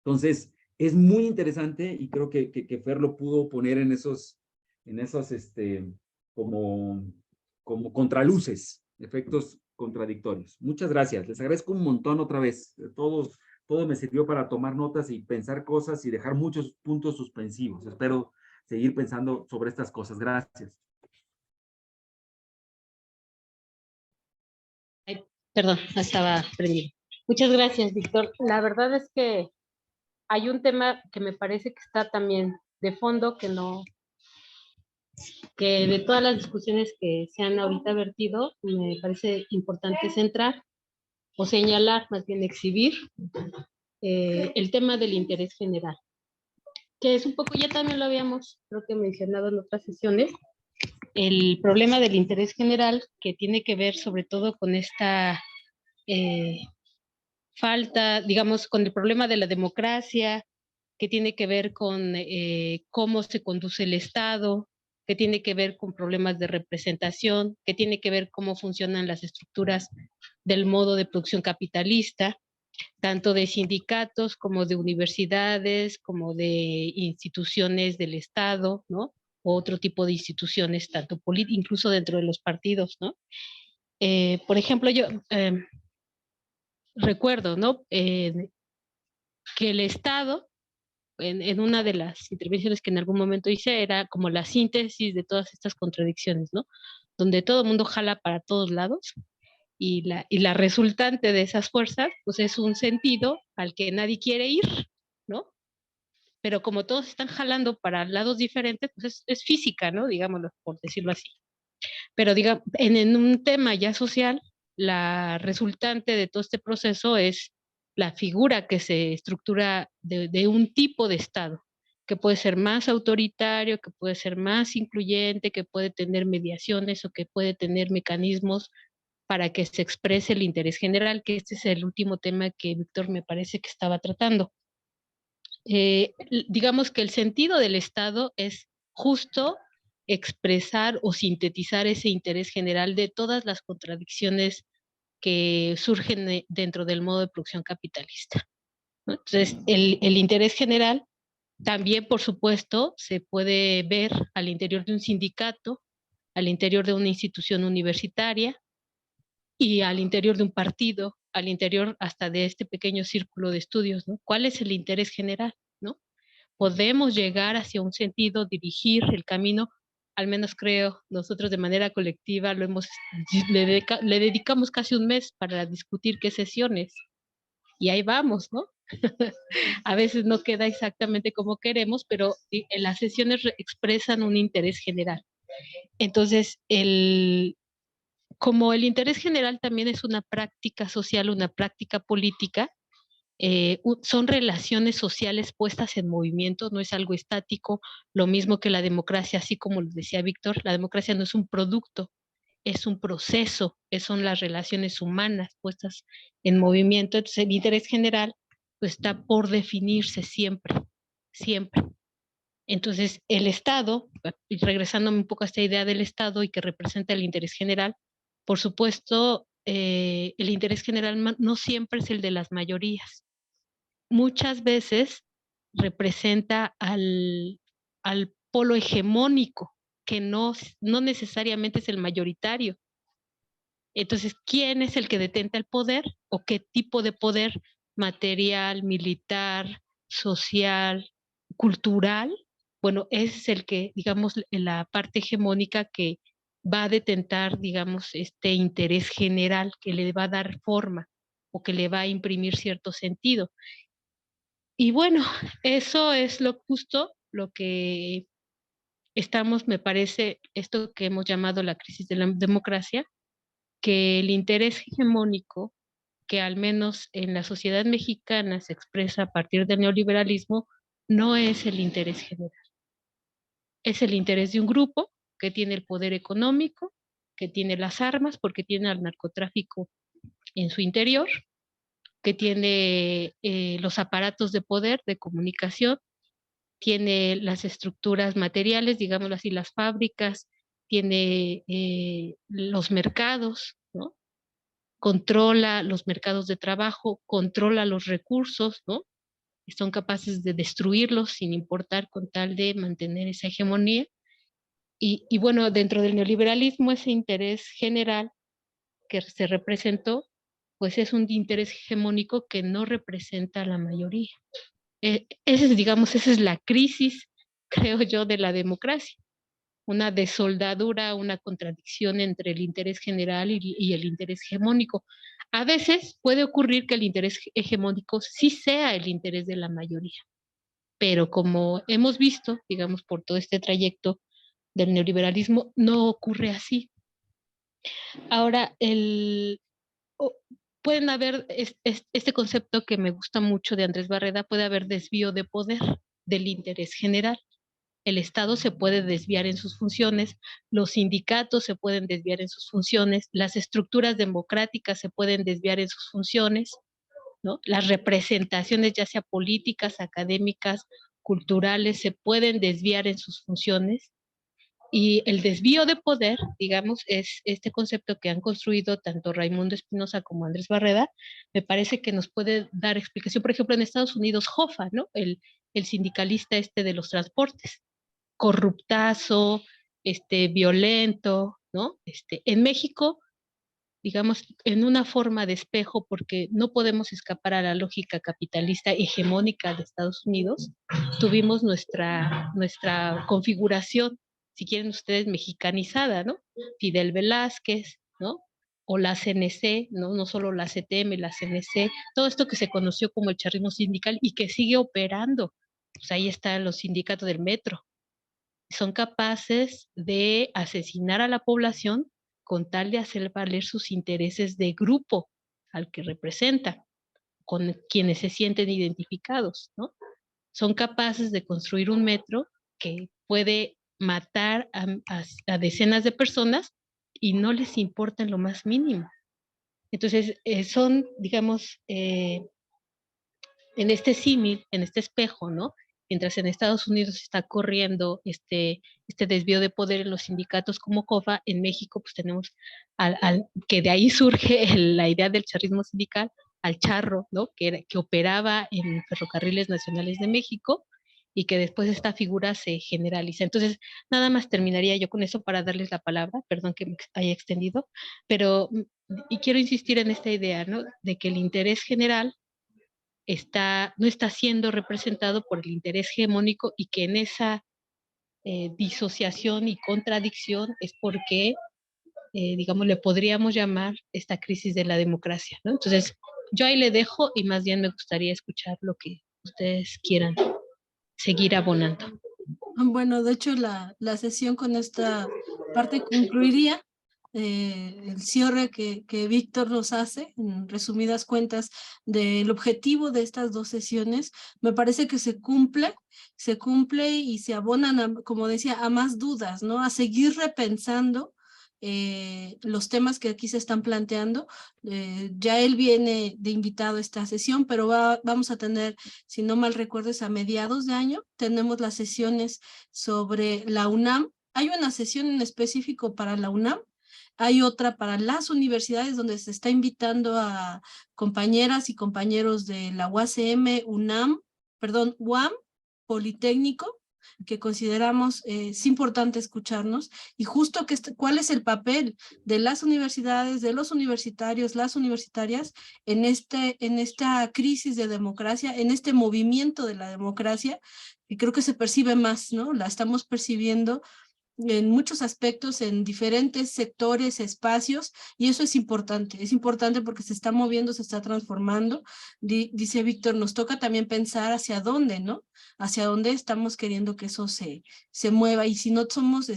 Entonces, es muy interesante y creo que Fer lo pudo poner en esos como contraluces, efectos contradictorios. Muchas gracias. Les agradezco un montón otra vez. Todo me sirvió para tomar notas y pensar cosas y dejar muchos puntos suspensivos. Espero seguir pensando sobre estas cosas. Gracias. Ay, perdón, estaba prendido. Muchas gracias, Víctor. La verdad es que hay un tema que me parece que está también de fondo, que no que de todas las discusiones que se han ahorita vertido, me parece importante centrar o señalar, más bien exhibir, el tema del interés general, que es un poco, ya también lo habíamos, creo que mencionado en otras sesiones, el problema del interés general que tiene que ver sobre todo con esta falta, digamos, con el problema de la democracia, que tiene que ver con cómo se conduce el Estado, que tiene que ver con problemas de representación, que tiene que ver cómo funcionan las estructuras del modo de producción capitalista, tanto de sindicatos como de universidades, como de instituciones del Estado, ¿no? O otro tipo de instituciones, tanto incluso dentro de los partidos, ¿no? Por ejemplo, yo recuerdo, ¿no? Que el Estado, en una de las intervenciones que en algún momento hice, era como la síntesis de todas estas contradicciones, ¿no? Donde todo el mundo jala para todos lados y la resultante de esas fuerzas, pues es un sentido al que nadie quiere ir, ¿no? Pero como todos están jalando para lados diferentes, pues es física, ¿no? Digámoslo, por decirlo así. Pero digamos, en un tema ya social, la resultante de todo este proceso es la figura que se estructura de un tipo de Estado, que puede ser más autoritario, que puede ser más incluyente, que puede tener mediaciones o que puede tener mecanismos para que se exprese el interés general, que este es el último tema que Víctor me parece que estaba tratando. Digamos que el sentido del Estado es justo expresar o sintetizar ese interés general de todas las contradicciones que surgen dentro del modo de producción capitalista, ¿no? Entonces, el interés general también, por supuesto, se puede ver al interior de un sindicato, al interior de una institución universitaria y al interior de un partido, al interior hasta de este pequeño círculo de estudios, ¿no? ¿Cuál es el interés general, ¿no? Podemos llegar hacia un sentido, dirigir el camino, al menos creo, nosotros de manera colectiva le dedicamos casi un mes para discutir qué sesiones, y ahí vamos, ¿no? A veces no queda exactamente como queremos, pero en las sesiones expresan un interés general. Entonces, como el interés general también es una práctica social, una práctica política, son relaciones sociales puestas en movimiento, no es algo estático, lo mismo que la democracia, así como lo decía Víctor, la democracia no es un producto, es un proceso, son las relaciones humanas puestas en movimiento. Entonces el interés general pues, está por definirse siempre, siempre. Entonces el Estado, regresándome un poco a esta idea del Estado y que representa el interés general, por supuesto, el interés general no siempre es el de las mayorías. Muchas veces representa al polo hegemónico, que no necesariamente es el mayoritario. Entonces, ¿quién es el que detenta el poder o qué tipo de poder material, militar, social, cultural? Bueno, ese es el que, digamos, la parte hegemónica que va a detentar, digamos, este interés general que le va a dar forma o que le va a imprimir cierto sentido. Y bueno, eso es lo justo, lo que estamos, me parece, esto que hemos llamado la crisis de la democracia, que el interés hegemónico, que al menos en la sociedad mexicana se expresa a partir del neoliberalismo, no es el interés general. Es el interés de un grupo que tiene el poder económico, que tiene las armas porque tiene al narcotráfico en su interior, que tiene los aparatos de poder, de comunicación, tiene las estructuras materiales, digámoslo así, las fábricas, tiene los mercados, ¿no? Controla los mercados de trabajo, controla los recursos, ¿no? Son capaces de destruirlos sin importar con tal de mantener esa hegemonía. Y bueno, dentro del neoliberalismo, ese interés general que se representó, pues es un interés hegemónico que no representa a la mayoría. Esa es, digamos, esa es la crisis, creo yo, de la democracia. Una desoldadura, una contradicción entre el interés general y el interés hegemónico. A veces puede ocurrir que el interés hegemónico sí sea el interés de la mayoría, pero como hemos visto, digamos, por todo este trayecto del neoliberalismo, no ocurre así. Ahora, pueden haber este concepto que me gusta mucho de Andrés Barreda, puede haber desvío de poder del interés general. El Estado se puede desviar en sus funciones, los sindicatos se pueden desviar en sus funciones, las estructuras democráticas se pueden desviar en sus funciones, ¿no? Las representaciones, ya sea políticas, académicas, culturales, se pueden desviar en sus funciones. Y el desvío de poder, digamos, es este concepto que han construido tanto Raimundo Espinosa como Andrés Barreda, me parece que nos puede dar explicación. Por ejemplo, en Estados Unidos, Hoffa, ¿no? El sindicalista de los transportes, corruptazo, violento, ¿no? En México, digamos, en una forma de espejo, porque no podemos escapar a la lógica capitalista hegemónica de Estados Unidos, tuvimos nuestra configuración, si quieren ustedes, mexicanizada, ¿no? Fidel Velázquez, ¿no? O la CNC, ¿no? No solo la CTM, la CNC, todo esto que se conoció como el charrismo sindical y que sigue operando. Pues ahí están los sindicatos del metro. Son capaces de asesinar a la población con tal de hacer valer sus intereses de grupo al que representan, con quienes se sienten identificados, ¿no? Son capaces de construir un metro que puede matar a decenas de personas y no les importa en lo más mínimo. Entonces, son, digamos, en este símil, en este espejo, ¿no? Mientras en Estados Unidos está corriendo este desvío de poder en los sindicatos como COFA, en México pues tenemos que de ahí surge la idea del charrismo sindical, al charro, ¿no? Que operaba en Ferrocarriles Nacionales de México y que después esta figura se generaliza. Entonces, nada más terminaría yo con eso para darles la palabra, perdón que me haya extendido, pero y quiero insistir en esta idea, ¿no? De que el interés general no está siendo representado por el interés hegemónico y que en esa disociación y contradicción es porque, digamos, le podríamos llamar esta crisis de la democracia, ¿no? Entonces, yo ahí le dejo y más bien me gustaría escuchar lo que ustedes quieran seguir abonando. Bueno, de hecho, la sesión con esta parte concluiría. El cierre que Víctor nos hace, en resumidas cuentas, del objetivo de estas dos sesiones, me parece que se cumple y se abonan, como decía, a más dudas, ¿no? A seguir repensando los temas que aquí se están planteando. Ya él viene de invitado a esta sesión, pero vamos a tener, si no mal recuerdo, a mediados de año, tenemos las sesiones sobre la UNAM. Hay una sesión en específico para la UNAM, hay otra para las universidades donde se está invitando a compañeras y compañeros de la UACM, UAM, Politécnico, que consideramos es importante escucharnos, y justo cuál es el papel de las universidades, de los universitarios, las universitarias, en esta crisis de democracia, en este movimiento de la democracia, y creo que se percibe más, ¿no? La estamos percibiendo en muchos aspectos, en diferentes sectores, espacios, y eso es importante porque se está moviendo, se está transformando. Dice Víctor, nos toca también pensar hacia dónde, ¿no? Hacia dónde estamos queriendo que eso se mueva, y si no somos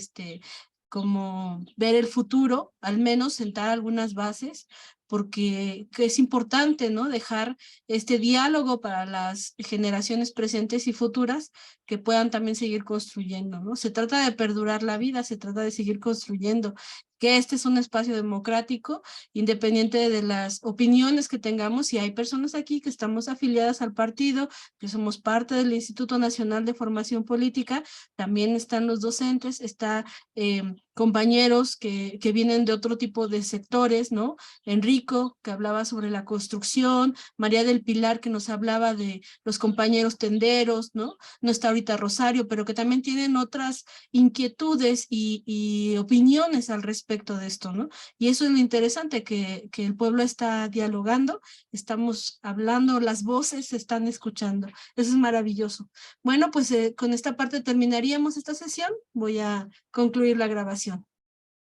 como ver el futuro, al menos sentar algunas bases, porque es importante, ¿no? Dejar este diálogo para las generaciones presentes y futuras que puedan también seguir construyendo, ¿no? Se trata de perdurar la vida, se trata de seguir construyendo, que este es un espacio democrático, independiente de las opiniones que tengamos, y hay personas aquí que estamos afiliadas al partido, que somos parte del Instituto Nacional de Formación Política, también están los docentes, está compañeros que vienen de otro tipo de sectores, ¿no? Enrico, que hablaba sobre la construcción, María del Pilar, que nos hablaba de los compañeros tenderos, ¿no? No está ahorita Rosario, pero que también tienen otras inquietudes y opiniones al respecto de esto, ¿no? Y eso es lo interesante, que el pueblo está dialogando, estamos hablando, las voces se están escuchando. Eso es maravilloso. Bueno, pues con esta parte terminaríamos esta sesión. Voy a concluir la grabación.